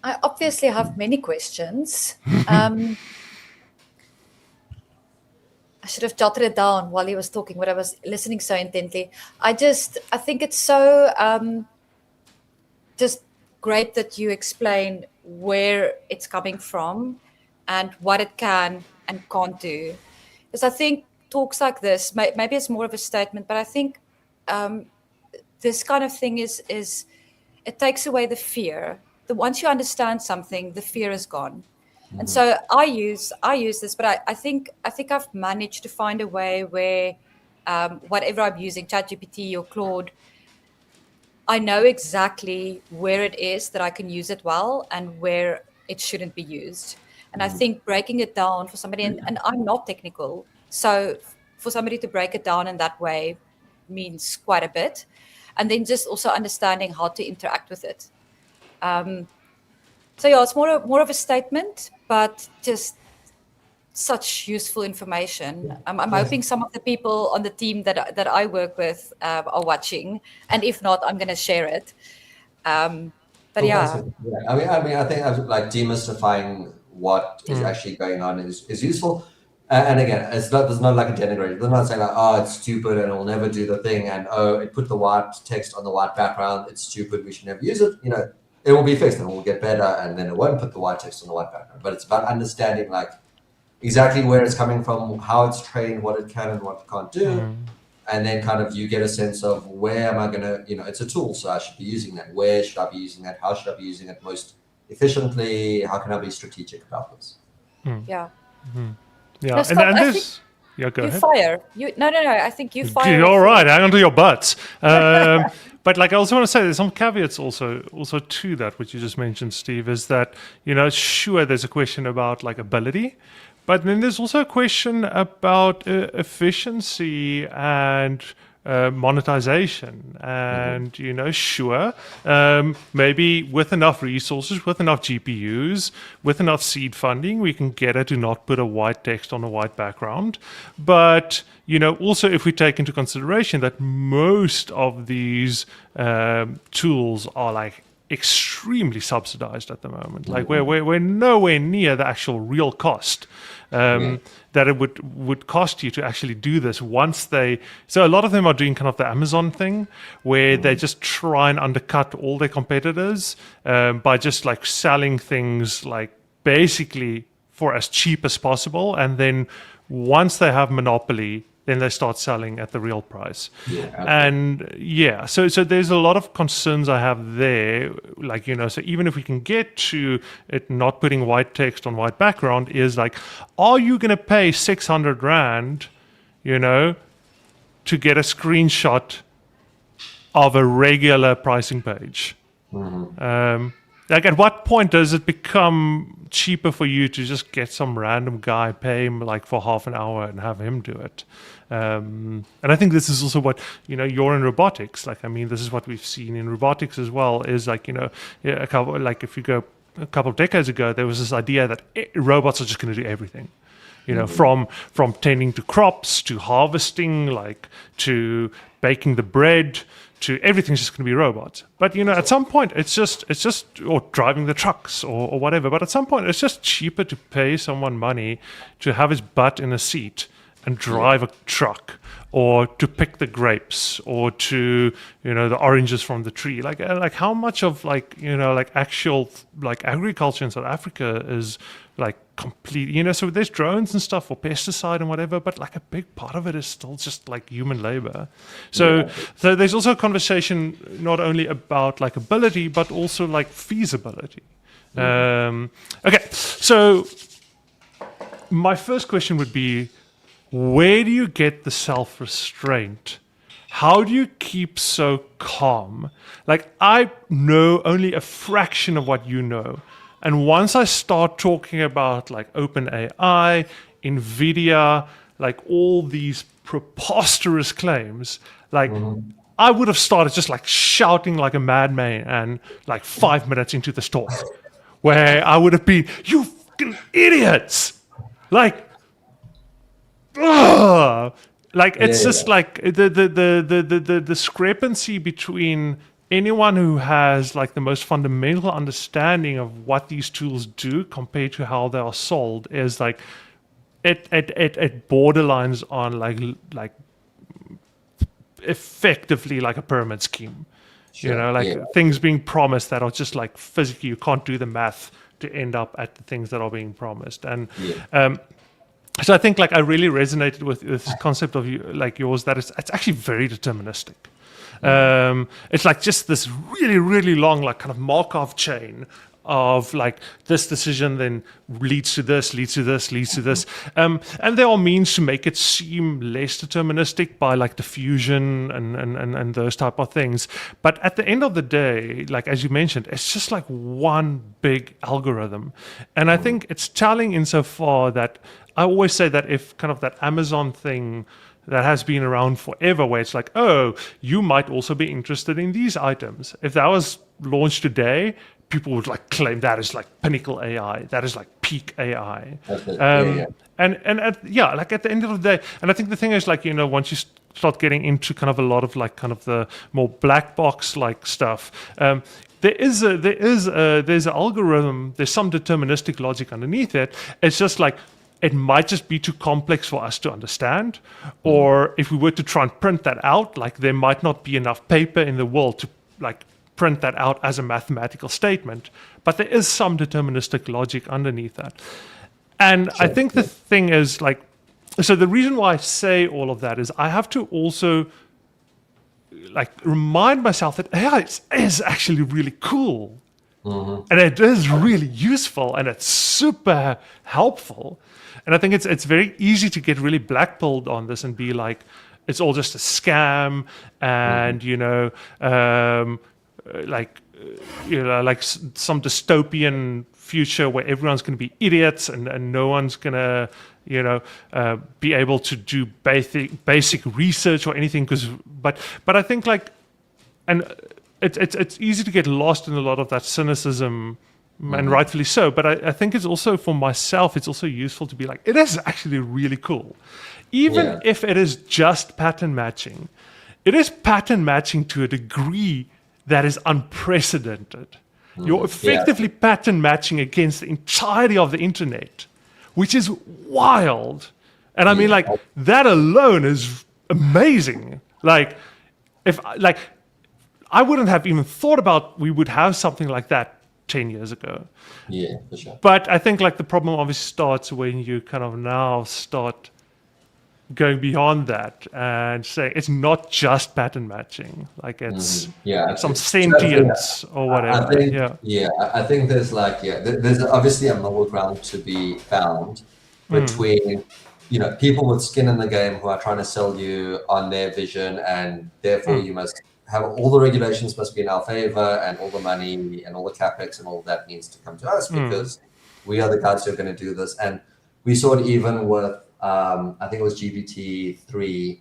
I obviously have many questions. I should have jotted it down while he was talking, but I was listening so intently. I think it's so just great that you explain where it's coming from and what it can and can't do. Because I think talks like this, maybe it's more of a statement, but I think this kind of thing is it takes away the fear. Once you understand something, the fear is gone. And so I use this, but I think I've managed to find a way where whatever I'm using, ChatGPT or Claude, I know exactly where it is that I can use it well and where it shouldn't be used. And I think breaking it down for somebody, and I'm not technical, so for somebody to break it down in that way means quite a bit. And then just also understanding how to interact with it. So yeah, it's more of a statement, but just such useful information. I'm hoping some of the people on the team that I work with are watching, and if not, I'm going to share it. But yeah. I mean, I think like demystifying what is actually going on is useful. And again, there's not like a denigrator. They're not saying like, oh, it's stupid and it'll never do the thing, and oh, it put the white text on the white background. It's stupid. We should never use it. You know, it will be fixed and it will get better, and then it won't put the white text on the white background. But it's about understanding like exactly where it's coming from, how it's trained, what it can and what it can't do. And then kind of you get a sense of where am I going to, you know, it's a tool, so I should be using that. Where should I be using that? How should I be using it most efficiently? How can I be strategic about this? Yeah. Yeah, No, Scott, and I this. Yeah, go You ahead. fire. No. I think you fire. You're all right. Hang on to your butts. But like, I also want to say there's some caveats also to that, which you just mentioned, Steve, is that, you know, sure, there's a question about like ability, but then there's also a question about efficiency and monetization. And, you know, sure, maybe with enough resources, with enough GPUs, with enough seed funding, we can get it to not put a white text on a white background. But, you know, also if we take into consideration that most of these tools are like extremely subsidized at the moment. Like we're nowhere near the actual real cost that it would cost you to actually do this once they. So a lot of them are doing kind of the Amazon thing where they just try and undercut all their competitors by just like selling things like basically for as cheap as possible, and then once they have monopoly, then they start selling at the real price. And yeah, so there's a lot of concerns I have there. Like, you know, so even if we can get to it not putting white text on white background, is like, are you going to pay 600 Rand, you know, to get a screenshot of a regular pricing page? Like, at what point does it become cheaper for you to just get some random guy, pay him like for half an hour and have him do it? And I think this is also what, you know, you're in robotics. Like, I mean, this is what we've seen in robotics as well, is like, you know, a couple, like if you go a couple of decades ago, there was this idea that robots are just going to do everything. You know, from tending to crops to harvesting, like to baking the bread, to everything's just going to be robots. But, you know, at some point it's just, or driving the trucks or whatever. But at some point it's just cheaper to pay someone money to have his butt in a seat and drive a truck, or to pick the grapes, or to, you know, the oranges from the tree. Like how much of like, you know, like actual like agriculture in South Africa is like complete, you know, so there's drones and stuff for pesticide and whatever, but like a big part of it is still just like human labor. So there's also a conversation not only about like ability, but also like feasibility. Okay, so my first question would be, where do you get the self-restraint? How do you keep so calm? Like, I know only a fraction of what you know. And once I start talking about like OpenAI, NVIDIA, like all these preposterous claims, like I would have started just like shouting like a madman and like 5 minutes into the talk, where I would have been, you fucking idiots! Like, ugh! Like it's just like the discrepancy between anyone who has like the most fundamental understanding of what these tools do compared to how they are sold is like it borderlines on like effectively like a pyramid scheme. You know, like things being promised that are just like physically you can't do the math to end up at the things that are being promised. And So I think like I really resonated with this concept of like yours, that it's actually very deterministic. It's like just this really, really long, like kind of Markov chain of like this decision then leads to this, leads to this, leads to this. And there are means to make it seem less deterministic by like diffusion and those type of things. But at the end of the day, like as you mentioned, it's just like one big algorithm. And I think it's telling insofar that I always say that if kind of that Amazon thing that has been around forever, where it's like, oh, you might also be interested in these items. If that was launched today, people would like claim that is like pinnacle AI, that is like peak AI. And like at the end of the day, and I think the thing is like, once you start getting into kind of a lot of like kind of the more black box like stuff, there's an algorithm, there's some deterministic logic underneath it. It's just like, it might just be too complex for us to understand, or if we were to try and print that out, like there might not be enough paper in the world to like print that out as a mathematical statement, but there is some deterministic logic underneath that. And I think the thing is like, so the reason why I say all of that is I have to also like remind myself that AI is actually really cool. And it is really useful and it's super helpful. And I think it's very easy to get really blackpilled on this and be like, it's all just a scam, and like some dystopian future where everyone's going to be idiots and no one's going to be able to do basic research or anything. But I think like, and it's easy to get lost in a lot of that cynicism. And rightfully so, but I think it's also for myself, it's also useful to be like, it is actually really cool. Even if it is just pattern matching, it is pattern matching to a degree that is unprecedented. You're effectively pattern matching against the entirety of the internet, which is wild. And I mean, like, that alone is amazing. Like, I wouldn't have even thought about we would have something like that 10 years ago. Yeah, for sure. But I think like the problem obviously starts when you kind of now start going beyond that and saying it's not just pattern matching, like it's some sentience or whatever. I think there's like there's obviously a middle ground to be found between people with skin in the game who are trying to sell you on their vision, and therefore you must have all the regulations must be in our favor, and all the money and all the capex and all that needs to come to us because we are the guys who are going to do this. And we saw it even with, I think it was GPT-3.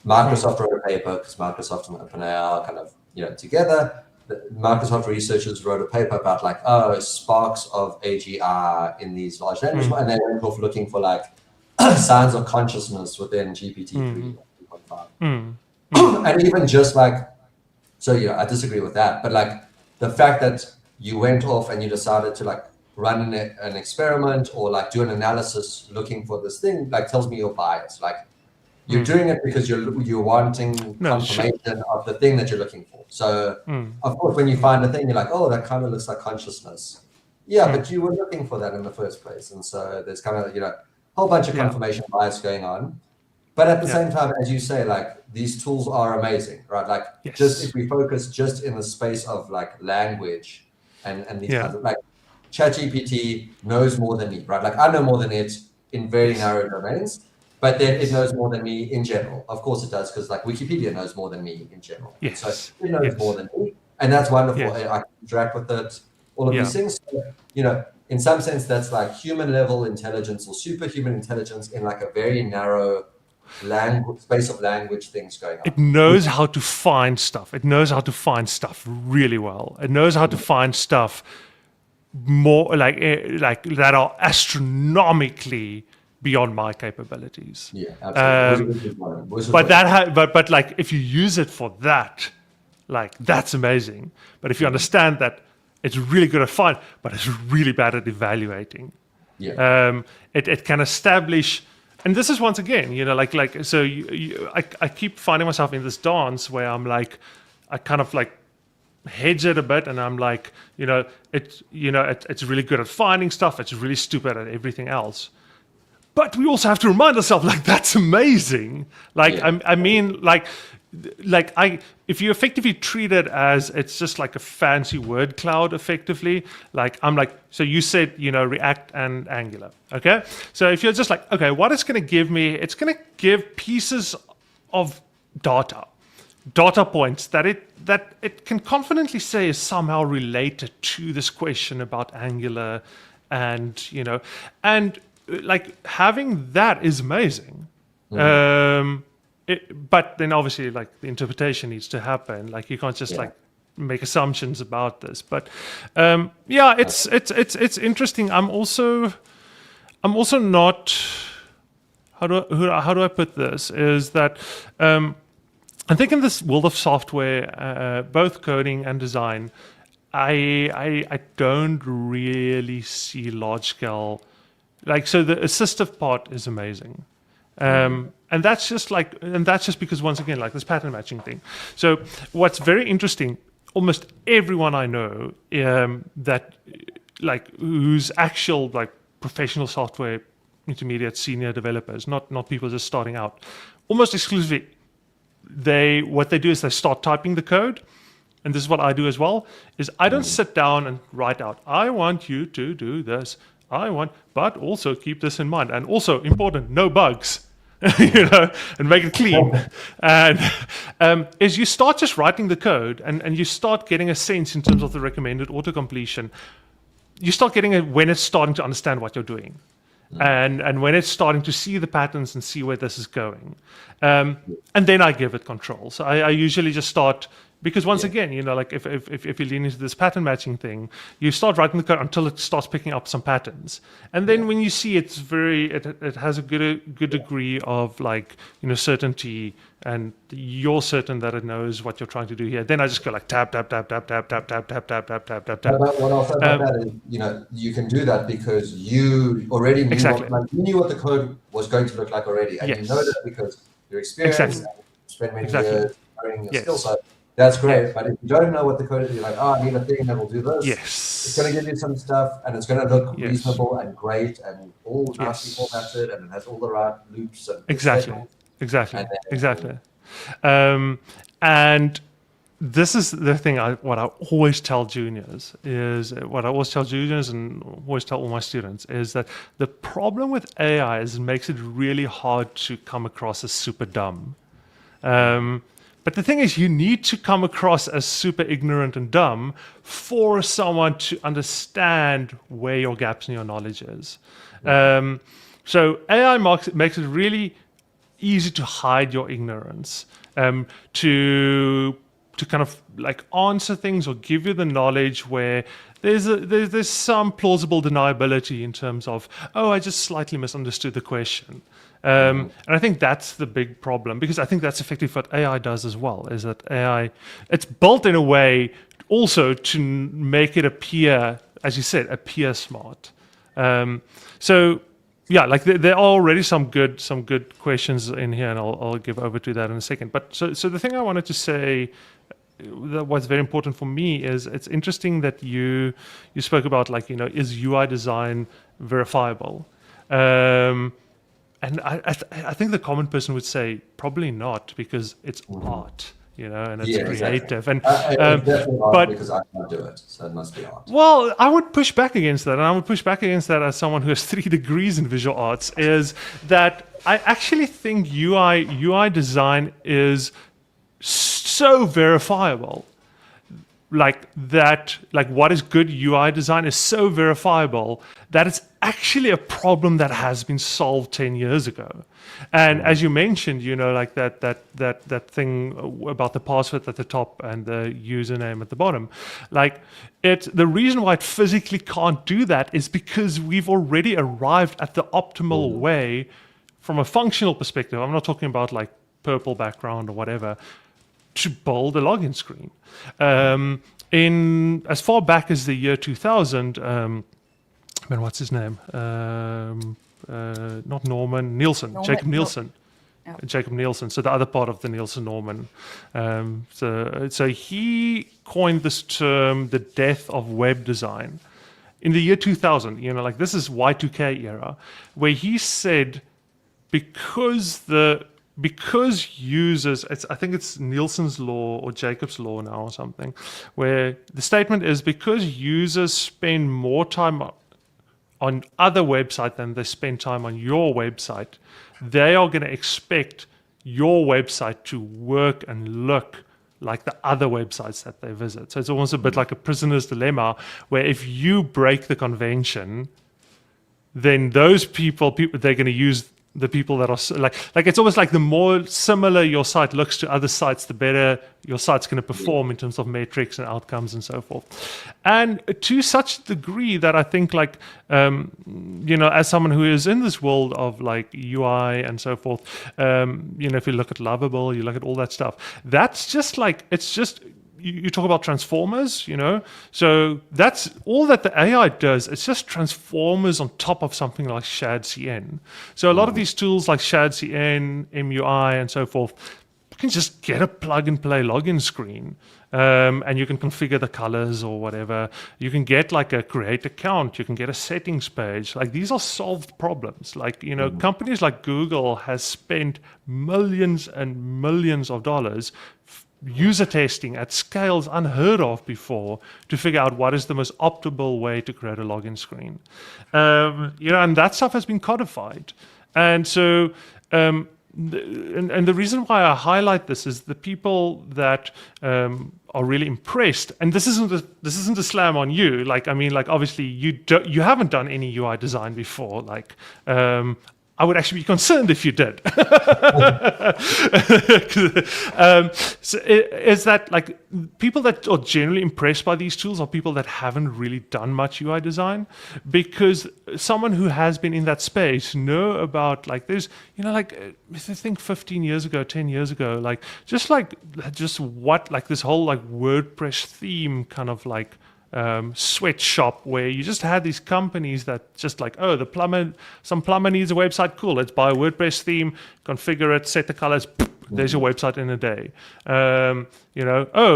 Microsoft wrote a paper because Microsoft and OpenAI are kind of, together. The Microsoft researchers wrote a paper about like, sparks of AGI in these large language models, and they went off looking for like signs of consciousness within GPT-3 3.5. And even just like, so, I disagree with that. But like the fact that you went off and you decided to like run an experiment or like do an analysis looking for this thing, like tells me you're biased. Like you're doing it because you're wanting confirmation of the thing that you're looking for. So of course, when you find a thing, you're like, oh, that kind of looks like consciousness. Yeah, but you were looking for that in the first place. And so there's kind of, a whole bunch of confirmation bias going on. But at the same time, as you say, like these tools are amazing, right? Like just if we focus just in the space of like language and these kinds of like ChatGPT knows more than me, right? Like I know more than it in very narrow domains, but then it knows more than me in general. Of course it does, because like Wikipedia knows more than me in general. So it knows more than me, and that's wonderful. I can interact with it, all of these things. So, in some sense, that's like human level intelligence or superhuman intelligence in like a very narrow space of language things going on. It knows how to find stuff. It knows how to find stuff really well. It knows how to find stuff more like that are astronomically beyond my capabilities. Yeah, absolutely. But like if you use it for that, like that's amazing. But if you understand that it's really good at finding, but it's really bad at evaluating. It can establish. And this is once again, so I keep finding myself in this dance where I'm like, I kind of like hedge it a bit, and I'm like, it's really good at finding stuff. It's really stupid at everything else. But we also have to remind ourselves, like, that's amazing. Like, Yeah. I mean, if you effectively treat it as it's just like a fancy word cloud, effectively, like I'm like, so you said, React and Angular, okay? So if you're just like, okay, what it's going to give me, it's going to give pieces of data points that it can confidently say is somehow related to this question about Angular, and like having that is amazing. But then obviously, like, the interpretation needs to happen. Like, you can't just like make assumptions about this. But it's interesting. I'm also not. How do I put this? Is that I think in this world of software, both coding and design, I don't really see large scale. Like, so the assistive part is amazing. And that's just because, once again, like this pattern matching thing. So what's very interesting, almost everyone I know that like who's actual like professional software intermediate senior developers, not people just starting out, almost exclusively, what they do is they start typing the code. And this is what I do as well, is I don't sit down and write out, I want you to do this. But also keep this in mind. And also important, no bugs, and make it clean. And as you start just writing the code and you start getting a sense in terms of the recommended autocompletion, you start getting it when it's starting to understand what you're doing. And when it's starting to see the patterns and see where this is going. And then I give it control. So I usually just start, because once again, like if you lean into this pattern matching thing, you start writing the code until it starts picking up some patterns. And then when you see it has a good degree of like, certainty, and you're certain that it knows what you're trying to do here, then I just go like tab, tab, tab, tab, tab, tab, tab, tab, tab, tab, tab, tab, tab. What I'll say about that is, you can do that because you already knew, you knew what the code was going to look like already. And you know that because your experience, and spend many years learning your skill set. That's great, but if you don't know what the code is, you're like, I need a thing that will do this. Yes. It's going to give you some stuff, and it's going to look reasonable and great, and all nicely formatted, and it has all the right loops. And Exactly. And this is the thing. What I always tell juniors and always tell all my students is that the problem with AI is it makes it really hard to come across as super dumb. But the thing is, you need to come across as super ignorant and dumb for someone to understand where your gaps in your knowledge is. So AI makes it really easy to hide your ignorance, to kind of like answer things or give you the knowledge where there's some plausible deniability in terms of, I just slightly misunderstood the question. And I think that's the big problem, because I think that's effectively what AI does as well, is that AI, it's built in a way also to make it appear, as you said, appear smart. So yeah, like there are already some good questions in here, and I'll give over to that in a second. But so the thing I wanted to say, that what's very important for me is it's interesting that you spoke about, like, is UI design verifiable? And I think the common person would say probably not, because it's art, and it's creative. Exactly. And but because I can't do it, so it must be art. Well, I would push back against that, and I would push back against that as someone who has 3 degrees in visual arts. Is that I actually think UI design is so verifiable. Like what is good UI design is so verifiable that it's actually a problem that has been solved 10 years ago. And as you mentioned, like that thing about the password at the top and the username at the bottom, like the reason why it physically can't do that is because we've already arrived at the optimal way from a functional perspective. I'm not talking about like purple background or whatever, to build a login screen. In as far back as the year 2000, what's his name? Not Norman, Nielsen, Jacob Nielsen. No. Jacob Nielsen, so the other part of the Nielsen-Norman. So he coined this term, the death of web design. in the year 2000, like this is Y2K era, where he said because users, I think it's Nielsen's law or Jacob's law now or something, where the statement is because users spend more time on other websites than they spend time on your website, they are going to expect your website to work and look like the other websites that they visit. So it's almost a bit like a prisoner's dilemma, where if you break the convention, then those people they're going to use the people that are like it's almost like the more similar your site looks to other sites, the better your site's going to perform in terms of metrics and outcomes and so forth. And to such a degree that I think as someone who is in this world of like UI and so forth, if you look at Lovable, you look at all that stuff, that's just like, it's just, you talk about transformers, so that's all that the AI does. It's just transformers on top of something like Shared CN. So a lot of these tools like Shared CN, MUI, and so forth, you can just get a plug and play login screen, and you can configure the colors or whatever. You can get like a create account. You can get a settings page. Like these are solved problems. Like, companies like Google has spent millions and millions of dollars user testing at scales unheard of before to figure out what is the most optimal way to create a login screen. And that stuff has been codified. And so, and the reason why I highlight this is the people that are really impressed. And this isn't a slam on you. Obviously you haven't done any UI design before. I would actually be concerned if you did. Is that like people that are generally impressed by these tools are people that haven't really done much UI design? Because someone who has been in that space know about there's, I think 15 years ago, 10 years ago, just what this whole WordPress theme kind of sweatshop where you just had these companies that just some plumber needs a website, cool, let's buy a WordPress theme, configure it, set the colors, there's your website in a day.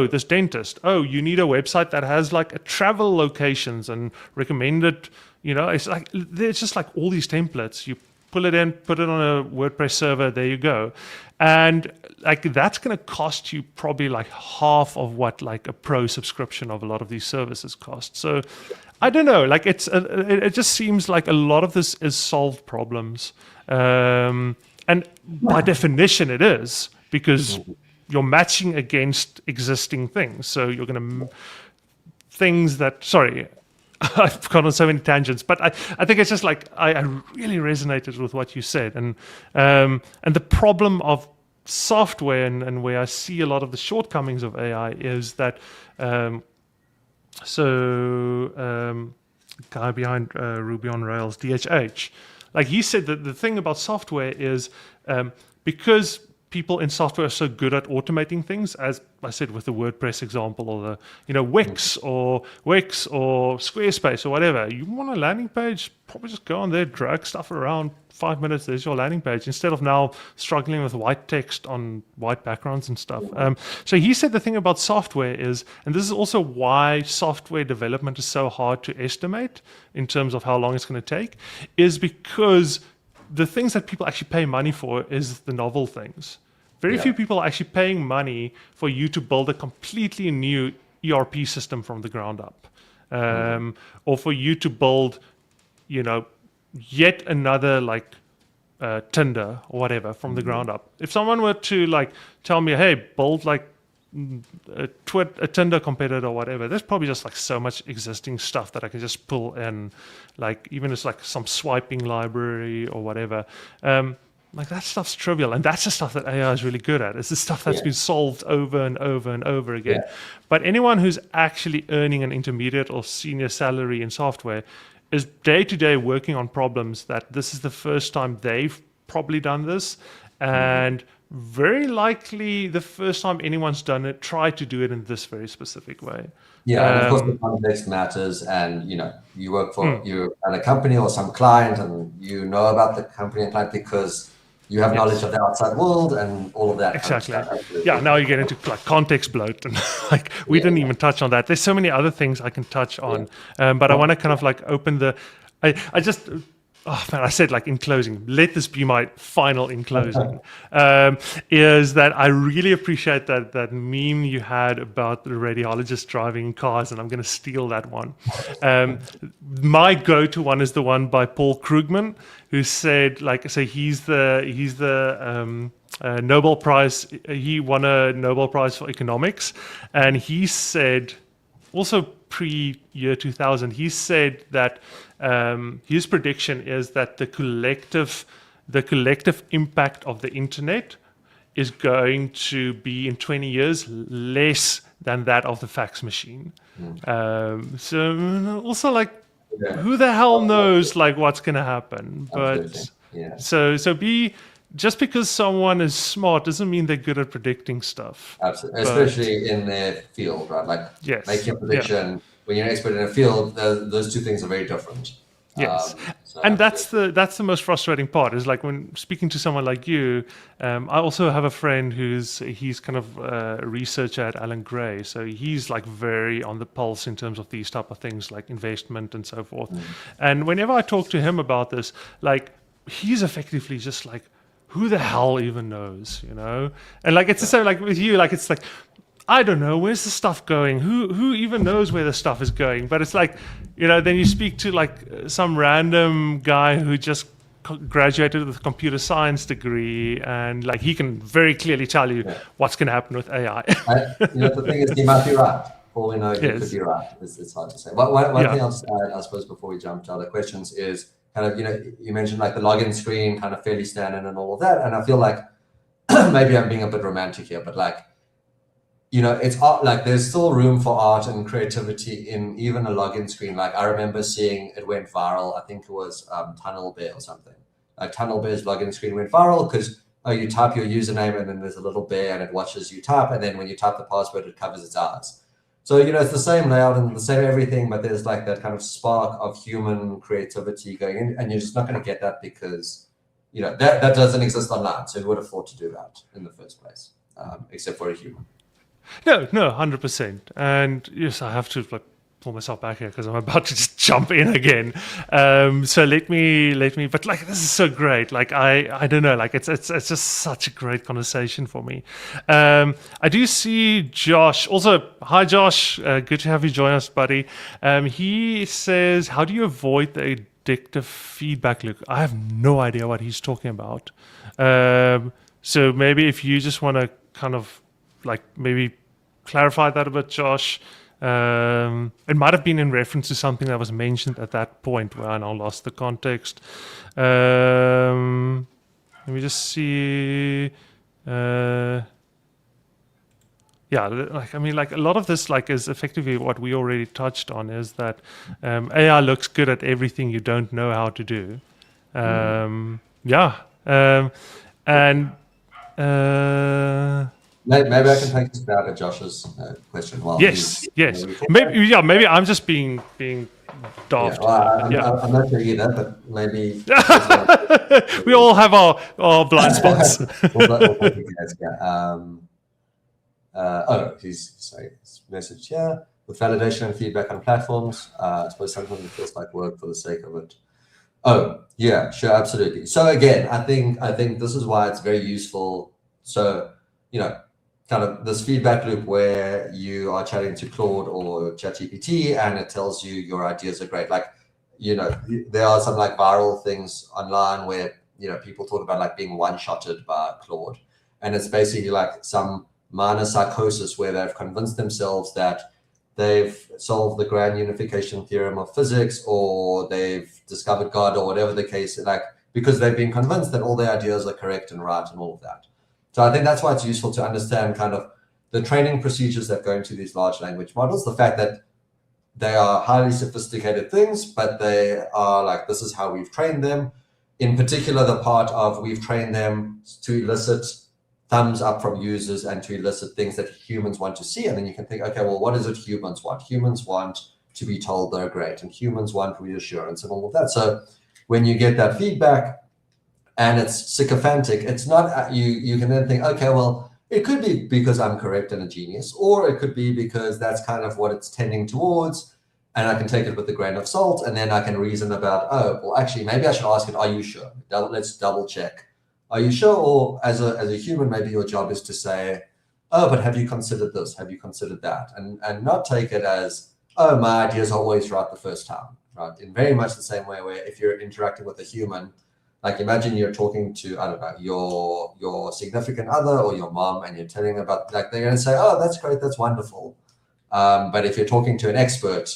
This dentist, you need a website that has a travel locations and recommended, it's there's just all these templates. You pull it in, put it on a WordPress server, there you go. And that's going to cost you probably half of what a pro subscription of a lot of these services cost. So I don't know, it just seems like a lot of this is solved problems. And by definition it is, because you're matching against existing things. So you're going to things that, sorry, I've gone on so many tangents, but I think it's just I really resonated with what you said, and the problem of software and where I see a lot of the shortcomings of AI is that guy behind Ruby on Rails, DHH, he said that the thing about software is because people in software are so good at automating things, as I said with the WordPress example, or the Wix or Squarespace or whatever. You want a landing page, probably just go on there, drag stuff around, 5 minutes, there's your landing page, instead of now struggling with white text on white backgrounds and stuff. So he said the thing about software is, and this is also why software development is so hard to estimate in terms of how long it's going to take, is because the things that people actually pay money for is the novel things. Very few people are actually paying money for you to build a completely new ERP system from the ground up, or for you to build, yet another Tinder or whatever from the ground up. If someone were to tell me, hey, build a Tinder competitor or whatever, there's probably just so much existing stuff that I can just pull in, even as some swiping library or whatever. That stuff's trivial, and that's the stuff that AI is really good at. It's the stuff that's been solved over and over and over again. But anyone who's actually earning an intermediate or senior salary in software is day to day working on problems that this is the first time they've probably done this, and very likely the first time anyone's done it, try to do it in this very specific way. Yeah, and of course the context matters, and you work for you're at a company or some client, and you know about the company and client because you have Yes. knowledge of the outside world and all of that. Exactly. Kind of stuff. Absolutely. Yeah, now you get into like context bloat, and like we didn't even touch on that. There's so many other things I can touch on, but I want to kind of like open the. I just. Oh man, I said like in closing, let this be my final in closing, is that I really appreciate that meme you had about the radiologist driving cars, and I'm going to steal that one. My go-to one is the one by Paul Krugman, who said like, so he's the Nobel Prize, he won a Nobel Prize for economics, and he said, also pre-year 2000, he said that his prediction is that the collective impact of the internet is going to be in 20 years less than that of the fax machine. So also like, who the hell knows like what's going to happen? But so be. Just because someone is smart doesn't mean they're good at predicting stuff. Absolutely, especially in their field, right? Like making a prediction when you're an expert in a field, those two things are very different. Yes, and that's the most frustrating part. Is like when speaking to someone like you. I also have a friend he's kind of a researcher at Alan Gray, so he's like very on the pulse in terms of these type of things like investment and so forth. And whenever I talk to him about this, like he's effectively just like, who the hell even knows, you know? And like it's the same like with you, like it's like, I don't know, where's the stuff going? Who even knows where the stuff is going? But it's like, you know, then you speak to like some random guy who just graduated with a computer science degree, and like he can very clearly tell you what's going to happen with AI. You know, the thing is, he might be right. All we know, he could be right. It's hard to say. But one thing I'll just add, I suppose, before we jump to other questions is kind of, you know, you mentioned like the login screen, kind of fairly standard and all of that. And I feel like maybe I'm being a bit romantic here, but like, you know, it's art, like there's still room for art and creativity in even a login screen. Like I remember seeing it went viral. I think it was Tunnel Bear or something. Like Tunnel Bear's login screen went viral because you type your username and then there's a little bear and it watches you type. And then when you type the password, it covers its eyes. So, you know, it's the same layout and the same everything, but there's like that kind of spark of human creativity going in, and you're just not going to get that because, you know, that doesn't exist online. So who would have thought to do that in the first place, except for a human? No, 100%. And yes, I have to like pull myself back here because I'm about to just jump in again. So let me. But like this is so great. Like I don't know. Like it's just such a great conversation for me. I do see Josh. Also, hi Josh. Good to have you join us, buddy. He says, "How do you avoid the addictive feedback loop?" I have no idea what he's talking about. So maybe if you just want to kind of like maybe clarify that a bit, Josh. It might have been in reference to something that was mentioned at that point where I now lost the context. Let me just see. Yeah, like I mean, like a lot of this, like, is effectively what we already touched on. Is that AI looks good at everything you don't know how to do. Maybe I can take a stab at Josh's question. Yes. Maybe I'm just being daft. I'm not sure either, but maybe we all have our blind spots. His message here with validation and feedback on platforms. I suppose sometimes it feels like work for the sake of it. Oh yeah, sure, absolutely. So again, I think this is why it's very useful. So, you know, kind of this feedback loop where you are chatting to Claude or ChatGPT and it tells you your ideas are great. Like, you know, there are some like viral things online where, you know, people talk about like being one-shotted by Claude. And it's basically like some minor psychosis where they've convinced themselves that they've solved the grand unification theorem of physics, or they've discovered God, or whatever the case, like, because they've been convinced that all their ideas are correct and right and all of that. So I think that's why it's useful to understand kind of the training procedures that go into these large language models, the fact that they are highly sophisticated things, but they are like, this is how we've trained them. In particular, the part of we've trained them to elicit thumbs up from users and to elicit things that humans want to see. And then you can think, okay, well, what is it humans want? Humans want to be told they're great, and humans want reassurance and all of that. So when you get that feedback, and it's sycophantic, it's not, you can then think, okay, well, it could be because I'm correct and a genius, or it could be because that's kind of what it's tending towards, and I can take it with a grain of salt, and then I can reason about, oh, well, actually, maybe I should ask it, are you sure? Let's double check. Are you sure? Or as a human, maybe your job is to say, oh, but have you considered this? Have you considered that? And not take it as, oh, my ideas are always right the first time, right? In very much the same way where if you're interacting with a human, like imagine you're talking to, I don't know, your significant other or your mom, and you're telling about, like, they're going to say, oh, that's great, that's wonderful. But if you're talking to an expert,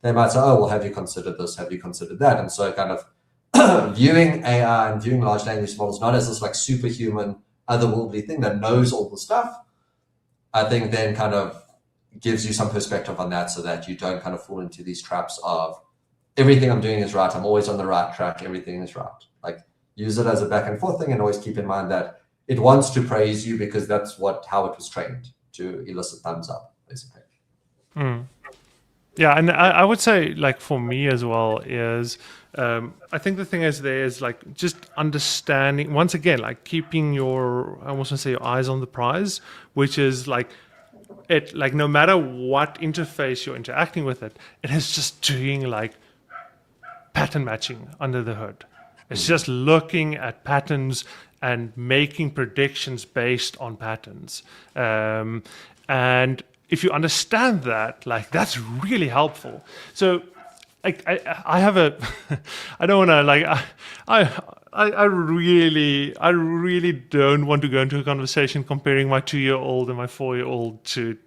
they might say, oh, well, have you considered this? Have you considered that? And so kind of viewing AI and viewing large language models not as this like superhuman, otherworldly thing that knows all the stuff, I think then kind of gives you some perspective on that, so that you don't kind of fall into these traps of everything I'm doing is right, I'm always on the right track, everything is right. Like, use it as a back and forth thing, and always keep in mind that it wants to praise you because that's how it was trained to elicit thumbs up, basically. Yeah, and I would say, like, for me as well is, I think the thing is there is like just understanding, once again, like keeping your, I almost want to say your eyes on the prize, which is like, it, like, no matter what interface you're interacting with it, it is just doing like pattern matching under the hood. It's just looking at patterns and making predictions based on patterns. And if you understand that, like, that's really helpful. So I have a, I don't want to, like, I really don't want to go into a conversation comparing my 2-year-old and my 4-year-old to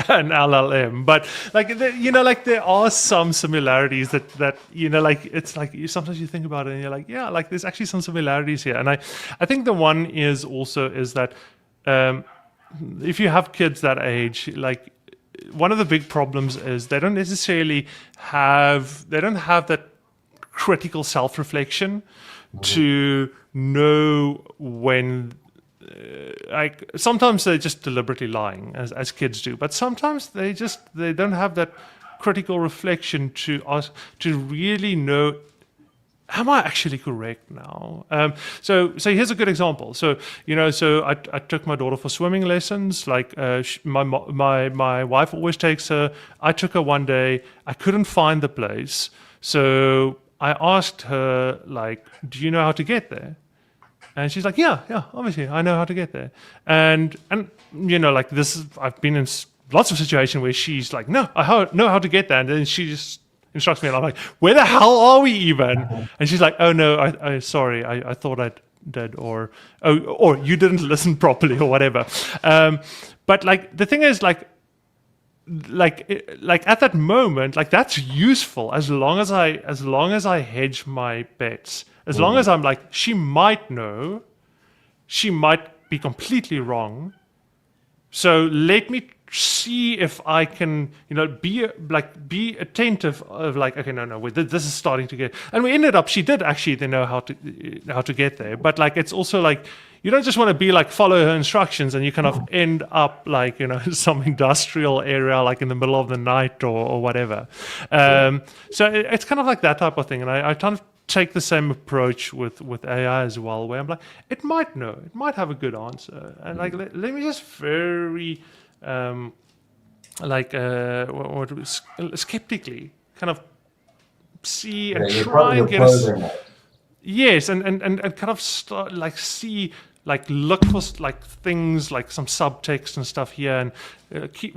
an LLM, but like, you know, like there are some similarities that you know, like it's like sometimes you think about it and you're like, yeah, like there's actually some similarities here. And I think the one is that if you have kids that age, like one of the big problems is they don't necessarily have that critical self-reflection to know when. Like sometimes they're just deliberately lying, as kids do, but sometimes they don't have that critical reflection to really know, am I actually correct now? So here's a good example. So I took my daughter for swimming lessons. Like my wife always takes her. I took her one day. I couldn't find the place, so I asked her, like, do you know how to get there? And she's like, yeah, obviously, I know how to get there. And you know, like this is, I've been in lots of situations where she's like, no, I know how to get there. And then she just instructs me, and I'm like, where the hell are we even? And she's like, oh no, I sorry, I thought I did, or you didn't listen properly, or whatever. But like the thing is, like at that moment, like that's useful as long as I hedge my bets. As long as I'm like, she might know, she might be completely wrong. So let me see if I can, you know, be attentive of like, okay, no, this is starting to get. And we ended up, she did actually know how to get there. But like, it's also like, you don't just want to be like follow her instructions and you kind of end up like, you know, some industrial area like in the middle of the night or whatever. So it's kind of like that type of thing. And I kind of take the same approach with AI as well, where I'm like, it might know, it might have a good answer, and like let me just very skeptically kind of see and try and get yes, and kind of start like see, like look for like things like some subtext and stuff here, and keep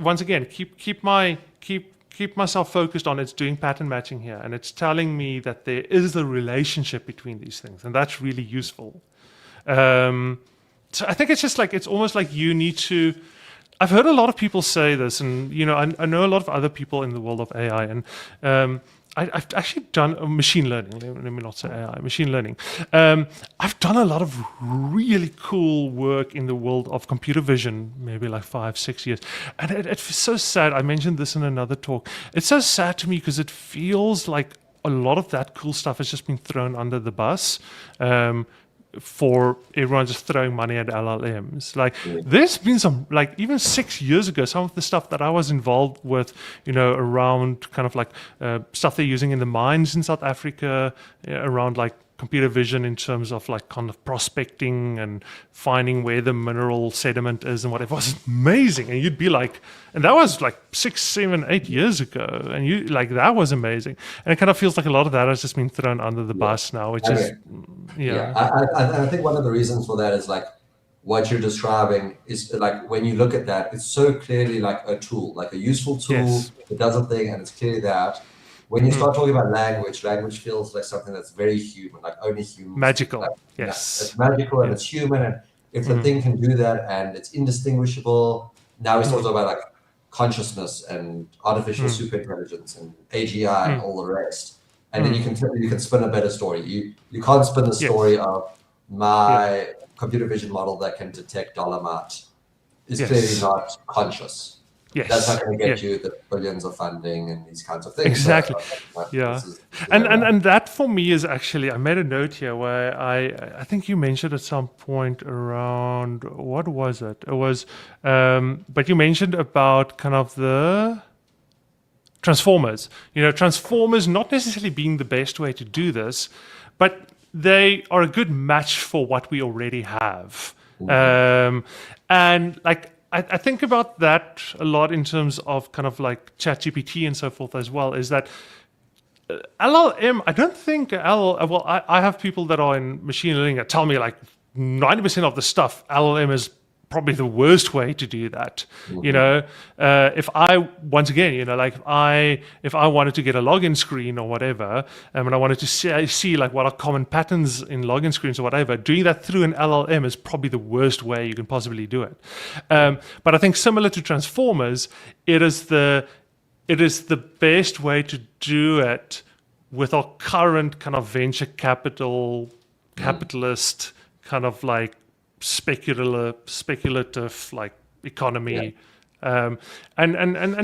myself focused on it's doing pattern matching here, and it's telling me that there is a relationship between these things, and that's really useful. So I think it's just like, it's almost like you need to, I've heard a lot of people say this, and you know, I know a lot of other people in the world of AI, and I've actually done machine learning. Let me not say AI, machine learning. I've done a lot of really cool work in the world of computer vision, maybe like 5-6 years. And it's so sad. I mentioned this in another talk. It's so sad to me because it feels like a lot of that cool stuff has just been thrown under the bus. For everyone just throwing money at LLMs. Like there's been some, like even 6 years ago, some of the stuff that I was involved with, you know, around kind of like stuff they're using in the mines in South Africa, around like computer vision in terms of like kind of prospecting and finding where the mineral sediment is and whatever. It was amazing. And you'd be like, and that was like 6, 7, 8 years ago. And you like, that was amazing. And it kind of feels like a lot of that has just been thrown under the bus now, which is, I think one of the reasons for that is like what you're describing is like when you look at that, it's so clearly like a tool, like a useful tool. It does a thing, and it's clearly that. When you start talking about language feels like something that's very human, like only humans. Magical, like, yes. It's magical and it's human, and if the thing can do that and it's indistinguishable, now we start talking about like consciousness and artificial superintelligence and AGI and all the rest. And then you can spin a better story. You can't spin the story of my computer vision model that can detect dolomite is clearly not conscious. Yes. That's not going to get you the billions of funding and these kinds of things. Exactly. So, and that for me is actually, I made a note here where I think you mentioned at some point around, what was it? It was, but you mentioned about kind of the transformers. Transformers not necessarily being the best way to do this, but they are a good match for what we already have. And like, I think about that a lot in terms of kind of like ChatGPT and so forth as well, is that LLM, I don't think I have people that are in machine learning that tell me like 90% of the stuff, LLM is probably the worst way to do that. If I, once again, like if I wanted to get a login screen or whatever, and I wanted to see like what are common patterns in login screens or whatever, doing that through an LLM is probably the worst way you can possibly do it. But I think similar to transformers, it is the best way to do it with our current kind of venture capitalist kind of like speculative like economy. And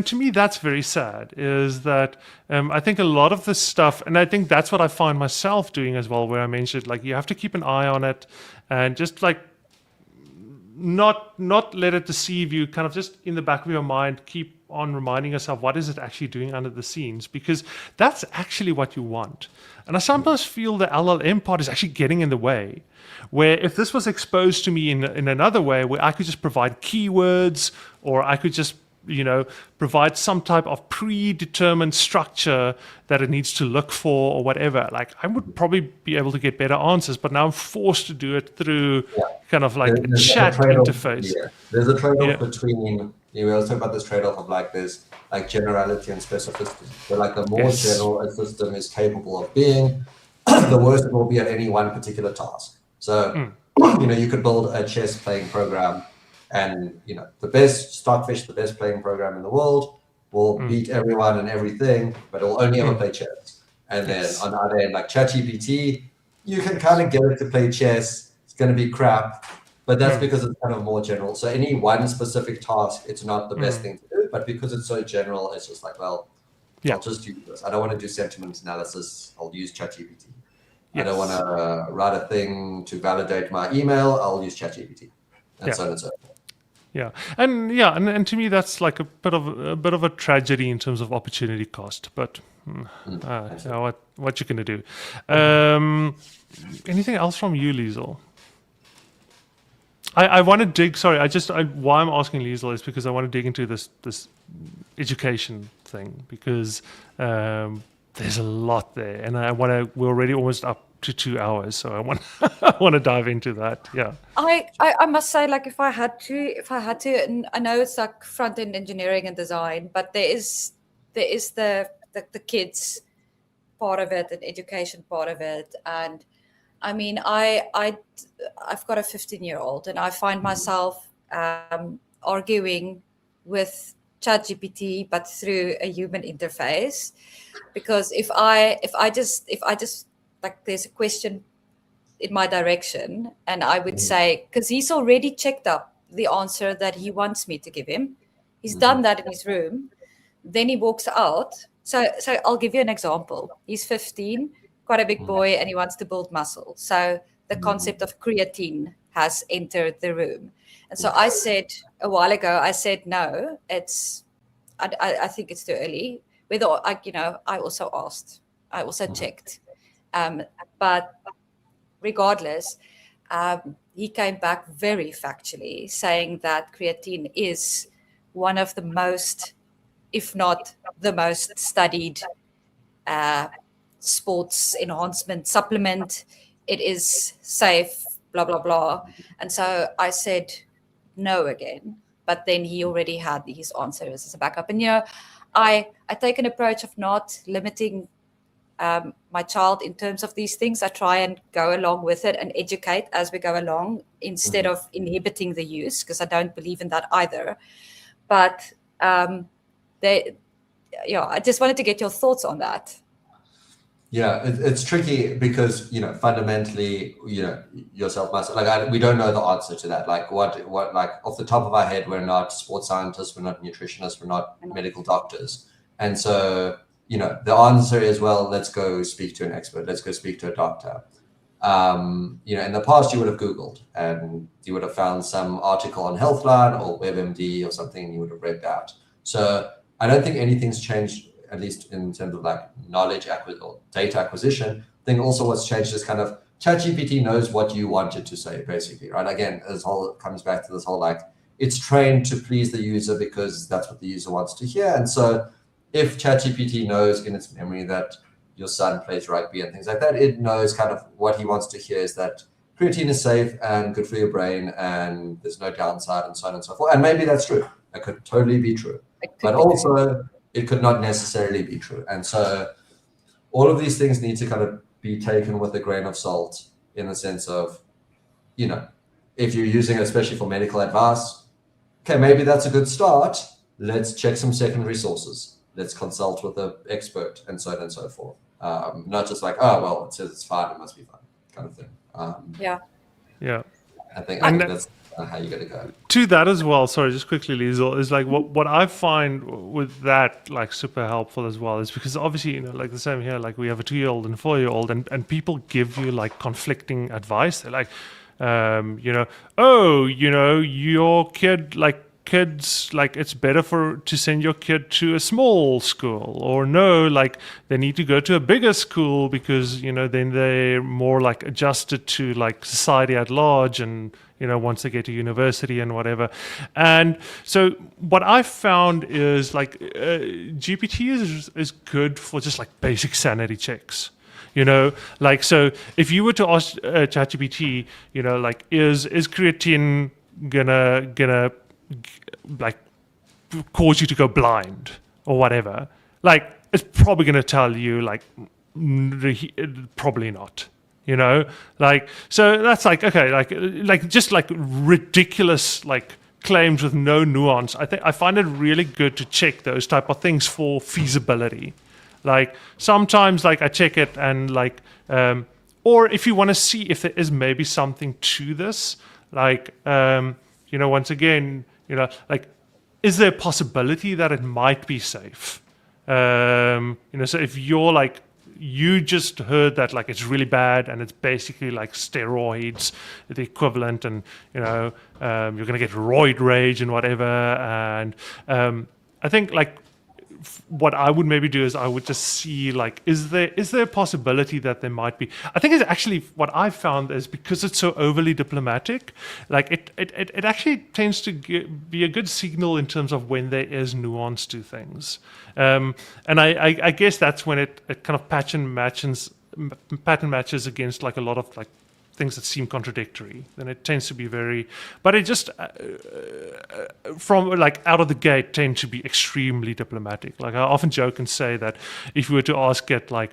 to me that's very sad, is that I think a lot of this stuff, and I think that's what I find myself doing as well, where I mentioned like you have to keep an eye on it and just like not let it deceive you, kind of just in the back of your mind keep on reminding yourself what is it actually doing under the scenes, because that's actually what you want. And I sometimes feel the LLM part is actually getting in the way, where if this was exposed to me in another way, where I could just provide keywords, or I could just provide some type of predetermined structure that it needs to look for or whatever, like I would probably be able to get better answers, but now I'm forced to do it through kind of like a chat interface. There's a trade-off between, we always talk about this trade-off of like there's like generality and specificity. So like the more general a system is capable of being, the worse it will be at any one particular task. So, you could build a chess playing program, and the best Stockfish, the best playing program in the world, will beat everyone and everything, but it will only ever play chess. And then on the other end, like ChatGPT, you can kind of get it to play chess. It's going to be crap, but that's because it's kind of more general. So any one specific task, it's not the best thing to do, but because it's so general, it's just like, well, I'll just use this. I don't want to do sentiment analysis. I'll use ChatGPT. I don't want to write a thing to validate my email. I'll use ChatGPT, and so on and so forth. And to me that's like a bit of a tragedy in terms of opportunity cost. But what you gonna do? Anything else from you, Liesel? I want to dig. Sorry, why I'm asking Liesel is because I want to dig into this education thing, because there's a lot there, and we're already almost up to 2 hours, so I want to dive into that. I must say, like if I had to, and I know it's like front end engineering and design, but there is the kids part of it and education part of it. And I mean, I've got a 15-year-old, and I find myself arguing with ChatGPT, but through a human interface, because if I just like there's a question in my direction, and I would say, because he's already checked up the answer that he wants me to give him, he's done that in his room, then he walks out. So I'll give you an example. He's 15, quite a big boy, and he wants to build muscle. So the concept of creatine has entered the room. And so I said a while ago, no, I think it's too early. Whether I also asked, I also checked. But regardless, he came back very factually saying that creatine is one of the most, if not the most studied sports enhancement supplement. It is safe, blah, blah, blah. And so I said no again. But then he already had his answers as a backup. And, I take an approach of not limiting my child in terms of these things. I try and go along with it and educate as we go along instead of inhibiting the use, because I don't believe in that either. But I just wanted to get your thoughts on that. Yeah, it's tricky because, fundamentally, yourself, myself, we don't know the answer to that. Like what, like off the top of our head, we're not sports scientists, we're not nutritionists, we're not medical doctors. And so, the answer is, well, let's go speak to an expert. Let's go speak to a doctor. In the past, you would have Googled and you would have found some article on Healthline or WebMD or something, and you would have read that. So I don't think anything's changed, at least in terms of like knowledge or data acquisition. I think also what's changed is kind of ChatGPT knows what you wanted to say, basically, right? Again, this whole comes back to this whole, like, it's trained to please the user because that's what the user wants to hear. And so if ChatGPT knows in its memory that your son plays rugby and things like that, it knows kind of what he wants to hear is that creatine is safe and good for your brain and there's no downside and so on and so forth. And maybe that's true. That could totally be true. But also, it could not necessarily be true. And so all of these things need to kind of be taken with a grain of salt, in the sense of, if you're using it, especially for medical advice, okay, maybe that's a good start. Let's check some secondary sources. Let's consult with an expert and so on and so forth. Not just like, oh, well, it says it's fine, it must be fine, kind of thing. Yeah. I think that's how you're going to go. To that as well, sorry, just quickly, Liesel, is like what I find with that like super helpful as well is because obviously, like the same here, like we have a 2-year-old and a 4-year-old and people give you like conflicting advice. They're like, your kid, like kids, like it's better to send your kid to a small school, or no, like they need to go to a bigger school because, then they're more like adjusted to like society at large and, once they get to university and whatever. And so what I found is like GPT is good for just like basic sanity checks. Like, so if you were to ask ChatGPT, like, is creatine gonna like cause you to go blind or whatever? Like, it's probably gonna tell you like probably not. Like, so that's like, okay, like just like ridiculous like claims with no nuance. I find it really good to check those type of things for feasibility. Like sometimes like I check it and like, or if you want to see if there is maybe something to this, like, once again, like, is there a possibility that it might be safe? So if you're like, you just heard that like it's really bad and it's basically like steroids, the equivalent, and you're gonna get roid rage and whatever. And I think like what I would maybe do is I would just see like, is there a possibility that there might be? I think it's actually what I found is because it's so overly diplomatic, like it actually tends to be a good signal in terms of when there is nuance to things. And I guess that's when it kind of pattern matches against like a lot of like things that seem contradictory. Then it tends to be but it just from like out of the gate tends to be extremely diplomatic. Like I often joke and say that if you were to ask it like,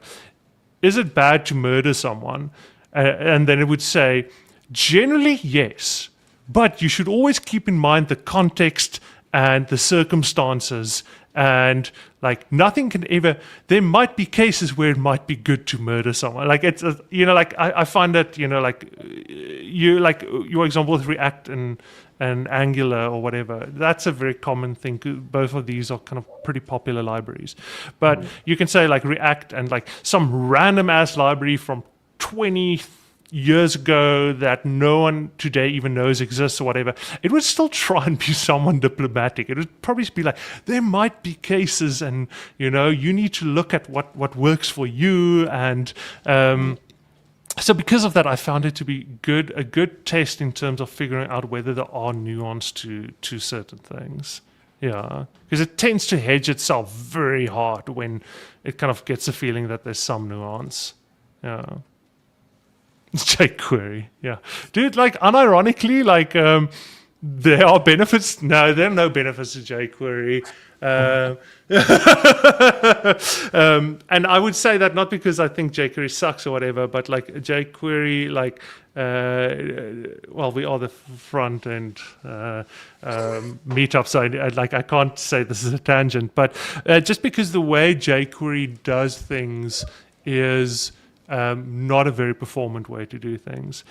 is it bad to murder someone? And then it would say, generally yes, but you should always keep in mind the context and the circumstances, and like nothing can ever, there might be cases where it might be good to murder someone. Like it's, like I find that, like your example with React and Angular or whatever, that's a very common thing. Both of these are kind of pretty popular libraries. But you can say like React and like some random ass library from 20 years ago that no one today even knows exists or whatever, it would still try and be somewhat diplomatic. It would probably be like, there might be cases and, you need to look at what works for you. And so because of that, I found it to be a good test in terms of figuring out whether there are nuance to certain things. Yeah, because it tends to hedge itself very hard when it kind of gets a feeling that there's some nuance. Yeah. jQuery, yeah. Dude, like, unironically, like, there are benefits. No, there are no benefits to jQuery. And I would say that not because I think jQuery sucks or whatever, but like jQuery, like, well, we are the front end meetup, so I can't say this is a tangent, but just because the way jQuery does things is not a very performant way to do things.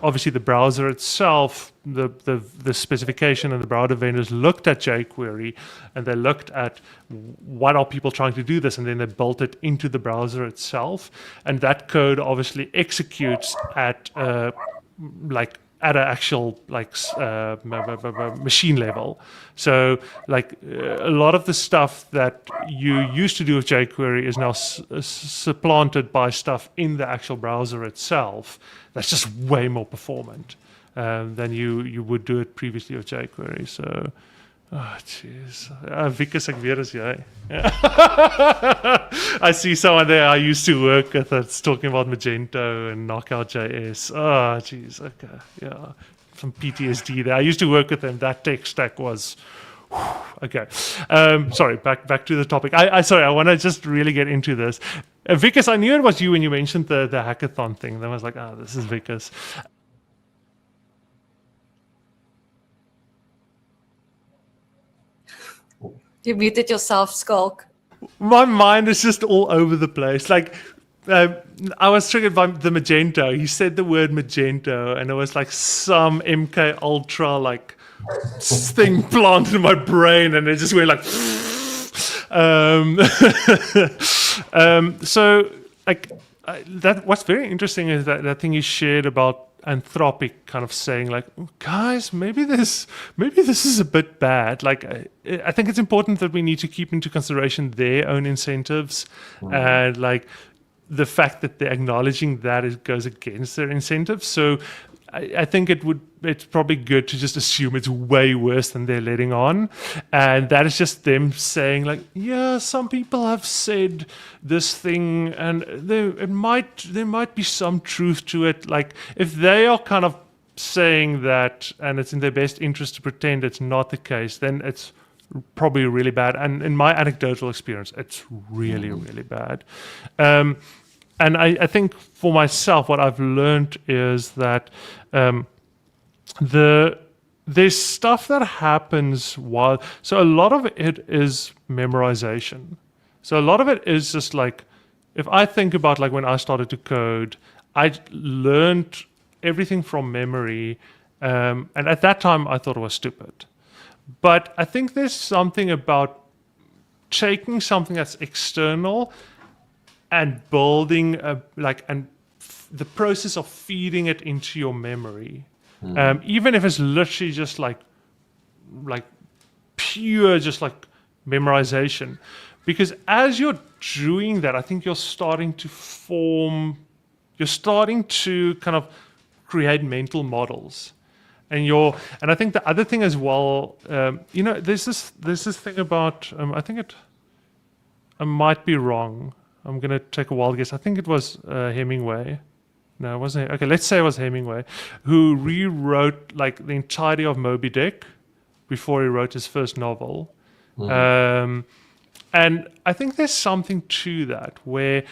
Obviously the browser itself, the specification and the browser vendors looked at jQuery and they looked at what are people trying to do this, and then they built it into the browser itself. And that code obviously executes at at an actual machine level. So like a lot of the stuff that you used to do with jQuery is now supplanted by stuff in the actual browser itself that's just way more performant than you would do it previously with jQuery. So, oh jeez, Vickers, ek weet is jy. I see someone there I used to work with that's talking about Magento and Knockout.js. Oh jeez, okay, yeah, some PTSD there. I used to work with them. That tech stack was okay. Sorry, back to the topic. I want to just really get into this. Vickers, I knew it was you when you mentioned the hackathon thing. Then I was like, this is Vickers. You muted yourself, Skulk. My mind is just all over the place. Like, I was triggered by the Magento. He said the word Magento, and it was like some MK Ultra like thing planted in my brain, and it just went like. So like that. What's very interesting is that thing you shared about Anthropic kind of saying like, guys, maybe this is a bit bad. Like, I think it's important that we need to keep into consideration their own incentives, and like the fact that they're acknowledging that it goes against their incentives. So I think it's probably good to just assume it's way worse than they're letting on. And that is just them saying like, yeah, some people have said this thing and there might be some truth to it. Like if they are kind of saying that and it's in their best interest to pretend it's not the case, then it's probably really bad. And in my anecdotal experience, it's really, really bad. And I think for myself, what I've learned is that there's stuff that happens while. So a lot of it is memorization. So a lot of it is just like, if I think about like when I started to code, I learned everything from memory. And at that time, I thought it was stupid. But I think there's something about taking something that's external and building the process of feeding it into your memory, even if it's literally just like pure, just like memorization, because as you're doing that, I think you're starting to kind of create mental models, and I think the other thing as well, there's this thing about I might be wrong. I'm going to take a wild guess. I think it was Hemingway. No, it wasn't. Okay, let's say it was Hemingway, who rewrote like the entirety of Moby Dick before he wrote his first novel. And I think there's something to that, where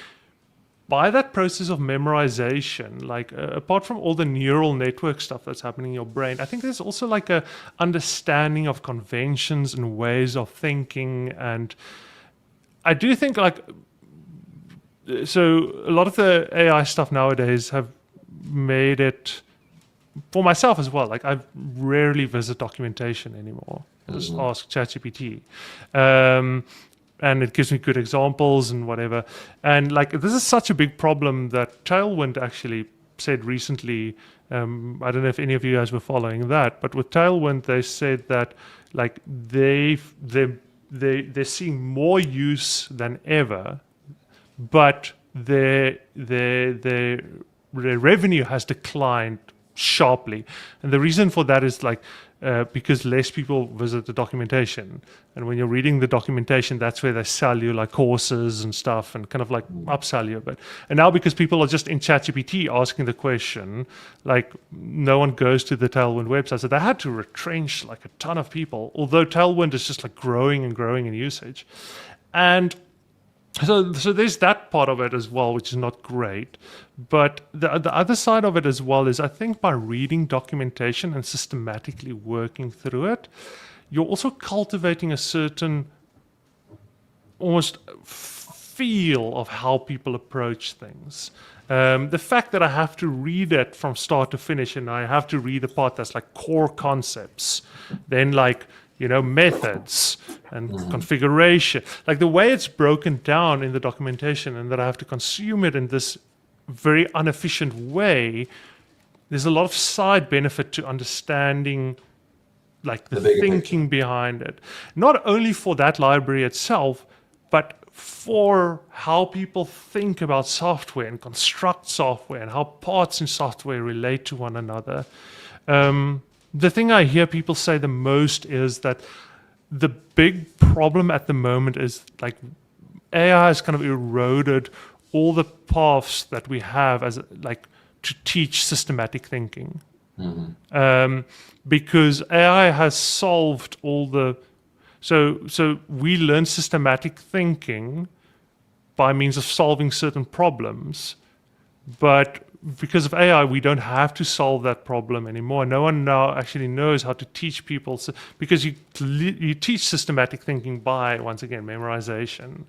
by that process of memorization, like apart from all the neural network stuff that's happening in your brain, I think there's also like a understanding of conventions and ways of thinking. And I do think like, so a lot of the AI stuff nowadays have made it, for myself as well, like I rarely visit documentation anymore. I just ask ChatGPT. And it gives me good examples and whatever. And like this is such a big problem that Tailwind actually said recently. I don't know if any of you guys were following that, but with Tailwind they said that like they're seeing more use than ever, but their revenue has declined sharply, and the reason for that is like because less people visit the documentation, and when you're reading the documentation, that's where they sell you like courses and stuff, and kind of like upsell you a bit. And now because people are just in ChatGPT asking the question, like no one goes to the Tailwind website, so they had to retrench like a ton of people. Although Tailwind is just like growing and growing in usage, and so there's that part of it as well, which is not great. But the other side of it as well is I think by reading documentation and systematically working through it, you're also cultivating a certain almost feel of how people approach things. The fact that I have to read it from start to finish, and I have to read the part that's like core concepts, then like methods and configuration, like the way it's broken down in the documentation, and that I have to consume it in this very inefficient way, there's a lot of side benefit to understanding like the thinking behind it. Not only for that library itself, but for how people think about software and construct software and how parts in software relate to one another. The thing I hear people say the most is that the big problem at the moment is like AI has kind of eroded all the paths that we have as like to teach systematic thinking. Because AI has solved all the so we learn systematic thinking by means of solving certain problems, but because of AI, we don't have to solve that problem anymore. No one now actually knows how to teach people, because you teach systematic thinking by, once again, memorization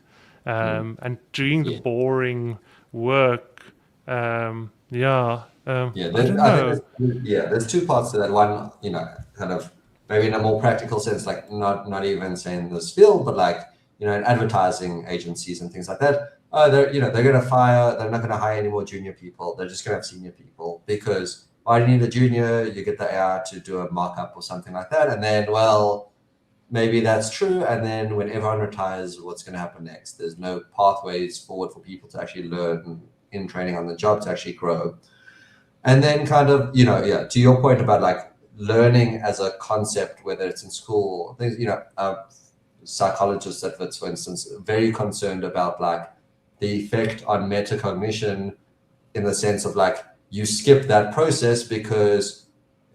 and doing the boring work. There's two parts to that. One, kind of maybe in a more practical sense, like not even saying this field, but like in advertising agencies and things like that. They're going to fire. They're not going to hire any more junior people. They're just going to have senior people, because why do you need a junior? You get the AI to do a markup or something like that, and then maybe that's true. And then when everyone retires, what's going to happen next? There's no pathways forward for people to actually learn in training on the job to actually grow. And then kind of to your point about like learning as a concept, whether it's in school, things psychologists at Wits, for instance, very concerned about like the effect on metacognition, in the sense of like you skip that process because,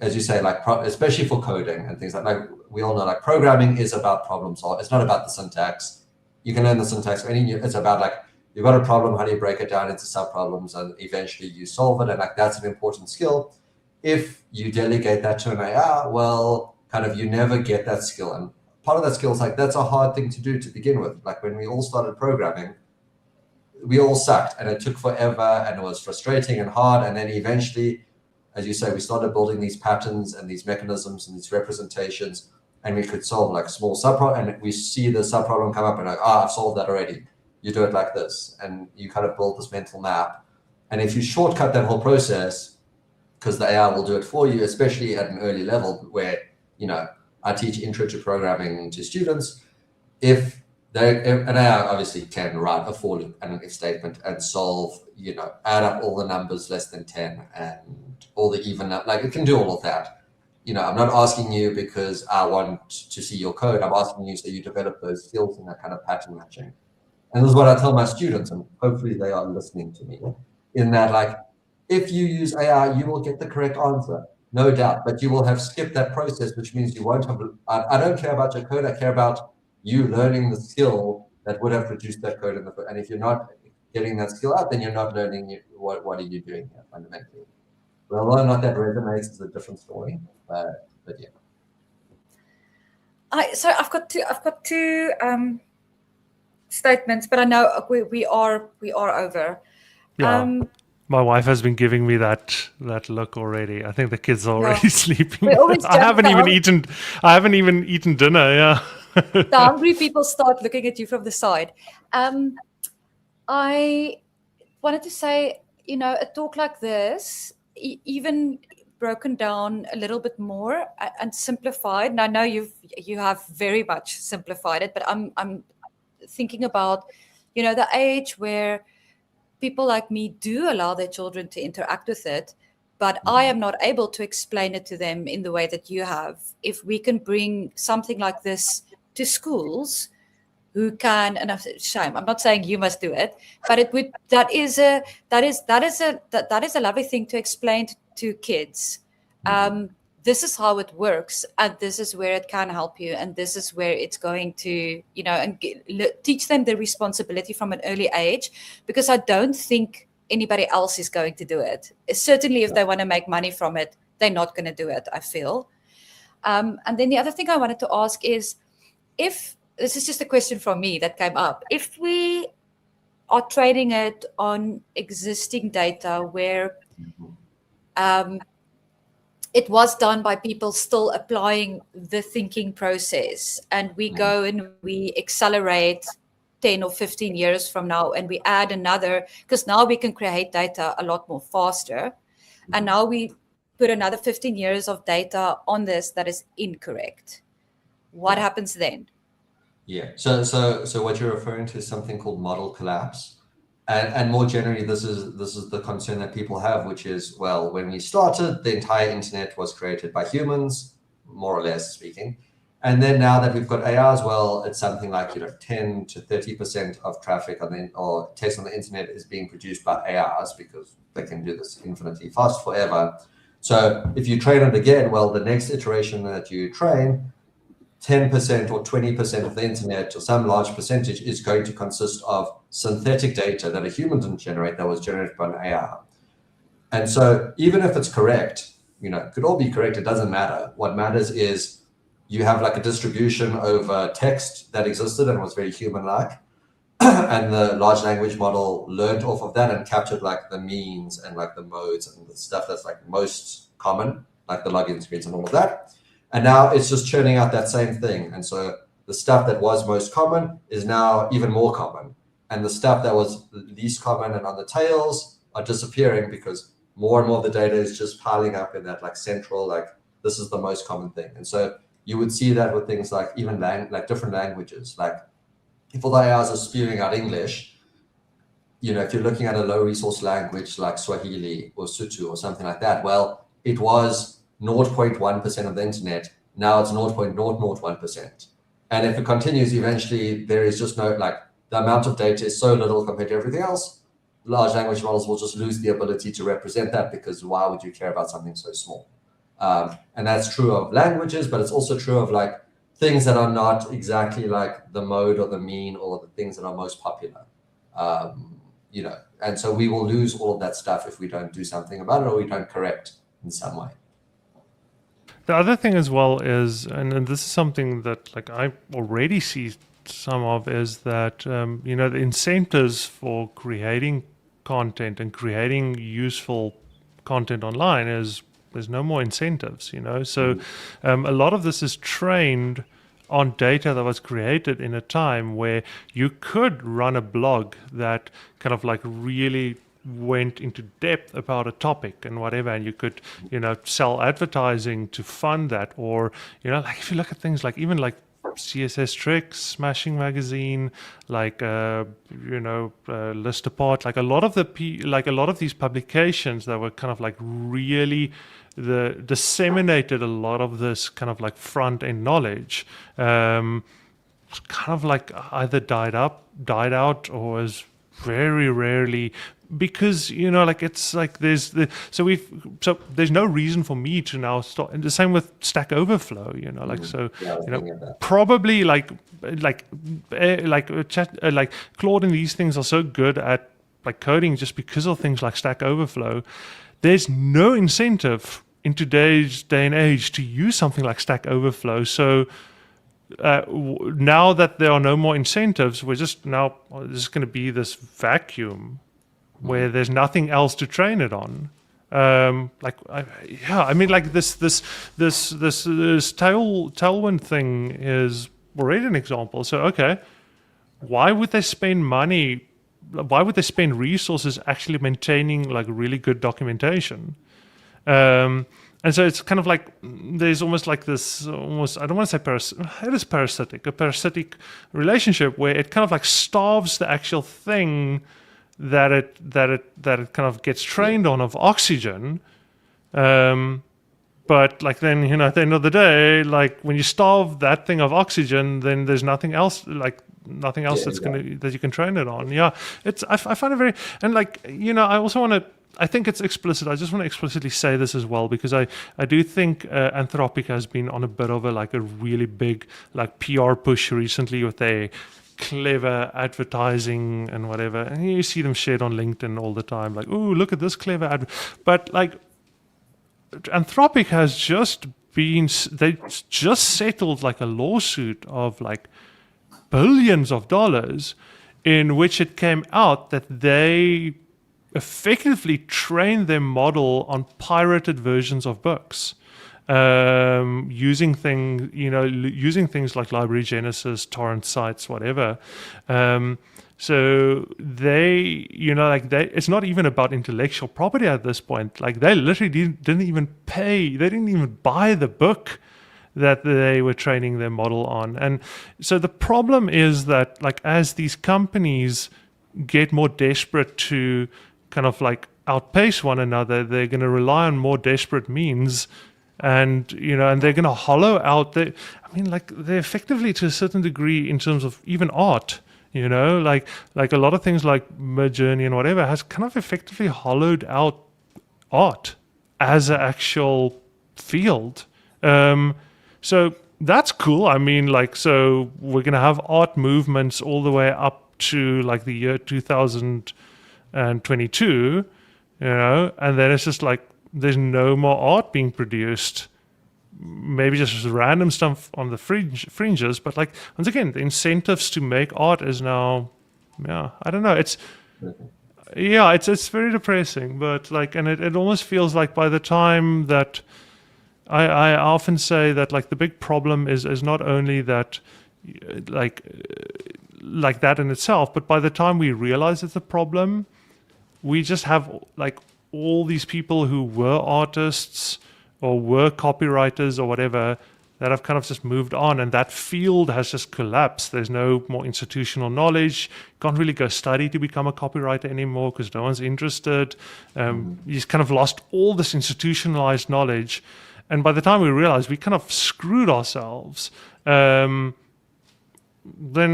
as you say, like especially for coding and things like we all know, like programming is about problem solving. It's not about the syntax. You can learn the syntax. It's about like you've got a problem. How do you break it down into subproblems and eventually you solve it? And like that's an important skill. If you delegate that to an AI, well, kind of you never get that skill. And part of that skill is like that's a hard thing to do to begin with. Like when we all started programming, we all sucked and it took forever and it was frustrating and hard. And then eventually, as you say, we started building these patterns and these mechanisms and these representations, and we could solve like small subproblem, and we see the subproblem come up and like, I've solved that already. You do it like this. And you kind of build this mental map. And if you shortcut that whole process, because the AI will do it for you, especially at an early level where, I teach intro to programming to students. If an AI obviously can write a for loop and an if statement and solve, add up all the numbers less than 10 and all the even, like it can do all of that. I'm not asking you because I want to see your code. I'm asking you so you develop those skills and that kind of pattern matching. And this is what I tell my students, and hopefully they are listening to me, in that like, if you use AI, you will get the correct answer, no doubt, but you will have skipped that process, which means you won't have, I don't care about your code, I care about you learning the skill that would have produced that code and if you're not getting that skill out, then you're not learning what are you doing here fundamentally. Well, whether or not that resonates is a different story, but yeah. So I've got two statements, but I know we are over. Yeah. My wife has been giving me that look already. I think the kids are already sleeping. I haven't even eaten dinner. Yeah. The hungry people start looking at you from the side. I wanted to say, a talk like this, even broken down a little bit more and simplified. And I know you have very much simplified it, but I'm thinking about, the age where people like me do allow their children to interact with it, but I am not able to explain it to them in the way that you have. If we can bring something like this to schools, who can, and shame, I'm not saying you must do it, but it would, that is a lovely thing to explain to kids. This is how it works, and this is where it can help you, and this is where it's going to, and teach them the responsibility from an early age, because I don't think anybody else is going to do it. Certainly if they want to make money from it, they're not going to do it, I feel. And then the other thing I wanted to ask is, if, this is just a question from me that came up, if we are training it on existing data where it was done by people still applying the thinking process, and we go and we accelerate 10 or 15 years from now, and we add another, because now we can create data a lot more faster, and now we put another 15 years of data on this that is incorrect. What happens then? Yeah, so what you're referring to is something called model collapse. And more generally, this is the concern that people have, which is, well, when we started, the entire internet was created by humans, more or less speaking. And then now that we've got AI as well, it's something like 10 to 30% of traffic or text on the internet is being produced by AIs, because they can do this infinitely fast forever. So if you train it again, well, the next iteration that you train, 10% or 20% of the internet, or some large percentage, is going to consist of synthetic data that a human didn't generate, that was generated by an AI. And so even if it's correct, it could all be correct, it doesn't matter. What matters is you have like a distribution over text that existed and was very human-like, and the large language model learned off of that and captured like the means and like the modes and the stuff that's like most common, like the login screens and all of that. And now it's just churning out that same thing. And so the stuff that was most common is now even more common. And the stuff that was least common and on the tails are disappearing, because more and more of the data is just piling up in that like central, like this is the most common thing. And so you would see that with things like even like different languages. Like if all the AIs are spewing out English, if you're looking at a low resource language like Swahili or Sotho or something like that, well, it was 0.1% of the internet. Now it's 0.001%. And if it continues, eventually there is just no, like the amount of data is so little compared to everything else, large language models will just lose the ability to represent that, because why would you care about something so small? And that's true of languages, but it's also true of like things that are not exactly like the mode or the mean or the things that are most popular. And so we will lose all of that stuff if we don't do something about it, or we don't correct in some way. The other thing as well is, and this is something that like I already see some of, is that the incentives for creating content and creating useful content online is there's no more incentives. So a lot of this is trained on data that was created in a time where you could run a blog that kind of like really went into depth about a topic and whatever, and you could sell advertising to fund that, or like if you look at things like even like CSS Tricks, Smashing Magazine, like List Apart, like a lot of these publications that were kind of like really disseminated a lot of this kind of like front end knowledge, kind of like either died out, or was very rarely, because like it's like there's no reason for me to now start. And the same with Stack Overflow, probably like Claude and these things are so good at like coding just because of things like Stack Overflow. There's no incentive in today's day and age to use something like Stack Overflow. So now that there are no more incentives, we're just now there's going to be this vacuum where there's nothing else to train it on. Like this tailwind thing is already an example. So okay, why would they spend money? Why would they spend resources actually maintaining like really good documentation? And so it's kind of like there's almost like this, I don't want to say it is parasitic relationship where it kind of like starves the actual thing that it kind of gets trained on of oxygen. But like then, you know, at the end of the day, like when you starve that thing of oxygen, then there's nothing else that you can train it on. Yeah, I find it very, and like, you know, I think it's explicit. I just want to explicitly say this as well, because I do think Anthropic has been on a bit of a really big like PR push recently with their clever advertising and whatever. And you see them shared on LinkedIn all the time, like, oh, look at this clever ad. But like, Anthropic has they just settled like a lawsuit of like billions of dollars, in which it came out that they effectively trained their model on pirated versions of books, using things like Library Genesis, torrent sites, whatever. So it's not even about intellectual property at this point. Like they literally didn't even pay. They didn't even buy the book that they were training their model on. And so the problem is that like as these companies get more desperate to kind of like outpace one another, they're going to rely on more desperate means. And they're going to hollow out they're effectively, to a certain degree, in terms of even art, like a lot of things like Midjourney and whatever has kind of effectively hollowed out art as an actual field. So that's cool. I mean, like, so we're going to have art movements all the way up to like the year 2022, and then it's just like there's no more art being produced. Maybe just random stuff on the fringes, but like once again, the incentives to make art is now, I don't know. It's very depressing, but like, and it almost feels like by the time that I often say that like the big problem is not only that like that in itself, but by the time we realize it's a problem, we just have like all these people who were artists or were copywriters or whatever that have kind of just moved on, and that field has just collapsed. There's no more institutional knowledge. You can't really go study to become a copywriter anymore because no one's interested. You just kind of lost all this institutionalized knowledge. And by the time we realize we kind of screwed ourselves, then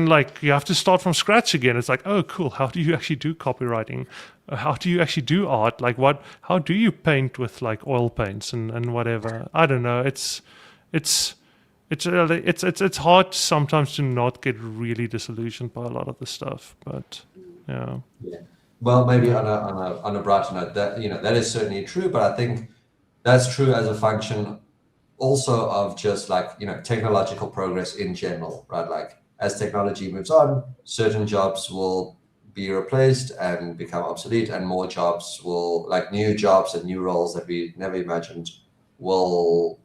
like you have to start from scratch again. It's like, oh, cool. How do you actually do copywriting? How do you actually do art? Like how do you paint with like oil paints and whatever? I don't know. It's hard sometimes to not get really disillusioned by a lot of the stuff, but yeah. Well, maybe on a broader note, that that is certainly true, but I think that's true as a function also of just like technological progress in general, right? Like as technology moves on, certain jobs will be replaced and become obsolete, and more jobs will, like new jobs and new roles that we never imagined will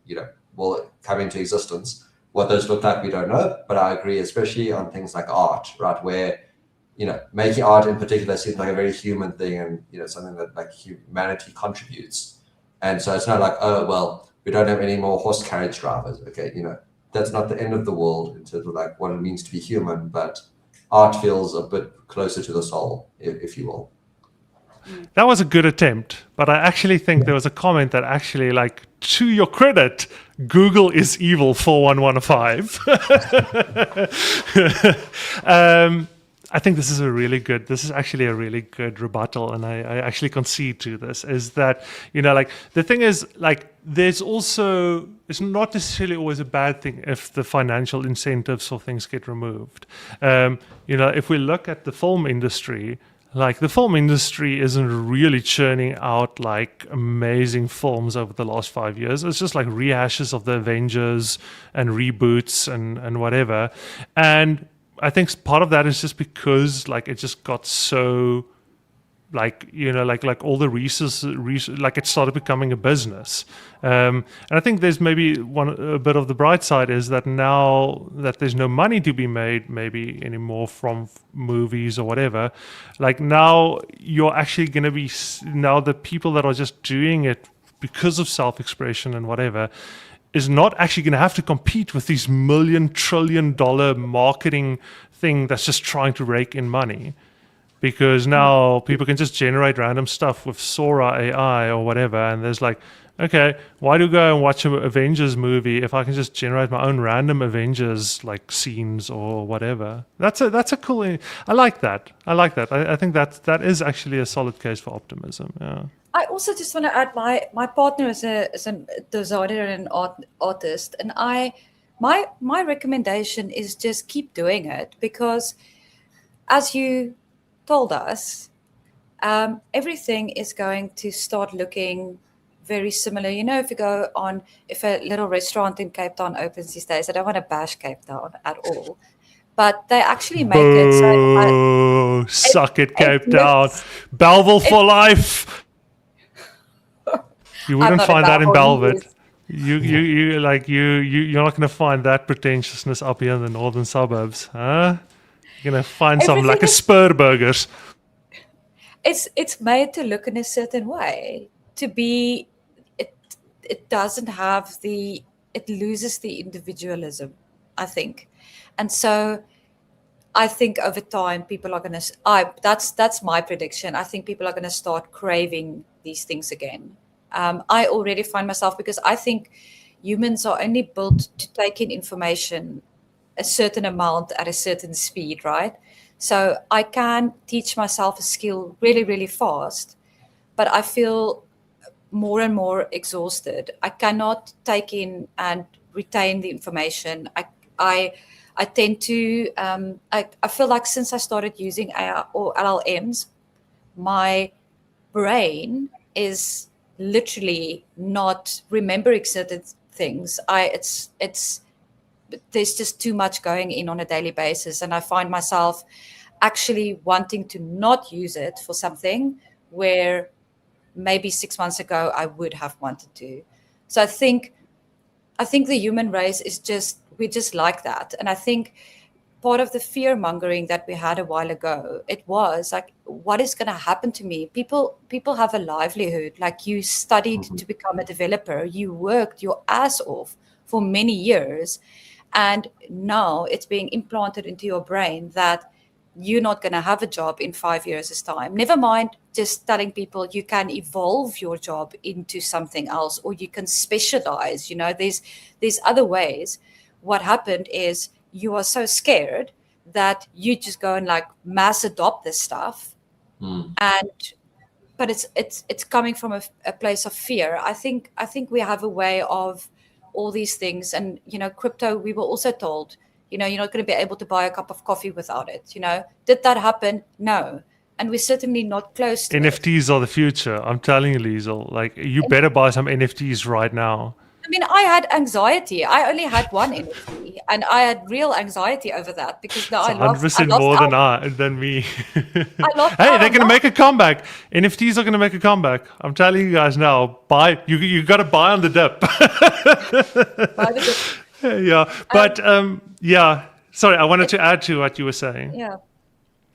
come into existence. What those look like, we don't know, but I agree, especially on things like art, right? Where, making art in particular seems like a very human thing, and, something that like humanity contributes. And so it's not like, oh, well, we don't have any more horse carriage drivers. Okay. That's not the end of the world in terms of like what it means to be human, but art feels a bit closer to the soul, if you will. That was a good attempt, but I actually think there was a comment that actually, like, to your credit, Google is evil 4115. I think this is actually a really good rebuttal, and I actually concede to this, is that, like, the thing is, like, there's also, it's not necessarily always a bad thing if the financial incentives for things get removed. If we look at the film industry, like the film industry isn't really churning out like amazing films over the last 5 years. It's just like rehashes of the Avengers and reboots and whatever. And I think part of that is just because like it just got so like like all the resources like it started becoming a business, and I think there's maybe a bit of the bright side is that now that there's no money to be made maybe anymore from movies or whatever, like now you're actually going to be, now the people that are just doing it because of self-expression and whatever is not actually going to have to compete with these $1 trillion marketing thing that's just trying to rake in money. because now people can just generate random stuff with Sora AI or whatever, and there's like, okay, why do I go and watch an Avengers movie if I can just generate my own random Avengers like scenes or whatever? That's a cool. I like that. I think that is actually a solid case for optimism. Yeah. I also just want to add, my partner is a designer and artist, and my recommendation is just keep doing it, because as you told us, everything is going to start looking very similar. You know, if a little restaurant in Cape Town opens these days, I don't want to bash Cape Town at all, but they actually make it so. Suck it, Cape Town. Belleville for life. You wouldn't find that in Belvit. You're not going to find that pretentiousness up here in the northern suburbs, huh? You're going to find some like a Spur burgers. It's made to look in a certain way. To be, it doesn't have it loses the individualism, I think, and so I think over time people are going to. That's my prediction. I think people are going to start craving these things again. I already find myself, because I think humans are only built to take in information a certain amount at a certain speed, right? So I can teach myself a skill really, really fast, but I feel more and more exhausted. I cannot take in and retain the information. I tend to, I feel like since I started using AI or LLMs, my brain is literally not remembering certain things. There's just too much going in on a daily basis, and I find myself actually wanting to not use it for something where maybe 6 months ago I would have wanted to. So I think the human race we're just like that. And I think part of the fear mongering that we had a while ago, it was like, what is going to happen to me? People have a livelihood. Like, you studied to become a developer, you worked your ass off for many years, and now it's being implanted into your brain that you're not going to have a job in 5 years' time. Never mind just telling people you can evolve your job into something else, or you can specialize. You know, there's other ways. What happened is you are so scared that you just go and like mass adopt this stuff. But it's coming from a place of fear. I think we have a way of all these things, and crypto, we were also told, you're not going to be able to buy a cup of coffee without it. Did that happen? No. And we're certainly not close to NFTs are the future. I'm telling you, Liesel, like, you better buy some NFTs right now. I mean, I had anxiety. I only had one NFT, and I had real anxiety over that, because now I lost 100% more than me. Hey, they're going to make a comeback. NFTs are going to make a comeback. I'm telling you guys now. Buy. You got to buy on the dip. Yeah, but yeah. Sorry, I wanted to add to what you were saying. Yeah.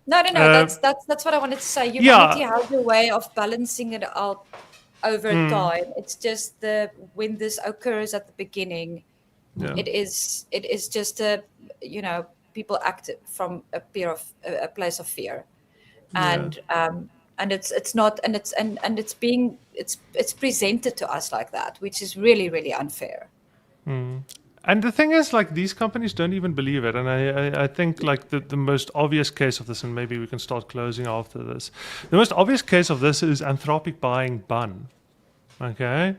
No. That's what I wanted to say. Humanity has a way of balancing it out over time. It's just when this occurs at the beginning, it is just people act from a place of fear, and it's not, and it's presented to us like that, which is really, really unfair. And the thing is, like, these companies don't even believe it. And I think, like, the most obvious case of this, and maybe we can start closing after this, the most obvious case of this is Anthropic buying Bun. Okay?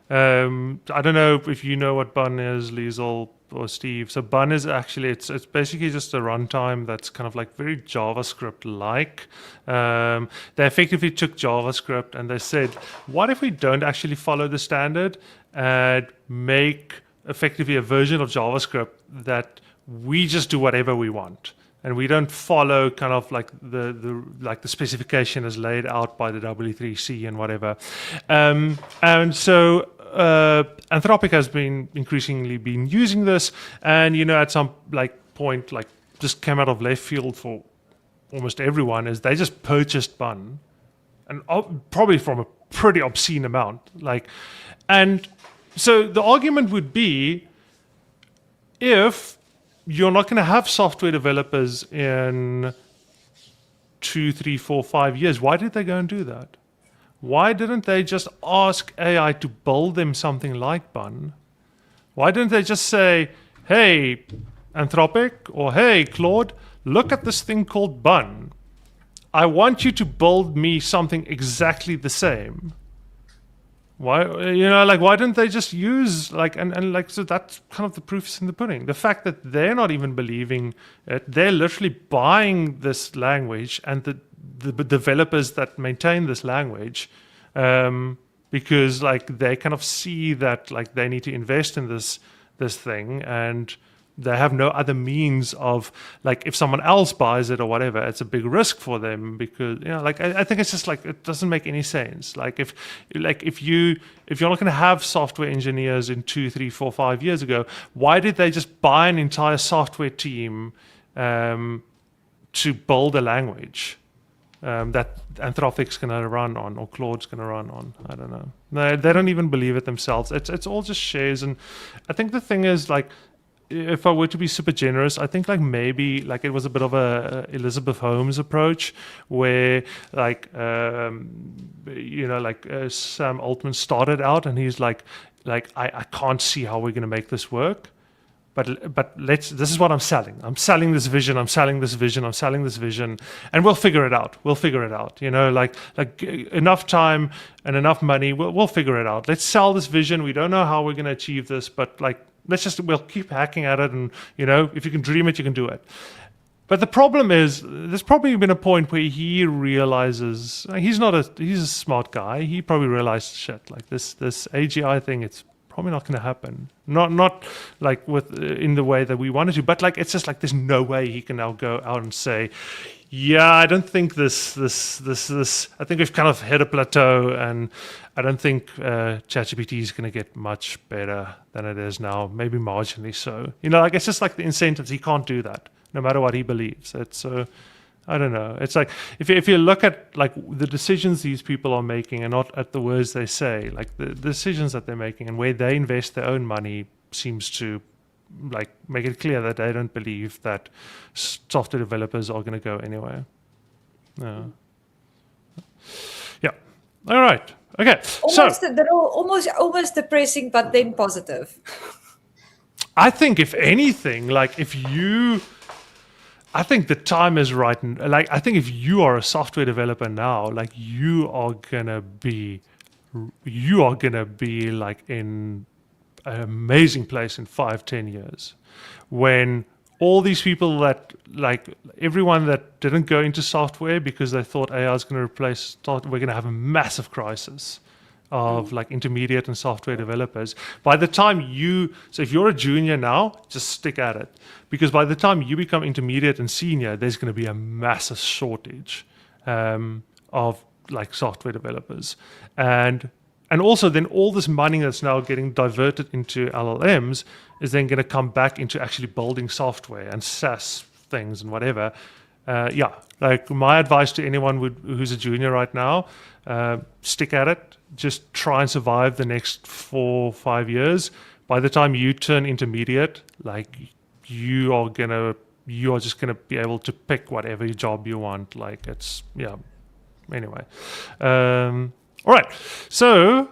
I don't know if you know what Bun is, Liesel or Steve. So Bun is actually, it's basically just a runtime that's kind of like very JavaScript-like. They effectively took JavaScript and they said, what if we don't actually follow the standard and make effectively a version of JavaScript that we just do whatever we want, and we don't follow kind of like the specification as laid out by the W3C and whatever. And so Anthropic has been increasingly been using this, and at some point, just came out of left field for almost everyone, is they just purchased Bun, and probably from a pretty obscene amount, and so the argument would be, if you're not going to have software developers in 2, 3, 4, 5 years. Why did they go and do that? Why didn't they just ask AI to build them something like Bun? Why didn't they just say, hey, Anthropic, or hey, Claude, look at this thing called Bun. I want you to build me something exactly the same. Why, why didn't they just use, so that's kind of the proof's in the pudding. The fact that they're not even believing it, they're literally buying this language and the developers that maintain this language, because they kind of see that they need to invest in this thing, and they have no other means of, if someone else buys it or whatever, it's a big risk for them, because I think it's just it doesn't make any sense. If you're not going to have software engineers in 2, 3, 4, 5 years ago, why did they just buy an entire software team to build a language that Anthropic's going to run on, or Claude's going to run on? I don't know. No, they don't even believe it themselves. It's all just shares. And I think the thing is, if I were to be super generous, I think maybe it was a bit of a Elizabeth Holmes approach, where Sam Altman started out and he's I can't see how we're going to make this work, but this is what I'm selling. I'm selling this vision. I'm selling this vision. I'm selling this vision, and we'll figure it out. We'll figure it out. Enough time and enough money. We'll figure it out. Let's sell this vision. We don't know how we're going to achieve this, but we'll keep hacking at it, and if you can dream it, you can do it. But the problem is, there's probably been a point where he realizes he's a smart guy. He probably realized, shit, this AGI thing, it's probably not going to happen. Not in the way that we wanted to, but it's just there's no way he can now go out and say, yeah, I don't think this. I think we've kind of hit a plateau, and I don't think ChatGPT is going to get much better than it is now. Maybe marginally so. It's just the incentives. He can't do that, no matter what he believes. It's I don't know. It's if you look at the decisions these people are making, and not at the words they say, the decisions that they're making and where they invest their own money seems to make it clear that they don't believe that software developers are going to go anywhere. No. Yeah. All right. Okay. They're almost depressing, but then positive. I think if anything, I think the time is right. I think if you are a software developer now, you are gonna be in an amazing place in 5-10 years, when all these people that everyone that didn't go into software because they thought AI is going to replace software, we're going to have a massive crisis of intermediate and software developers. By the time so if you're a junior now, just stick at it, because by the time you become intermediate and senior, there's going to be a massive shortage of software developers, and also then all this money that's now getting diverted into LLMs is then going to come back into actually building software and SaaS things and whatever. My advice to anyone who's a junior right now, stick at it. Just try and survive the next 4 or 5 years. By the time you turn intermediate, you are just gonna be able to pick whatever job you want. Anyway. All right. So,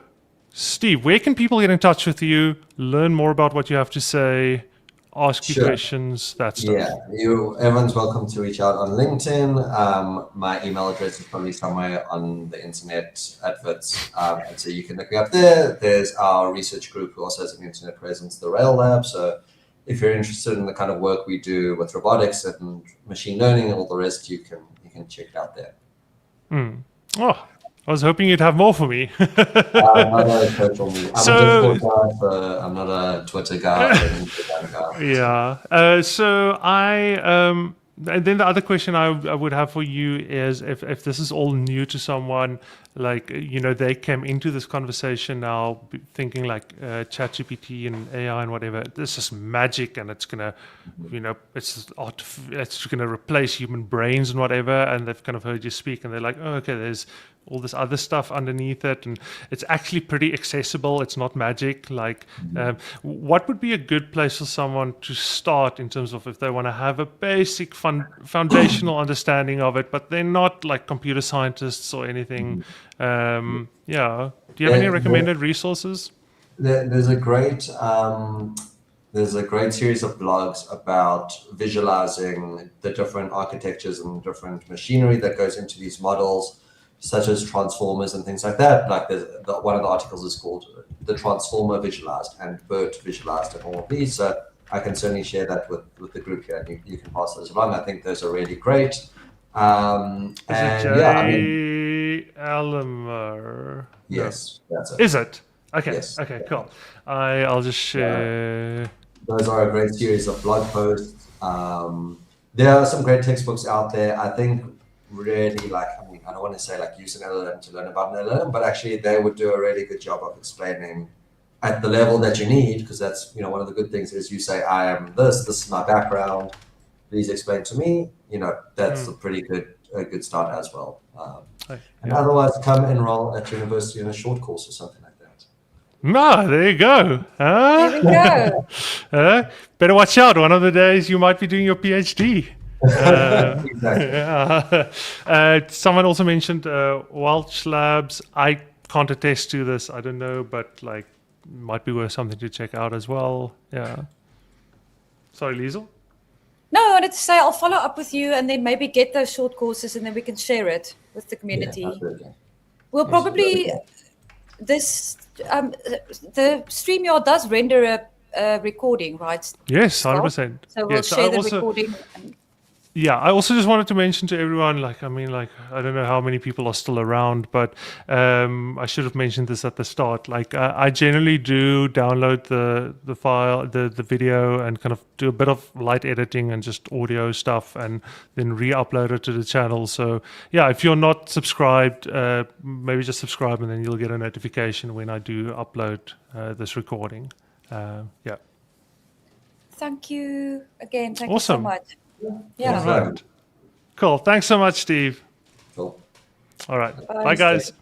Steve, where can people get in touch with you, learn more about what you have to say, ask you questions, that stuff? Yeah, everyone's welcome to reach out on LinkedIn. My email address is probably somewhere on the internet at Wits, and so you can look me up there. There's our research group who also has an internet presence, the Rail Lab. So if you're interested in the kind of work we do with robotics and machine learning and all the rest, you can check it out there. Oh, I was hoping you'd have more for me. I'm not a social media. I'm a Discord guy, so I'm not a Twitter guy. Yeah. So and then the other question I would have for you is, if this is all new to someone, they came into this conversation now thinking ChatGPT and AI and whatever, this is magic and it's gonna, it's gonna replace human brains and whatever, and they've kind of heard you speak and they're like, oh, okay, there's all this other stuff underneath it, and it's actually pretty accessible. It's not magic. Like, what would be a good place for someone to start in terms of if they want to have a basic foundational understanding of it, but they're not like computer scientists or anything? Yeah. Do you have any recommended resources? There's a great series of blogs about visualizing the different architectures and different machinery that goes into these models, such as transformers and things like that. Like one of the articles is called "The Transformer Visualized" and "BERT Visualized," and all of these. So I can certainly share that with the group here, and you can pass those along. I think those are really great. Is it J. Almer? Yes, that's it. Is it? Okay. Yes. Okay. Cool. I'll just share. Those are a great series of blog posts. There are some great textbooks out there. I think really, like, I mean, I don't want to say like use an LLM to learn about an LLM, but actually they would do a really good job of explaining at the level that you need, because that's, you know, one of the good things is you say, I am this is my background, please explain to me. You know, that's a good start as well. And otherwise, come enroll at university in a short course or something like that. There you go. There we go. Better watch out. One of the days you might be doing your PhD. Exactly. Someone also mentioned Welch Labs. I can't attest to this. I don't know, but like, might be worth something to check out as well. Yeah. Sorry, Liesel? No, I wanted to say I'll follow up with you and then maybe get those short courses and then we can share it with the community. Yeah, absolutely. We'll probably the StreamYard does render a recording, right? Yes, 100%. So we'll share the recording. Yeah, I also just wanted to mention to everyone, like, I mean, like, I don't know how many people are still around, but I should have mentioned this at the start. Like, I generally do download the file, the video, and kind of do a bit of light editing and just audio stuff, and then re-upload it to the channel. So, yeah, if you're not subscribed, maybe just subscribe, and then you'll get a notification when I do upload this recording. Yeah. Thank you again. Thank Awesome. you so much. Yeah. All right. Cool. Thanks so much, Steve. Cool. All right. Bye guys.